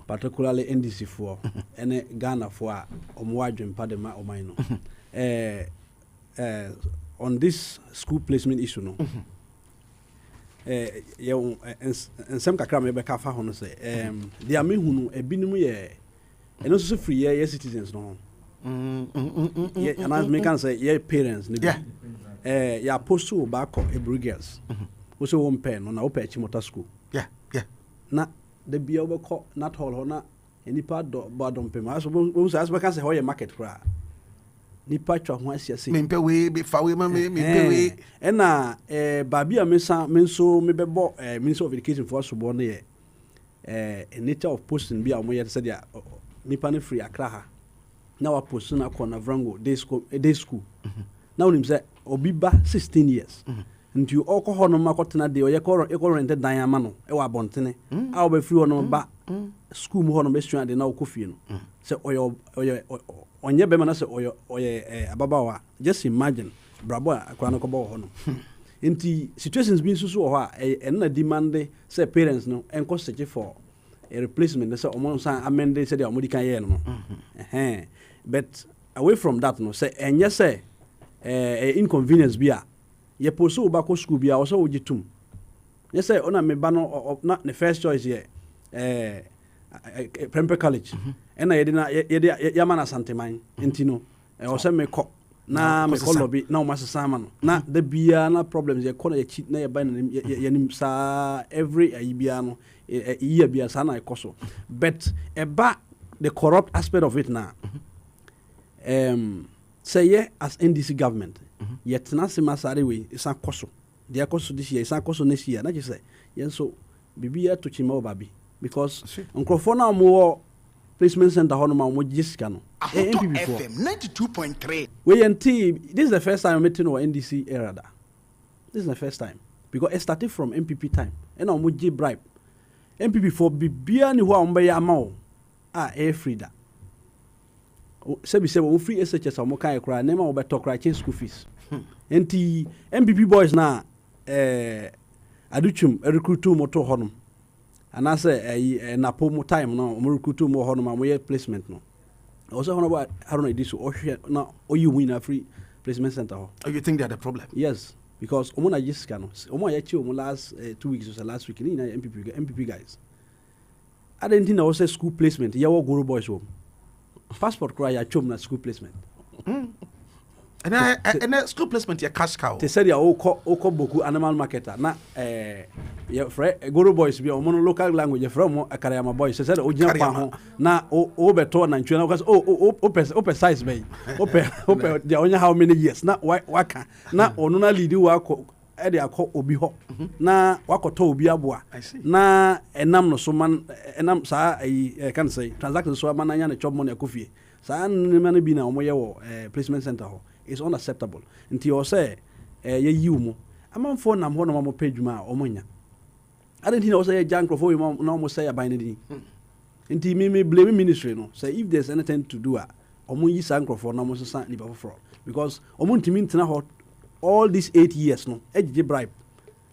Particularly NDC for any Ghana for Omwadjum Padema or Mino. On this school placement issue, no. And some Kakram Rebecca Fahon say, the Amihunu, a binum and also free year citizens, no. And I can say, yeah, parents, yeah, post to back a brigades. Also one pen on our patch motor school. Yeah. Na the be overcall not all honor any part bottom payment. I suppose as we can say how your market cry. Nipa chwa once you see. Me be far we me. And na Babia menso me bebo Minister of Education for us to born here. A nature of posting be our way said ya nipa ne free Accra. Now a posting a corner Vrango day school. Now him say Obiba 16 years. Nti alcohol no makotena de oyekọ rented dan amano e wa bontene a oba free no ba school mu ho no besua de na okofie no se oye onye be mana se oye ababawa. Just imagine brabo akwa no kobo ho no nti situations bi nsusu ho a en na demand say parents no enko search for a replacement say omo san amende say de omo di kan ye no but away from that no say enye say inconvenience bi a ye poso ba school bia o so wogitum ye say ona me ba no na the first choice here Prempeh College ena ye na ye mana santeman ntino o say me ko na me ko lobby na o masesa ma no na the bia na problems ye ko na ye cheat na ye ba na ye nim sa every bia no year bia sa na e koso but eba the corrupt aspect of it na say ye as NDC government yet Nancy Masari way is a coso. They are coso this year, is a coso next year. Not just say, yes, so Bibia to Chimo Baby. Because Uncle Fona more placement center Honoma more Jiscano. FM 92.3. We and this is the first time I'm meeting our NDC era. This is the first time. Because it started from MPP time. And I'm with J bribe. MPP for Bibia ni wa umbe ya mao. Frida. Sebi we free SHS or Mokai cry, never over talk right change school fees. Enti MPP boys na aduchum recruit motor honum. And I say na po mo time no recruit mo honum am placement no. Also honorable I don't know this or na or you win a free placement center. Oh, you think they are the problem? Yes, because omona just can omo yachi omo last 2 weeks or last week ni na MPP guys. I didn't think I was a school placement. Ya wo guru boys home. Passport cry ya chom na school placement. And school placement ya cash cow. They said ya oko boku animal marketer na ya fre guru boys bi omo local language from akarama boys said ojina pa ho na o beto na ntwe na because o size be o they only how many years na waka na onu na lead wako e de akọ obi ho na wakoto obi aboa na enam no so man enam sa can say transaction so man anya na chop money akofie sa nima na bi na omo ye wo placement center ho is unacceptable nti o say ye yiwu mo amanfo nam ho na mo padwuma omo nya I didn't know say junk for you almost say a binary. Inti me blame ministry no. Say if there's anything to do, omo yi sankro for no almost san nipa for because omo ntimi ntena hot all these 8 years no. Ejije bribe.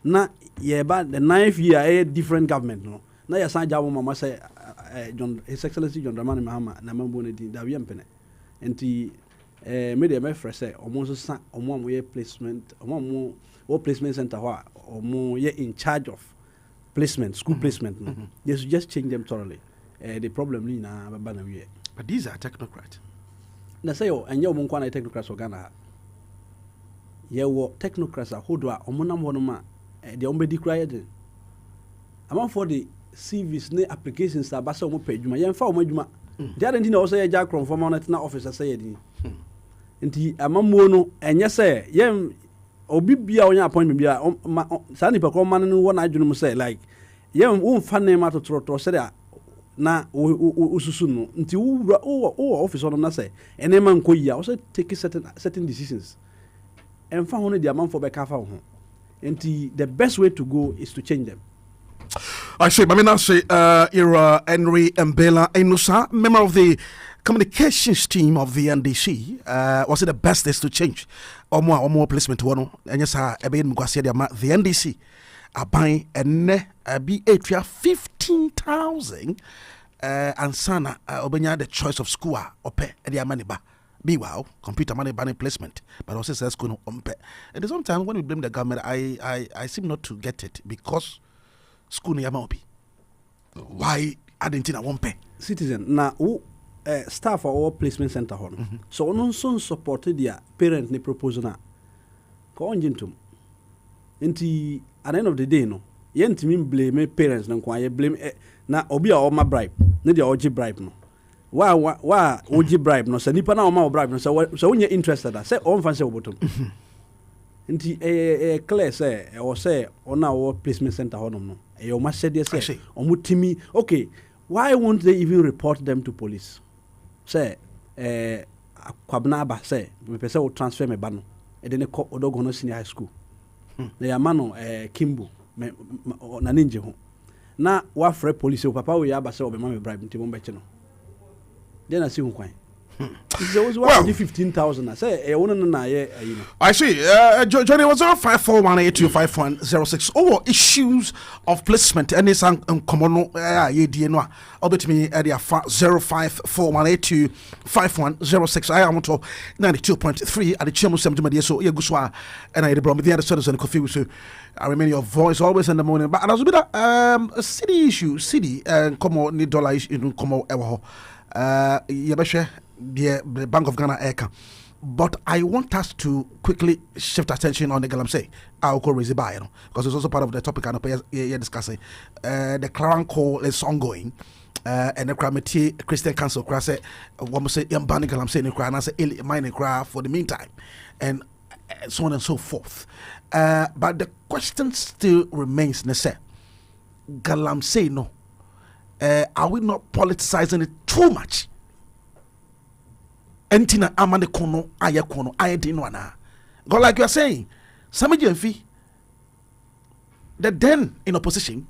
Na yeah but the 9th year a different government no. Na ya san jawo mama say John His Excellency John Dramani Mahama na mambo ne din da wi empene. Inti me dey me fresh say omo so san omo am placement omo placement center or you're in charge of placement, school placement. No? They should just change them thoroughly. The problem is but these are technocrats. Na say and you won't technocrats Ghana. You technocrats are who do omonam honoma the ombedi cried. Among for the CVs ne applications are basa omo page yen fa omo adwuma. The other thing also jack from former national officer say nti amamo no enye say yen obi bia onya appointment bia sa ni pekọ man no wona adwunu say like yem wo mfa ne ma totoro say na ususu no nti wo office on na say ene man ko ya wo say take certain decisions and fa hono dia man for be ka fa ho nti the best way to go is to change them. I say Mamina say Ira Henry Mbela Enusa, member of the communications team of the NDC, was it the best is to change or more placement one and yes the NDC are buying a be 15,000 and sana obenya the choice of school or pay the money ba be wow computer money banning placement but also says school no pay. And sometimes when we blame the government I seem not to get it because school ni yama obi why Argentina won't pay citizen na staff or all placement center hon so no son supported their parent ni proposal na ko onjintum nti at the end of the day no yentimi blame parents na kwa ye blame na obi a o ma bribe ne dia oji bribe no wa oji bribe no se nipa na o ma bribe no se wonye interested da se on fan se obotom nti clear say o say ona o placement center honom no e o ma said say o mutimi okay why won't they even report them to police say kwabna ba say me pese o transfer me ba no e de ne ko odogo no senior high school na ya mano Kimbo na ninje ho na wa frɛ police o papa we ya ba say o be ma me bribe nti mo be che no then I see who kwan. Well, 15,000. I say, I see. Johnny was 05418255106. Oh, issues of placement. And it's common. I'll bet me at the 05418255106. I am to 92.3 at the Chairman Semmedia. So, Yaguswa and I brought me the other side of Kofi Owusu. I remain your voice always in the morning. But I was a bit a city issue, city and come on, need dollar issue, come on, Yabeshe. The Bank of Ghana Eka. But I want us to quickly shift attention on the Galamsey. I'll call Riziba, because it's also part of the topic I'm discussing. The Claran call is ongoing. And the Kramiti Christian Council say, one must say, Yambani Galamsey, and I say, mining craft for the meantime. And so on and so forth. But the question still remains, Nese. Galamsey, no. Are we not politicizing it too much? Entina amane kono ayedino ana. God, like you are saying, Sami Jemfi, the then in opposition,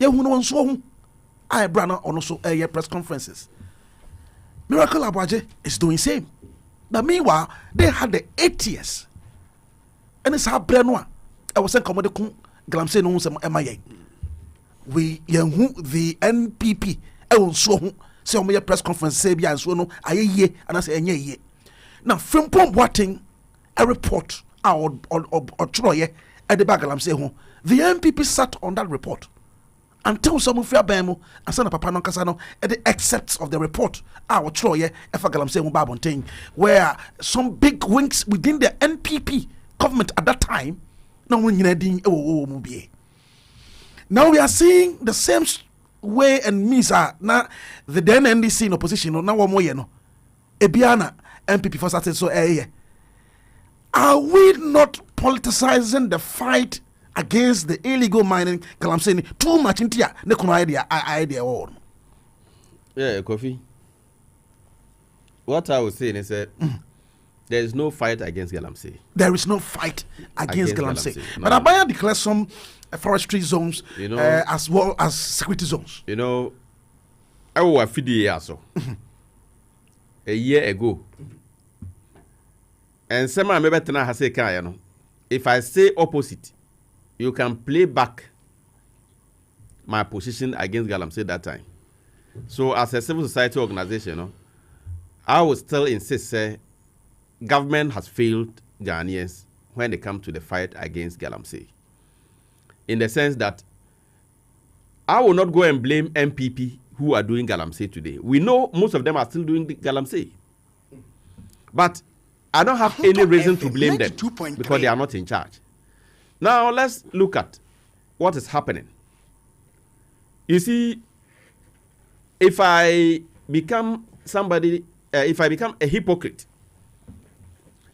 ye who no so I brana on also press conferences. Miracle Abaje is doing same. But meanwhile, they had the 8 years. And it's how Brenoa. I was saying Commodore Glamse no some MIA. We who the NPP so say on my press conference say bia so no ayeye and I say enye ye now from watching a report or troye at the bagalam say ho the MPP sat on that report until some of your bemo and sana papa no kasa no at the excerpts of the report our troye efagalam say ho babonten where some big wings within the NPP government at that time no nyina din mu bie. Now we are seeing the same way and Misa na the then NDC in opposition no na wo moye no ebiana MPP for started so are we not politicizing the fight against the illegal mining Galamsey too much intia ne kono idea all? Yeah, Kofi, what I was saying is that There is no fight against Galamsey. There is no fight against Galamsey. No. But Abaya declares some forestry zones, as well as security zones. You know, I was a year ago. And someone maybe has said, if I say opposite, you can play back my position against Galamsey that time. So as a civil society organization, I would still insist, say, government has failed Ghanaians when it comes to the fight against Galamsey. In the sense that I will not go and blame MPP who are doing Galamsey today. We know most of them are still doing the Galamsey. But I don't have any reason to blame them because they are not in charge. Now let's look at what is happening. You see, if I become somebody, if I become a hypocrite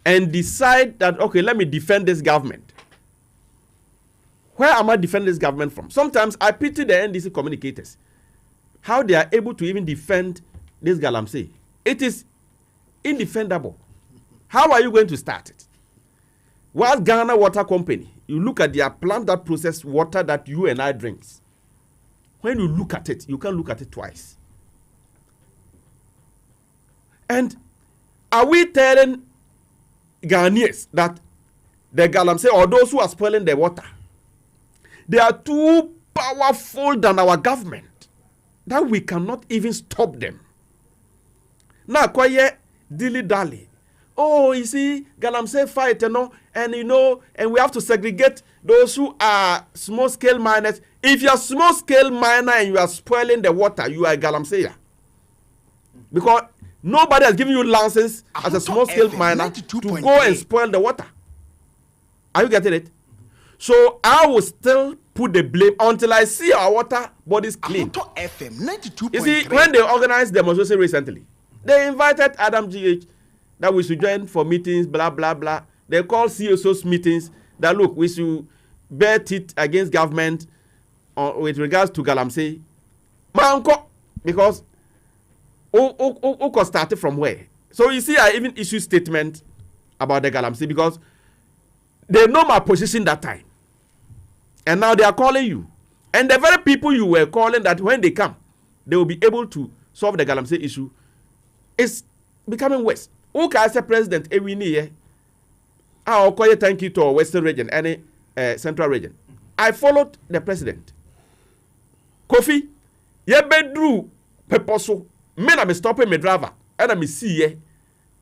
and decide that, okay, let me defend this government, where am I defending this government from? Sometimes I pity the NDC communicators, how they are able to even defend this Galamsey. It is indefendable. How are you going to start it? While Ghana Water Company, you look at their plant that process water that you and I drink. When you look at it, you can't look at it twice. And are we telling Ghanaians that the Galamsey or those who are spoiling the water, they are too powerful than our government that we cannot even stop them? Now, quiet, dilly-dally. Oh, you see, Galamsey fight, and and we have to segregate those who are small-scale miners. If you are small-scale miner and you are spoiling the water, you are a Galamseyer. Because nobody has given you license as a small-scale miner to go and spoil the water. Are you getting it? So I will still put the blame until I see our water bodies clean. You see, when they organized demonstration recently, they invited Adam GH that we should join for meetings, blah, blah, blah. They call CSO's meetings that, look, we should bear teeth against government with regards to Galamsey. Because who started from where? So you see, I even issued statement about the Galamsey because they know my position that time. And now they are calling you. And the very people you were calling that when they come, they will be able to solve the Galamsey issue is becoming worse. Who can say president every year? I'll call you thank you to our Western region, any Central region. I followed the president. Kofi, ye bedru peposo. Me na me stopping me driver. And I see ye.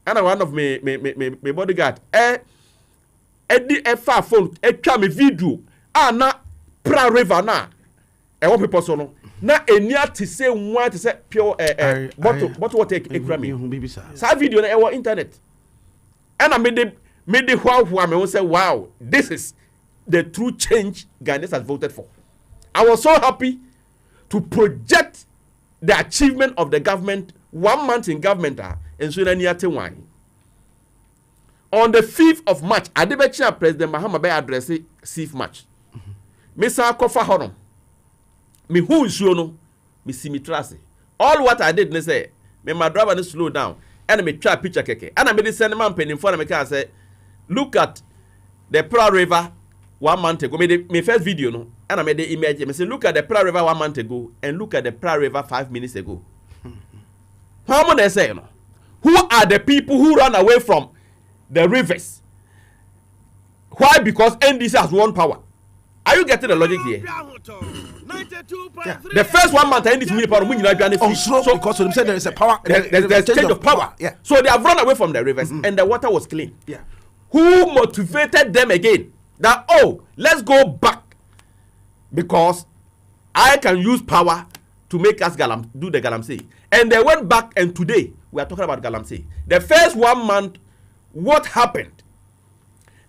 And one of me bodyguard. Edi far phone. Twa me video. Na pra river na. Wo peposo no. Na enia te say one te say pure bottle water ekura me. Sa video na e internet. And I made the wow me say wow, this is the true change Ghanaians has voted for. I was so happy to project the achievement of the government 1 month in government and so wine. On the 5th of March, Adekyee President Mahama Bay address 6th March. Mr. Kofi Owusu me who is no me see me trust. All what I did, say, me my driver need slow down and me try picture keke. And I made this send man pen in front of me can say, look at the Pearl River 1 month ago. Me first video no, and I made the image. Me say, look at the Pearl River 1 month ago and look at the Pearl River 5 minutes ago. How many say no? Who are the people who run away from the rivers? Why? Because NDC has one power. Are you getting the logic here? Yeah. The first 1 month, I need to meet power. So because them said there is a power, there's change of power. Yeah. So they have run away from the rivers, and the water was clean. Yeah. Who motivated them again? That let's go back because I can use power to make us do the Galamsey. And they went back, and today we are talking about Galamsey. The first 1 month, what happened?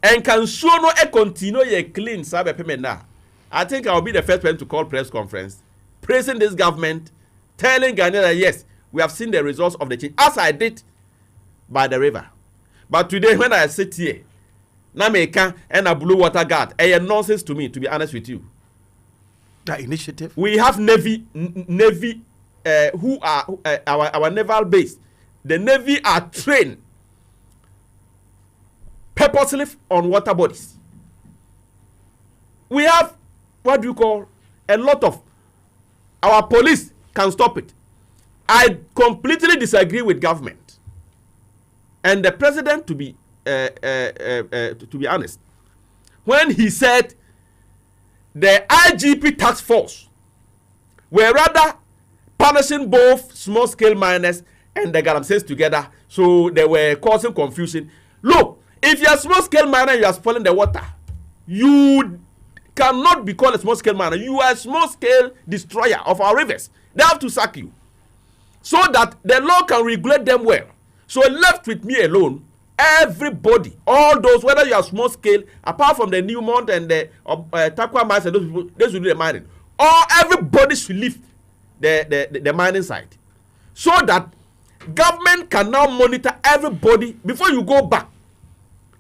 And can show no continue ye clean sabe payment now. I think I'll be the first person to call press conference, praising this government, telling Ghana that yes, we have seen the results of the change, as I did by the river. But today, when I sit here, Nameka and a blue water guard, a nonsense to me, to be honest with you. That initiative. We have Navy, who are our naval base. The Navy are trained purposely on water bodies. We have what do you call a lot of our police can stop it. I completely disagree with government and the president to be honest when he said the IGP task force were rather punishing both small-scale miners and the galamseys together, so they were causing confusion. Look, if you are small-scale miner and you are spoiling the water, you cannot be called a small-scale miner. You are a small-scale destroyer of our rivers. They have to sack you so that the law can regulate them well. So left with me alone, everybody, all those, whether you are small-scale, apart from the Newmont and the Takwa mines and those people, they should do the mining. Or everybody should leave the mining site so that government can now monitor everybody. Before you go back,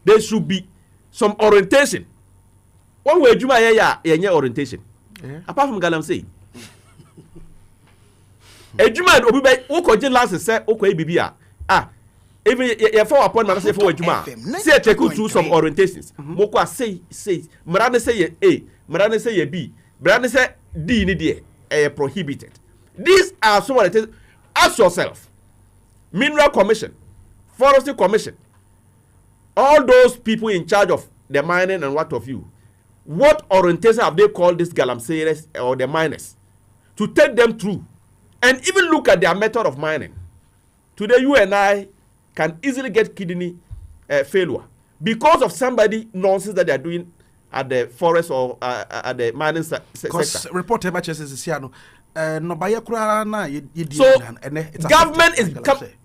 there should be some orientation. One way you may orientation. Apart from galamsey. Ejuma obi be ukoje last say ukoye bibia. Even your for appointment say for ejuma. Say take you through some orientations. Moko say mrane say A, mrane say B, mrane say D ni there prohibited. These are some of the things. Ask yourself. Mineral Commission, Forestry Commission, all those people in charge of the mining and what of you, what orientation have they called these galamseys or the miners to take them through and even look at their method of mining? Today you and I can easily get kidney failure because of somebody nonsense that they are doing at the forest or at the mining sector. Because report about is Siano. So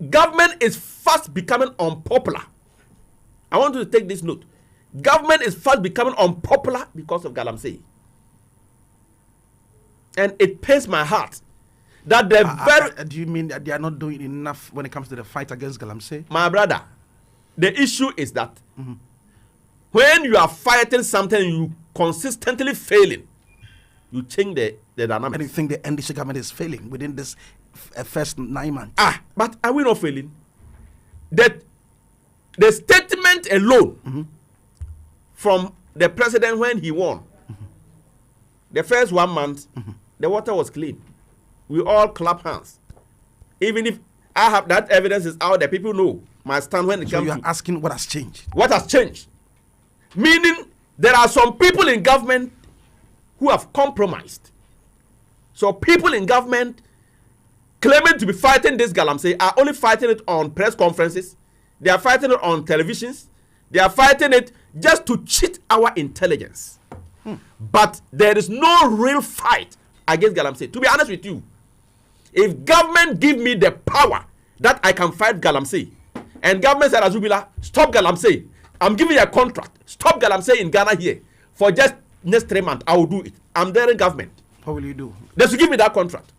government is fast becoming unpopular. I want you to take this note. Government is fast becoming unpopular because of galamsey. And it pains my heart that the do you mean that they are not doing enough when it comes to the fight against galamsey? My brother, the issue is that when you are fighting something, you consistently failing, you change the dynamics. And you think the NDC government is failing within this first 9 months? But are we not failing? That the statement alone from the president when he won, the first 1 month, the water was clean. We all clap hands. Even if I have that evidence is out there, people know my stand when it comes to. So you are asking what has changed? What has changed? Meaning there are some people in government who have compromised. So people in government claiming to be fighting this galamsey are only fighting it on press conferences. They are fighting it on televisions. They are fighting it just to cheat our intelligence. But there is no real fight against galamsey. To be honest with you, if government give me the power that I can fight galamsey, and government said, Azubila, stop galamsey, I'm giving you a contract, stop galamsey in Ghana here for just next 3 months, I will do it. I'm there in government. What will you do? They should give me that contract.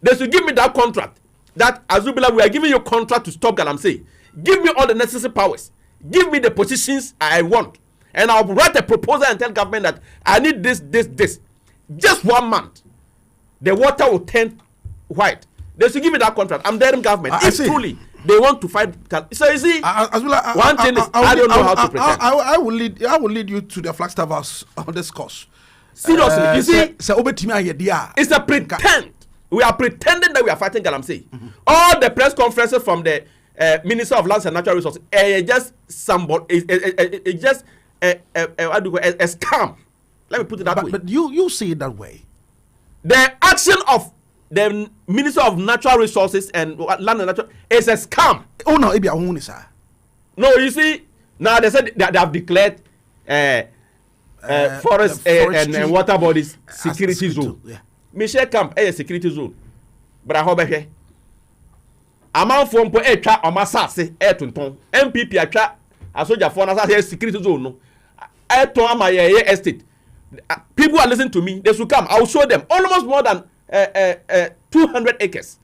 They should give me that contract. That Azubila, we are giving you a contract to stop galamsey. Give me all the necessary powers. Give me the positions I want. And I'll write a proposal and tell government that I need this. Just 1 month. The water will turn white. They should give me that contract. I'm there in government. If truly they want to fight. So you see, one thing is I don't know how to pretend. I will lead you to the Flagstaff House on this course. Seriously, you see, it's a pretend. We are pretending that we are fighting galamsey. All the press conferences from the Minister of Lands and Natural Resources, just somebody, it's just a scam. Let me put it that way. But you see it that way. The action of the Minister of Natural Resources and Land and Natural is a scam. Oh no, it be sir. No, you see, now they said they have declared forest and water bodies security zone. Yeah. Michelle Camp a security zone. But I hope I amount for twa omasase tonton MPP atwa asoja for na security zone no eton amaye estate. People are listening to me. They should come. I will show them almost more than 200 acres.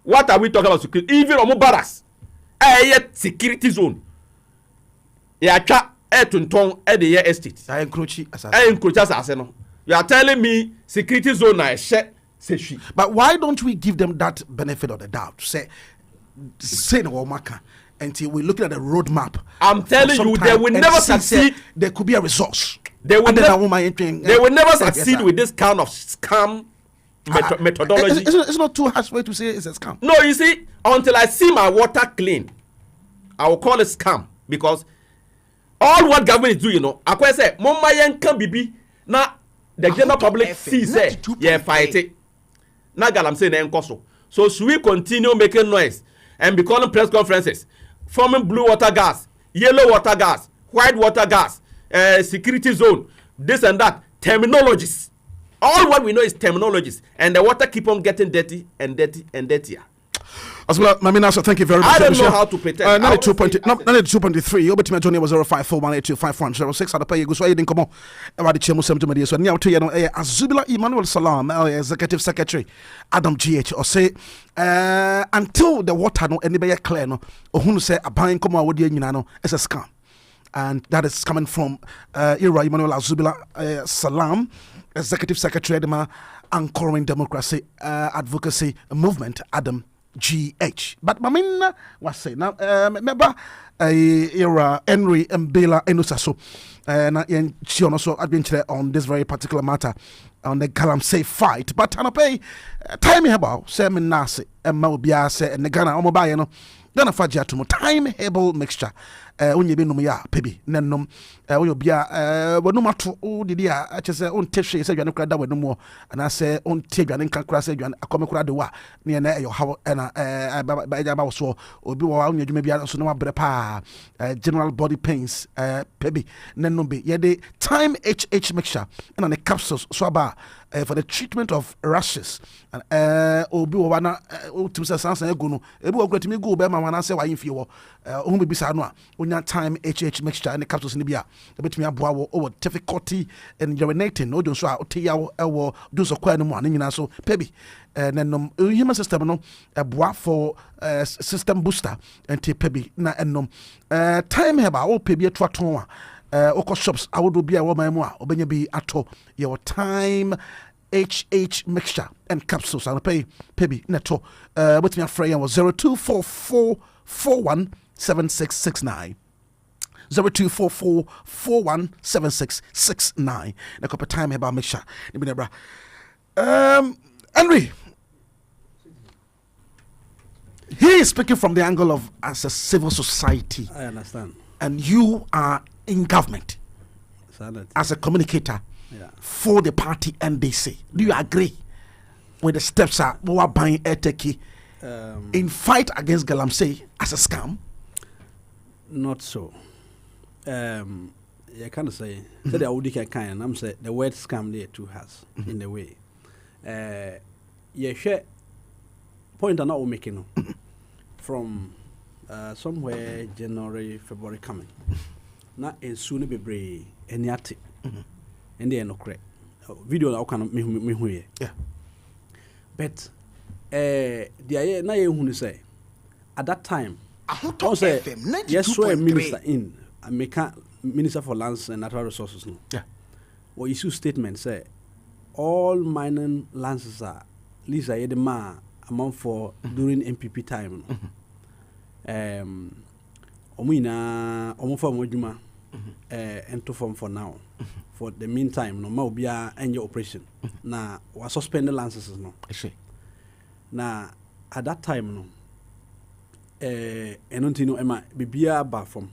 What are we talking about security? Even on barracks, security zone. Ya atwa tonton the estate. I encroach as no. You are telling me security zone na share. But why don't we give them that benefit of the doubt? Say no maka. until we're looking at the roadmap. I'm telling you, they will never succeed. There could be a resource. They will never succeed with this kind of scam methodology. It's not too harsh way to say it's a scam. No, you see, until I see my water clean, I will call it scam, because all what government is doing, you know, I say, Mumma yen can be now the general public sees it, yeah, fight it. Now, I'm saying, so should we continue making noise and be calling press conferences, forming blue water gas, yellow water gas, white water gas, security zone, this and that, terminologies. All what we know is terminologies, and the water keep on getting dirty and dirty and dirtier. As well, Maminaso, thank you very much. I don't know how to pretend. 92.3. Over to me, Johnny was 0541825106. I'll pay you. So I didn't come on about the Chemo Sem. So now to you know, Azubila Emmanuel Salam, Executive Secretary, Adam GH, or say, until the water no anybody clear no, or who say a buying come out with you know, it's a scam. And that is coming from Ira Emmanuel Azubila Salam, Executive Secretary, anchoring democracy advocacy movement, Adam GH. But Mamina was saying now, remember Era Henry Mbela Enusaso, and she also adventure on this very particular matter on the Galamsey fight. But Anape, time about Semin Nasi and Maubiase and the Ghana Omobayano. Ghana Fajia to time herbal mixture. When you be no ya, Pebby, Nenum, when you be no matter all the dear, I just say, on Tisha said, you are not crowded with no more. And I say, on Tigan and Cancras, you are a comic crowd, near your how and by the so, or be one, you may be also no brepa, general body pains, Pebby, Nenumbi, yet the time HH mixture and on the capsules, swaba. For the treatment of rashes and obi wana ultimate sans and go no ebi ogre timi go be ma wana say why if you ohun be bisa no a onya time HH mixture and the capsules ni bia ebetimi aboa wo over difficulty in urinating no do so a oteya ewo do so kwa no mu anina so pebi nenom human system no aboa for system booster and pebi na enom time heba o pebi atwaton a oko shops I would be a woman more obenya bi ato your time HH mixture and capsules and pay pebi neto with me afraid was 0244417669 0244417669 na kopa time about mixture ni binebra Henry, he is speaking from the angle of as a civil society. I understand. And you are in government as a communicator for the party NDC. Do you agree with the steps we are buying Adekyee in fight against Galamsey as a scam? Not so. I can't say. Say the Audika kind, and I'm saying the word scam there too has in the way. Share point I'm not making from somewhere January, February coming. Na soon be brave and yet and they are not correct. Video now can me here. Yeah. But the idea na you say at that time I say yes, so a minister in America, Minister for Lands and Natural Resources. No. Yeah. Or issue statement say all mining lands are least the amount for during MPP time. Omina for moduma ento form for now. For the meantime, no more be a your operation. Na was suspended licenses no. Na at that time no enonti no ema bibia ba from.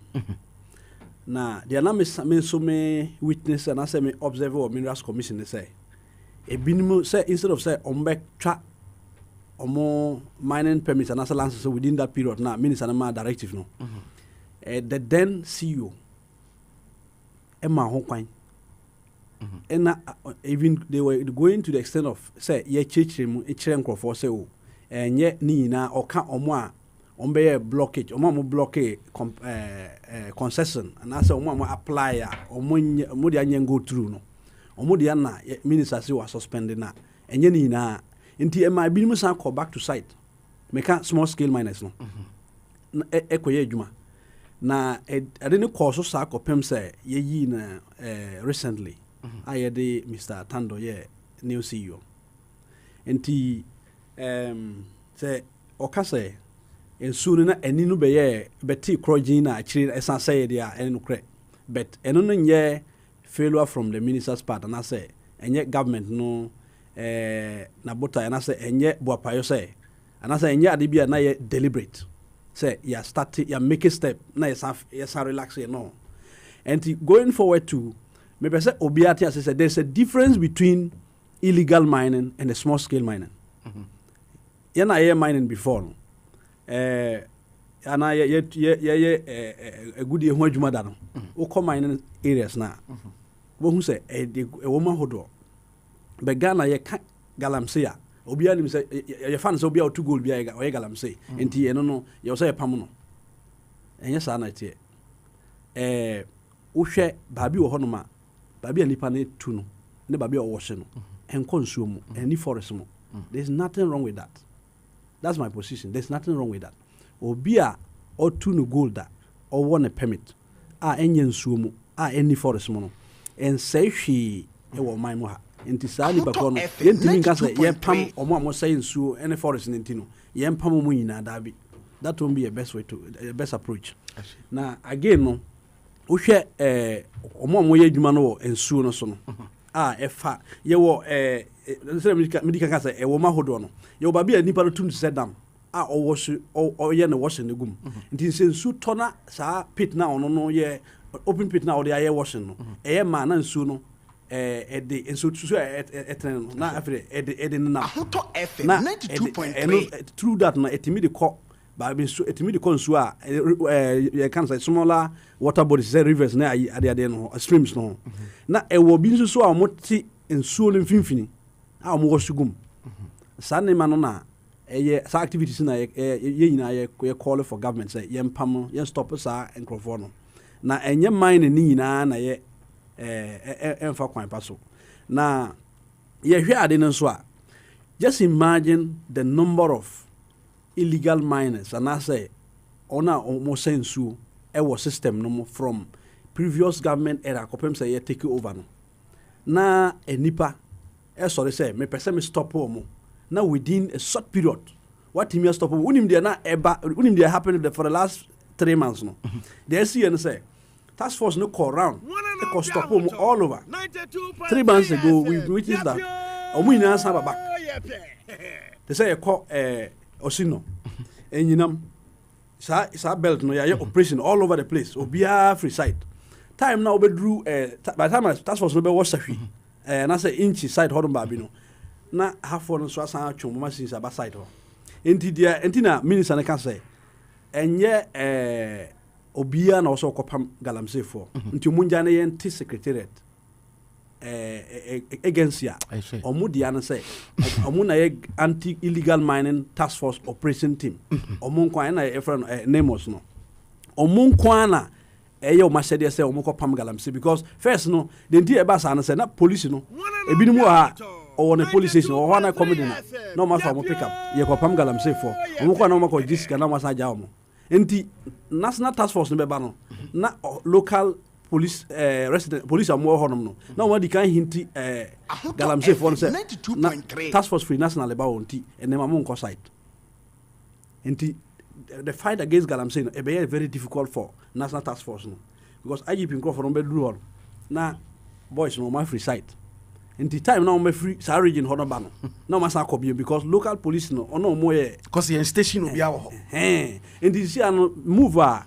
Na the aname so me witness and I say me observer or minerals commission they say a minimum say instead of say ombe tra omo mining permits and other licenses within that period now minister na directive no. The then CEO Emma Hokwan and even they were going to the extent of say ye church for say oh and yet ni na or can omo ombe blockage omo blockade concession and I say omo apply omo dey go through no omo dey na minister say was suspended na enye ni na nti Emma bi mu san call back to site make small scale miners no ekoye adwuma na adene course so akopem say ye yi na recently I de Mr. Tando ye new CEO nti say okase nsuo no na ani no bɛyɛ bɛte korɔgyen na akyire ɛsan sɛ yɛde a ɛne no korɛ but ɛno no nyɛ failure from the minister's part anaasɛ ɛnyɛ government no nabota anaasɛ ɛnyɛ boapayɔ sɛ anaasɛ ɛnyɛ ade bi a na yɛ deliberate sɛ yɛ start yɛ make a step na yɛsan relax yɛ no and going forward to mepɛ sɛ obiara te ase sɛ there's a difference between illegal mining and the small scale mining yɛn a yɛyɛ mining before no ana yɛyɛ agudie ho adwuma da no wokɔ mining areas na wohu sɛ ɛwɔ mu ahodoɔ bɛ Ghana yɛka galamsey a obiara nim sɛ yɛfa no sɛ obiara ɔto gold biara ɔyɛ galamsey nti ɛno no yɛwɔ sɛ yɛpam no ɛnyɛ saa na ɛteɛ wohwɛ baabi wɔ hɔnom a baabi a nipa no tu no ne baabi a ɔwɔ hye no ɛnkɔ nsuo mu ɛni forest mu there's nothing wrong with that. That's my position. There's nothing wrong with that. Obia or two no gold that or one a permit. Any nsuo any forest mono. And say she my moha. Inti sani bakono. Yentimi kasa yempam or more say nsuo any forest in Intino. Yempam muina dabi. That won't be a best way to a best approach. Now again no. Ushe omo moye dwumano nsuo no so no. Efa yewo medika kasa ewo mahodo no ye obabi nipa no tum se dam owosu oye ne washing gum nti nsu tona saa pit na ono no ye open pit na ode aye washing no eye ma na nsu no ede nsu so etren no na afre ede na Ahoto FM 92.3 through that na etimi de ko ba bi nsu etimi de ko nsu a ye kan say smaller water bodies say rivers na ade no streams no na ewo bi nsu so a mo ti nsuo no mfimfini a mo wosugum sanne ma no na sa activities na ye nyina ye call for government say ye mpam ye stop sa enkrofo no na enye mine ni nyina na ye emfa kwan pa so na ye hwe ade no so a just imagine the number of illegal miners and I say ona mo sensu e system no from previous government era kopem say ye take over no na enipa sorry say me pese me stop mo na within a short period what him stop unim there na eba unim there happened for the last 3 months no the SCN say task force no call round they could stop mo all over 3 months ago we witnessed that omo ina sa back they say e call osino enyinam sa belt no ya operation all over the place obia free side time now be drew by the time task force no be wash sahwi na say inch side hodon ba bi no na half on so asan atwom ma since aba side ho enti na minister na ka say enye obia na so kopam galamsey for nti munja na ye nti secretariat agency omu dia na say omu na ye anti illegal mining task force operation team omu kwa na e friend nemos no omu kwa na eye o masede say omu kopam galamsey because first no the nti e ba sa na say na police no ebinim ha or the police station or na comedy no ma fa mo pick up ye kopam galamsey for omu kwa na mo ko diska na wasa ja omu enti national task force no be ba no na local police resident police are more honum no na one can hinti galamsey for say na task force free national about onti ene ma mo nko site enti the fight against galamsey no e be very difficult for national task force no because IGP nko for no be do all na boys no ma free site enti time na mo free sa region hono ba no na ma sa akobie because local police no ono mo ye because the station no bia wo ho enti see an move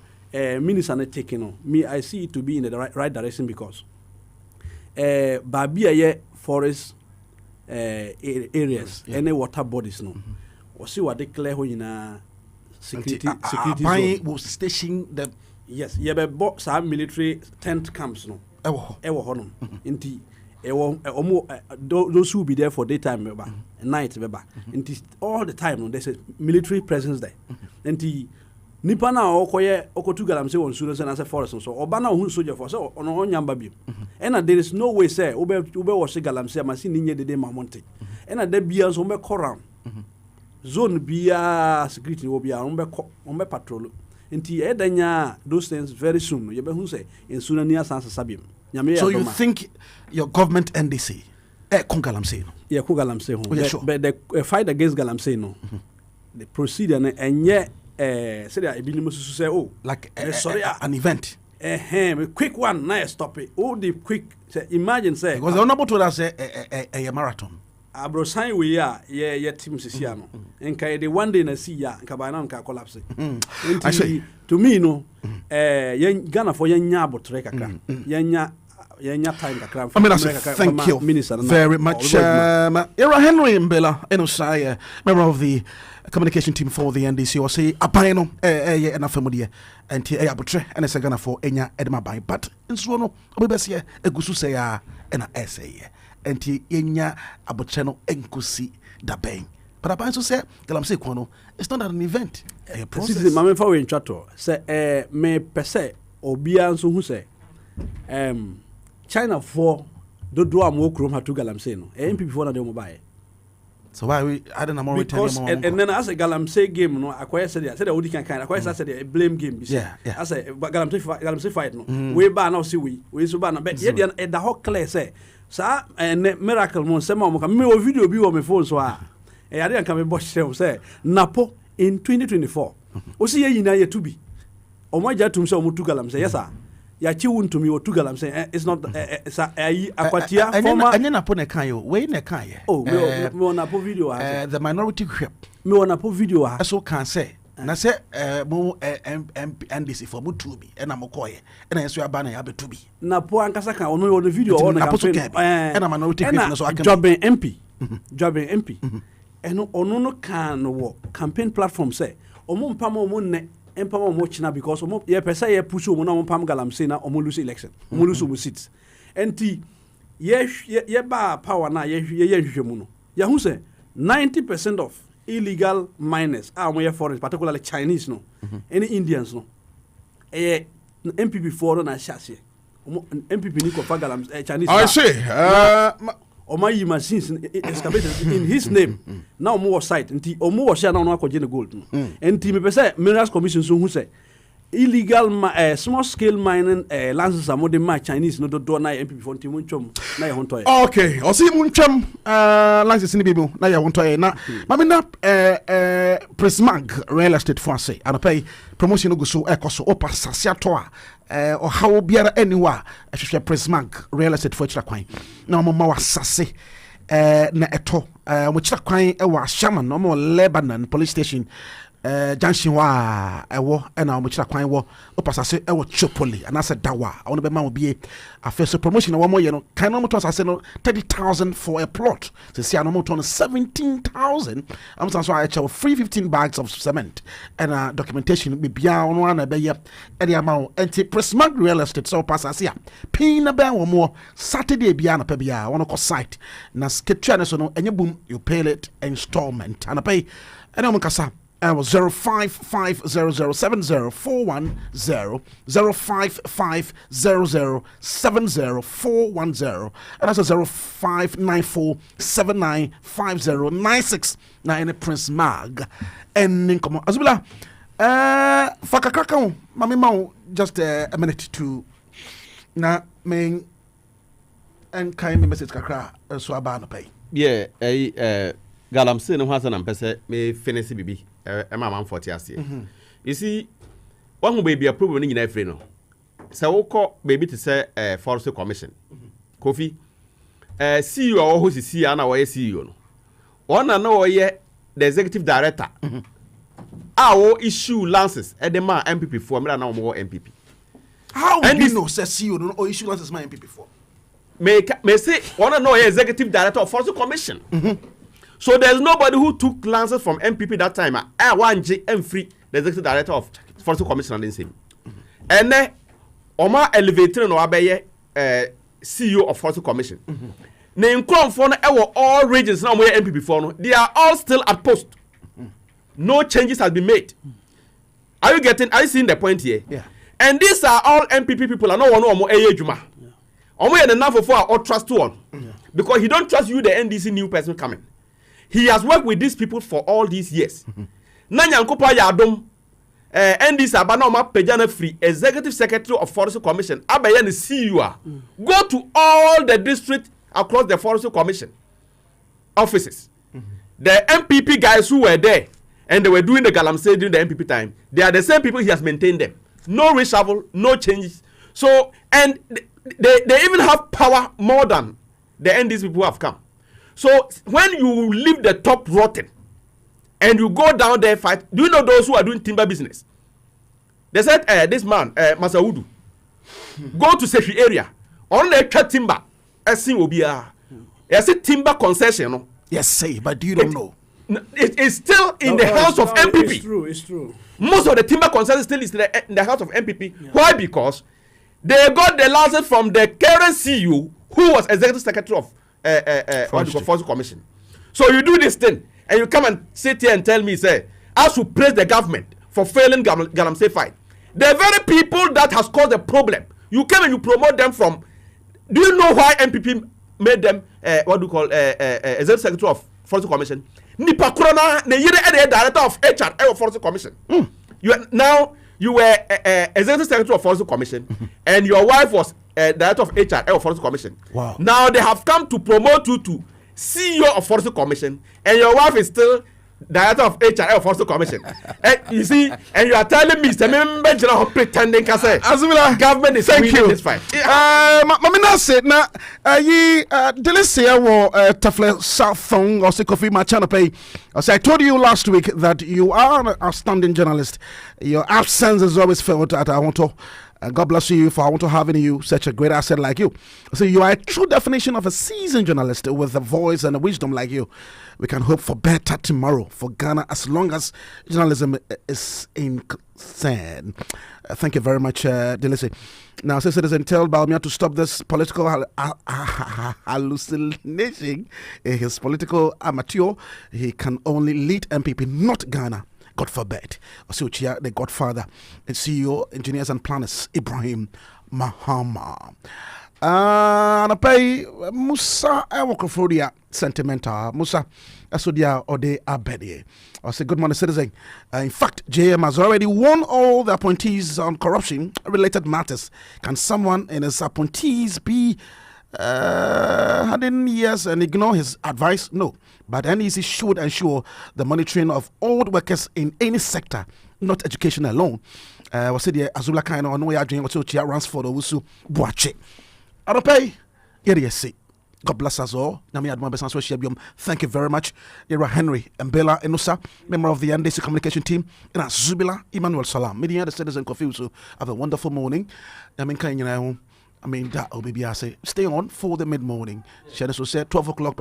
minister na taking on me I see it to be in the right direction because babia ye forest areas any water bodies no o see what declare ho nyina security zone will station the yes ye be some military tent camps no ewo ho no nti those who will be there for daytime beba night beba nti all the time no there's a military presence there nti nipa na okotu galamsey won suro say na say forest so oba na ohun soldier for so ono onyamba bi and there is no way say ube wash galamsey machine nye dede mamonte and there bia so be round zone bia security wo bia on be patrol nti edanya those things very soon you be hu say ensuna ni asansa sabim so you think your government NDC galamsey no galamsey ho but the fight against galamsey no the procedure na enye say that ebi ni mo susu say oh like sorry an event. Quick one, now stop it. Oh, the quick. Say, imagine say because they're not to us a marathon. Abro sign we are yeah team sisiano. And kai the one day na see ya kabana nka collapse. Actually, to me no Ghana for yenya abotre kakra. Yenya time kakra. I mean, thank you very much. Era Henry Mbela, Enosai, member of the communication team for the NDC, or say Apino, and a family, and Abotre, and a second for Enya Edma Bay. But in Swono, Obesia, a Gusu say, and a essay, and Enya Abocheno Enkusi da Bay. But I also say, Galamse Kono, it's not an event. A process. Mamma for in chato, say, me per se, or Biansu who say, China for do am work room to Galamse no. MP for na dem buy. So why we I don't know because and then as a Galamse game no acquire said Odi can acquire said a blame game. Yeah. As a Galamse fight no. We ba now see we so ba na but ye dey the whole clear say sa miracle mo say mo ka me o video bi o me phone so a e ade kan me boss say Napo in 2024. O see ye yina ye to be. O mo ja tum say o mo tu Galamse yes sir. Ya chi wunto mi otu Galamse it's not akwatia former anya na po ne kan yo we ne kan ye me on apo video the minority whip me on apo video so can say na say mo NDC for mo to be na mo koye na yeso aba na ya be to be na po ankasa kan ono on video on campaign na minority whip na so aka jobbing MP eno ono no kan wo campaign platform say omo mpa mo ne empama mo china because omo ye pesa ye push omo na omo pam Galamse na omo lose election omo lose omo seats enti ye ba power na ye hwehwemu no ya hu say 90% of illegal miners are omo ye foreign particularly Chinese no any Indians no MPP for na shase omo MPP ni ko fa Galamse Chinese I see Oma yi machines excavated in his name. Now more site nti omo wo share na no akogye ne gold. Nti me pese Minerals Commission so hu say illegal small scale mining licenses are the ma Chinese no do na MPP for nti mo ntwom na ye honto ye. Okay, o si mo ntwom license ni bibu na ye honto ye na mami na Prismag real estate for say and pay promotion go so ekoso opa sase ato a or how biara anywhere ehwehwe Prismag real estate for chira kwan na mo ma wasase na eto mo chira kwan e wa Shaman no mo Lebanon police station junction wa ewo na mo chira kwan wo opasase ewo Chopoli and asa dawa I want be ma obi afeso promotion na wo mo ye no kan no mo to asase no 30,000 for a plot so see no mo to 17,000 am so I check free 15 bags of cement and documentation be bia ono na be ye e dey amount anti Prismag real estate so pasase a pin na be wo mo Saturday bia na pa bia wono ko site na sketcha na so no enye boom you pay it installment and pay and am kasa 0550070410 0550070410 and that's 0594795096 na in Prismag and nkomo azubila fakakaka mami ma just a minute to na men and kind message kakra so aba no pay Galamse no hasa na mpese me finish bibi ma man 40 ase you see one who baby approve ni nyina free no se wokọ baby to say forest commission Kofi CEO o ho si na wo ye CEO no ona na wo ye the executive director wo issue licenses e de ma MPP for me na wo MPP how do you know say CEO no or issue licenses ma MPP for me say ona na wo ye executive director of forest commission so there's nobody who took licenses from MPP that time. I want JM free the executive director of Forest Commission and Nsem. And then Oma elevator no abeye CEO of Forest Commission. Na income for all regions now where MPP for no, they are all still at post. No changes has been made. Are you seeing the point here? Yeah. And these are all MPP people. I know one more Juma. Omo ye enough for all trust to one. Because he don't trust you the NDC new person coming. He has worked with these people for all these years. Nanya nkopa ya adom NDC abana ma pejana free executive secretary of Forest Commission abaye ne CEO. Go to all the districts across the Forest Commission offices. The MPP guys who were there and they were doing the galamsey during the MPP time, they are the same people he has maintained them. No reshuffle, no changes. So, and they even have power more than the NDC people have come. So, when you leave the top rotten and you go down there fight, do you know those who are doing timber business? They said, this man, Masaudu, go to Sefi area, on the timber, as seen will be a timber concession. Yes, say, but you don't know. It is still in the house of MPP. It's true. Most of the timber concession still is in the house of MPP. Yeah. Why? Because they got the license from the current CEO, who was executive secretary of Forestry Commission. So you do this thing, and you come and sit here and tell me, say, as to praise the government for failing Galamsey fight. The very people that has caused the problem, you come and you promote them from. Do you know why MPP made them executive secretary of Forestry Commission? Nipa Kurana, the director of HR Forestry Commission. You were executive secretary of Forestry Commission, and your wife was director of HR Forestry Commission. Wow. Now they have come to promote you to CEO of Forestry Commission, and your wife is still director of HR Forestry Commission. And you see, and you are telling me, pretending government is winning this fight. Mamina said, "Na Delicia wo Tafle Southong or Kofi Machanape." As I told you last week that you are an outstanding journalist. Your absence is always felt at Awonto. God bless you for Awonto having you, such a great asset like you. So you are a true definition of a seasoned journalist with a voice and a wisdom like you. We can hope for better tomorrow for Ghana as long as journalism is in concern. Thank you very much, Delisi. Now, say citizen, tell Balmia to stop this political hallucination. His political amateur. He can only lead MPP, not Ghana. God forbid. Osuchia, the godfather, and CEO, engineers and planners, Ibrahim Mahama. And I pay Musa Ewokofodia sentimental. Musa Asodia Ode Abedi. I say, good morning, citizen. In fact, JM has already won all the appointees on corruption related matters. Can someone in his appointees be having years and ignore his advice? No. But NEC should ensure the monitoring of old workers in any sector, not education alone. Was it the Azula Kaino or Noya Jane or Chia Ransford or Owusu Buache? Adope, yes, God bless us all. Thank you very much. Ira Henry and Bella Enusa, member of the NDC communication team, and Zubila Emmanuel Salam. Media the citizen Kofi Owusu. Have a wonderful morning. I mean, that will be I say, stay on for the mid morning. Shadows will say 12 o'clock.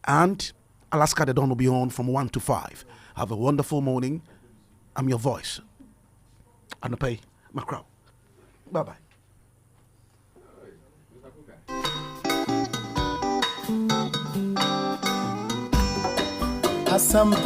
And Alaska, the dawn will be on from 1 to 5. Have a wonderful morning. I'm your voice. And pay my crowd. Bye bye. Asam